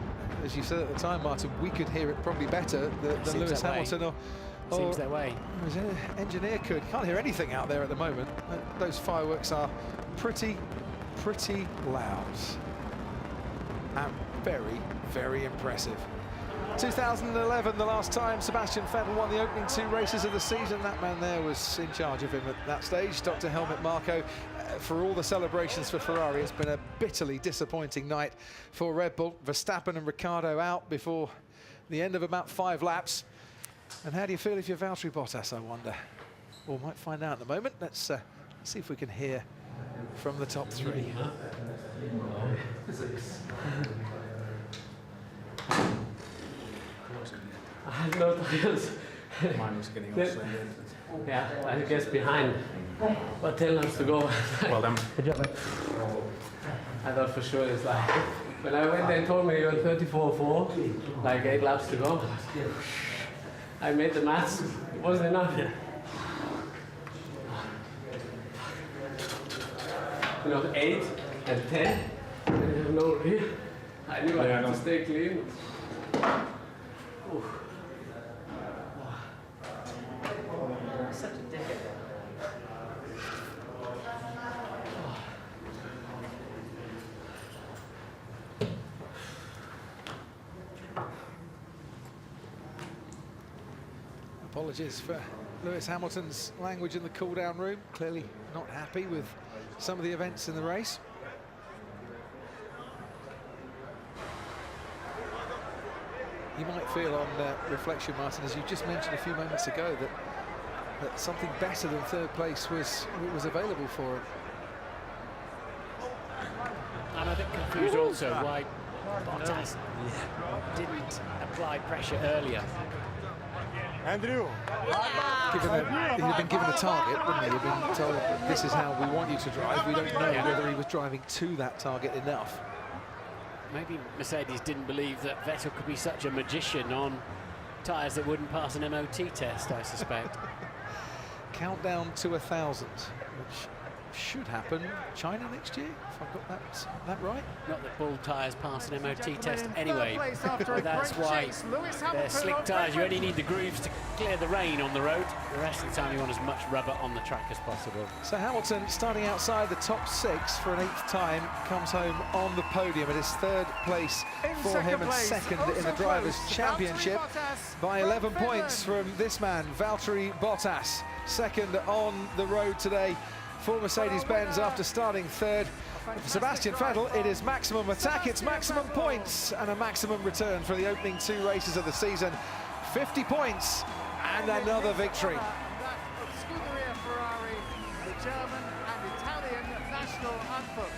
Speaker 2: As you said at the time, Martin, we could hear it probably better than Lewis Hamilton or
Speaker 3: seems that way.
Speaker 2: His engineer could. Can't hear anything out there at the moment. Those fireworks are pretty loud. And very, very impressive. 2011, the last time Sebastian Vettel won the opening 2 races of the season. That man there was in charge of him at that stage, Dr. Helmut Marko. For all the celebrations for Ferrari, it's been a bitterly disappointing night for Red Bull. Verstappen and Ricciardo out before the end of about 5 laps. And how do you feel if you're Valtteri Bottas, I wonder? Well, we might find out in a moment. Let's see if we can hear from the top 3.
Speaker 15: I had no tires.
Speaker 16: Mine was getting off.
Speaker 15: Yeah, I guess behind. But 10 laps to go.
Speaker 16: Well done.
Speaker 15: Good job. I thought for sure it's like, when I went, they told me you're 34.4, like 8 laps to go. I made the maths, it wasn't enough. Yeah. You know, 8 and 10, no rear. I knew I had to stay clean. Oof. Such a dick.
Speaker 2: Apologies for Lewis Hamilton's language in the cool-down room. Clearly not happy with some of the events in the race. You might feel on reflection, Martin, as you just mentioned a few moments ago, that something better than 3rd place was available for him.
Speaker 3: I'm a bit confused also why Bottas didn't apply pressure earlier.
Speaker 1: Andrew.
Speaker 2: He'd have been given a target, wouldn't he? He'd been told, this is how we want you to drive. We don't know whether he was driving to that target enough.
Speaker 3: Maybe Mercedes didn't believe that Vettel could be such a magician on tyres that wouldn't pass an MOT test, I suspect.
Speaker 2: Countdown to 1,000, which should happen China next year, if I've got that right.
Speaker 3: Not that Bull tyres pass an MOT test anyway. That's why they're slick tyres. You only need the grooves to clear the rain on the road. The rest of the time you want as much rubber on the track as possible.
Speaker 2: So Hamilton, starting outside the top 6 for an 8th time, comes home on the podium. It is 3rd place for him and 2nd in the Drivers' Championship by 11 points from this man, Valtteri Bottas. 2nd on the road today for Mercedes-Benz after starting 3rd. For Sebastian Vettel, it is maximum attack, it's maximum points, and a maximum return for the opening 2 races of the season. 50 points and another victory.
Speaker 17: Scuderia Ferrari, the German and Italian national anthems.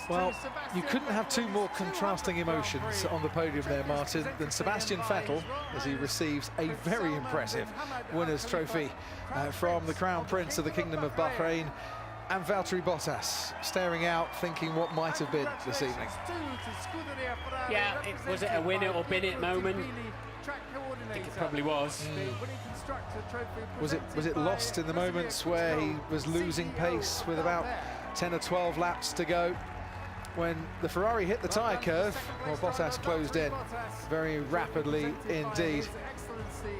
Speaker 2: Well, you couldn't have two more contrasting emotions on the podium there, Martin, than Sebastian Vettel as he receives a very impressive winner's trophy from the Crown Prince of the Kingdom of Bahrain, and Valtteri Bottas staring out, thinking what might have been this evening.
Speaker 3: Yeah, was it a win it or bin it moment? I think it probably was.
Speaker 2: Was it lost in the moments where he was losing pace with about 10 or 12 laps to go? When the Ferrari hit the tyre curve, well, Bottas closed in very rapidly indeed.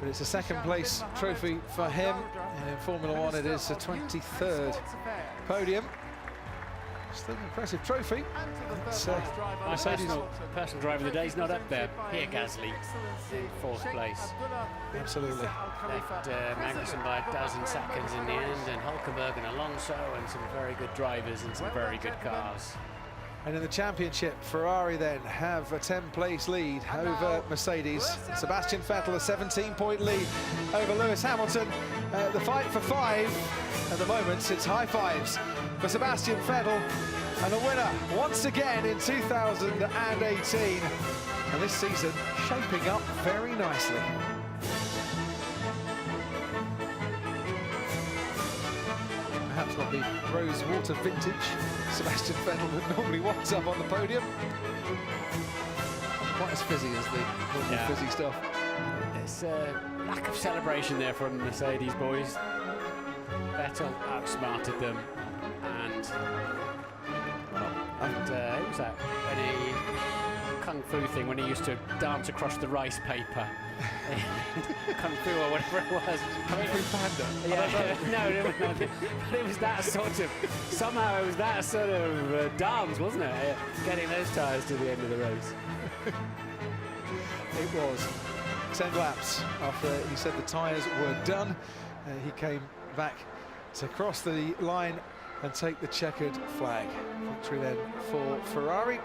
Speaker 2: But it's a second place trophy for him, and in Formula One it is a 23rd podium. Still an impressive trophy. It's Mercedes.
Speaker 3: Personal driver of the day is not up there. Pierre Gasly in 4th place.
Speaker 2: Absolutely.
Speaker 3: Left Magnussen by a dozen seconds in the end, and Hulkenberg and Alonso, and some very good drivers and some very good cars.
Speaker 2: And in the championship, Ferrari then have a 10-place lead over Mercedes. Sebastian Vettel a 17-point lead over Lewis Hamilton. The fight for 5. At the moment, it's high fives for Sebastian Vettel, and the winner once again in 2018. And this season shaping up very nicely. Perhaps not the Rosewater vintage Sebastian Vettel that normally winds up on the podium. Not quite as fizzy as the normal fizzy stuff.
Speaker 3: It's a lack of celebration there from the Mercedes boys. Vettel outsmarted them, and who was that? Any kung fu thing when he used to dance across the rice paper. Kung fu or whatever it was.
Speaker 2: Kung Fu Panda?
Speaker 3: Yeah, no, but it was that sort of, somehow it was that sort of dance, wasn't it? Getting those tyres to the end of the race.
Speaker 2: It was 10 laps after he said the tyres were done. He came back to cross the line and take the checkered flag. Victory then for Ferrari.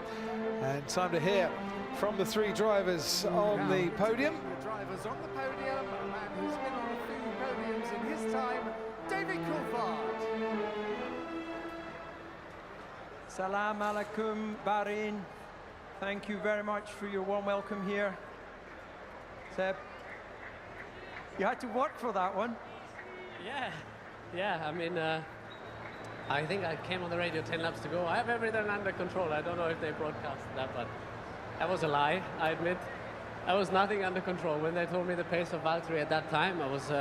Speaker 2: And time to hear from the 3 drivers on the podium.
Speaker 17: The drivers on the podium, a man who's been on a few podiums in his time, David Coulthard.
Speaker 18: Salam alaikum, Bahrain. Thank you very much for your warm welcome here. Seb, you had to work for that one.
Speaker 15: Yeah, I mean, I think I came on the radio 10 laps to go. I have everything under control. I don't know if they broadcast that, but that was a lie, I admit. I was nothing under control. When they told me the pace of Valtteri at that time, I was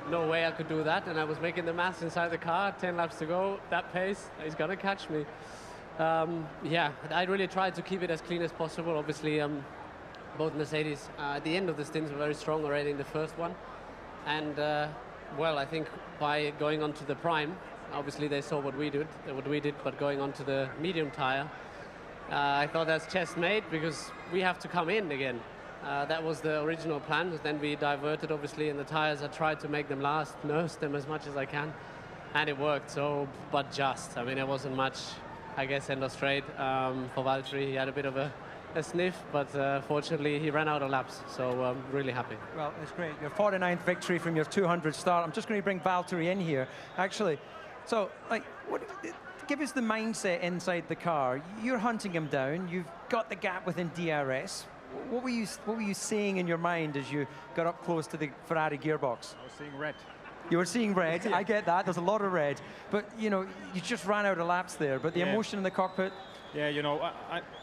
Speaker 15: no way I could do that, and I was making the maths inside the car, 10 laps to go, that pace, he's gonna catch me. Yeah, I really tried to keep it as clean as possible. Obviously, both Mercedes at the end of the stints were very strong already in the first one, and well, I think by going on to the prime, obviously they saw what we did, but going on to the medium tire, I thought that's chest made, because we have to come in again. That was the original plan. Then we diverted, obviously, in the tires. I tried to make them last, nurse them as much as I can, and it worked. So, but just, I mean, it wasn't much, I guess, end of straight for Valtteri. He had a bit of a sniff, but fortunately he ran out of laps, so I'm really happy.
Speaker 18: Well, it's great. Your 49th victory from your 200 start. I'm just going to bring Valtteri in here, actually. So, like, give us the mindset inside the car. You're hunting him down. You've got the gap within DRS. What were you seeing in your mind as you got up close to the Ferrari gearbox?
Speaker 19: I was seeing red.
Speaker 18: You were seeing red. I get that. There's a lot of red, but you know, you just ran out of laps there. But the emotion in the cockpit.
Speaker 19: Yeah, you know,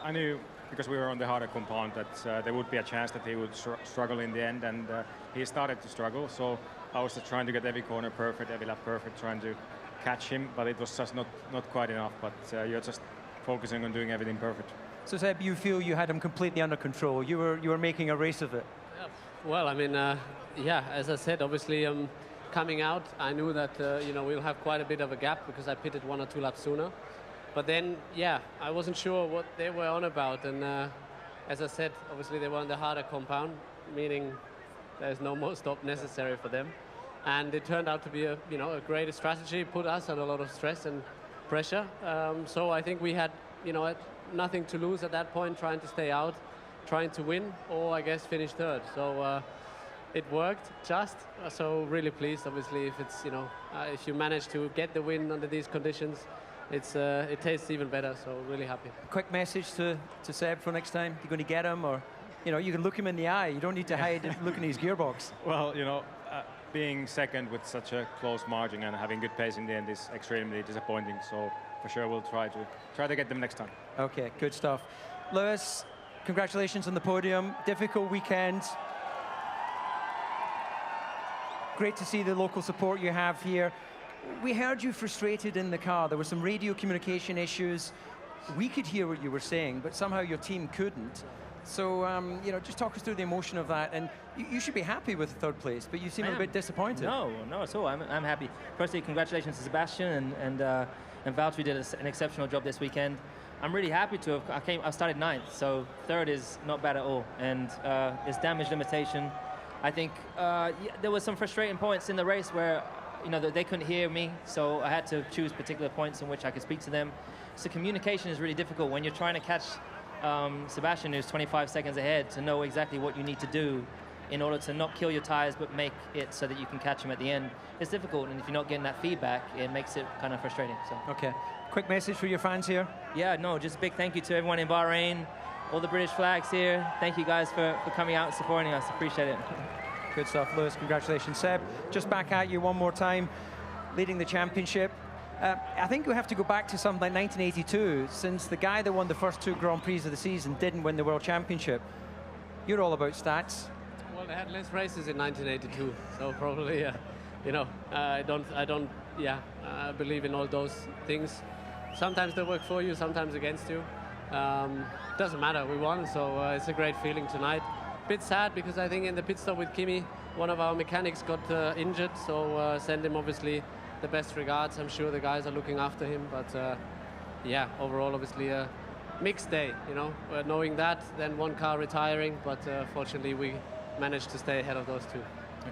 Speaker 19: I knew, because we were on the harder compound, that there would be a chance that he would struggle in the end, and he started to struggle. So I was just trying to get every corner perfect, every lap perfect, trying to catch him, but it was just not quite enough. But you're just focusing on doing everything perfect.
Speaker 18: So Seb, you feel you had him completely under control. You were making a race of it.
Speaker 15: Yeah. Well, I mean, yeah, as I said, obviously coming out, I knew that you know, we'll have quite a bit of a gap because I pitted 1 or 2 laps sooner. But then, yeah, I wasn't sure what they were on about, and as I said, obviously they were on the harder compound, meaning there's no more stop necessary for them. And it turned out to be a great strategy, put us under a lot of stress and pressure. So I think we had, you know, nothing to lose at that point, trying to stay out, trying to win, or I guess finish third. So it worked just. So really pleased, obviously, if it's, you know, if you manage to get the win under these conditions, it tastes even better. So really happy.
Speaker 18: Quick message to Seb for next time. You're going to get him, or you can look him in the eye. You don't need to hide looking at his gearbox.
Speaker 19: Well, being second with such a close margin and having good pace in the end is extremely disappointing. So for sure we'll try to get them next time.
Speaker 18: Okay, good stuff. Lewis, congratulations on the podium. Difficult weekend. Great to see the local support you have here. We heard you frustrated in the car. There were some radio communication issues. We could hear what you were saying, but somehow your team couldn't. So, just talk us through the emotion of that. And you should be happy with third place, but you seem a bit disappointed.
Speaker 20: No, at all. I'm happy. Firstly, congratulations to Sebastian and Valtteri did an exceptional job this weekend. I'm really happy to have. I started 9th, so third is not bad at all. And it's damage limitation. I think there were some frustrating points in the race where they couldn't hear me, so I had to choose particular points in which I could speak to them. So communication is really difficult when you're trying to catch Sebastian, who's 25 seconds ahead, to know exactly what you need to do in order to not kill your tires but make it so that you can catch him at the end. It's difficult, and if you're not getting that feedback, it makes it kind of frustrating. So.
Speaker 18: Okay, quick message for your fans here.
Speaker 20: Yeah, no, just a big thank you to everyone in Bahrain, all the British flags here. Thank you guys for coming out and supporting us. Appreciate it.
Speaker 18: Good stuff, Lewis. Congratulations. Seb, just back at you one more time, leading the championship. I think we have to go back to something like 1982, since the guy that won the first 2 Grand Prix of the season didn't win the World Championship. You're all about stats.
Speaker 15: Well, they had less races in 1982, so probably, I don't believe in all those things. Sometimes they work for you, sometimes against you. Doesn't matter, we won, so it's a great feeling tonight. Bit sad because I think in the pit stop with Kimi, one of our mechanics got injured, so send him obviously the best regards. I'm sure the guys are looking after him, but overall obviously a mixed day, knowing that, then one car retiring, but fortunately we managed to stay ahead of those 2.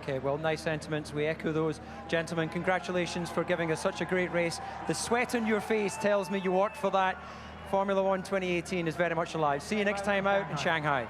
Speaker 18: Okay, well, nice sentiments. We echo those. Gentlemen, congratulations for giving us such a great race. The sweat on your face tells me you worked for that. Formula 1 2018 is very much alive. See you next time out in Shanghai.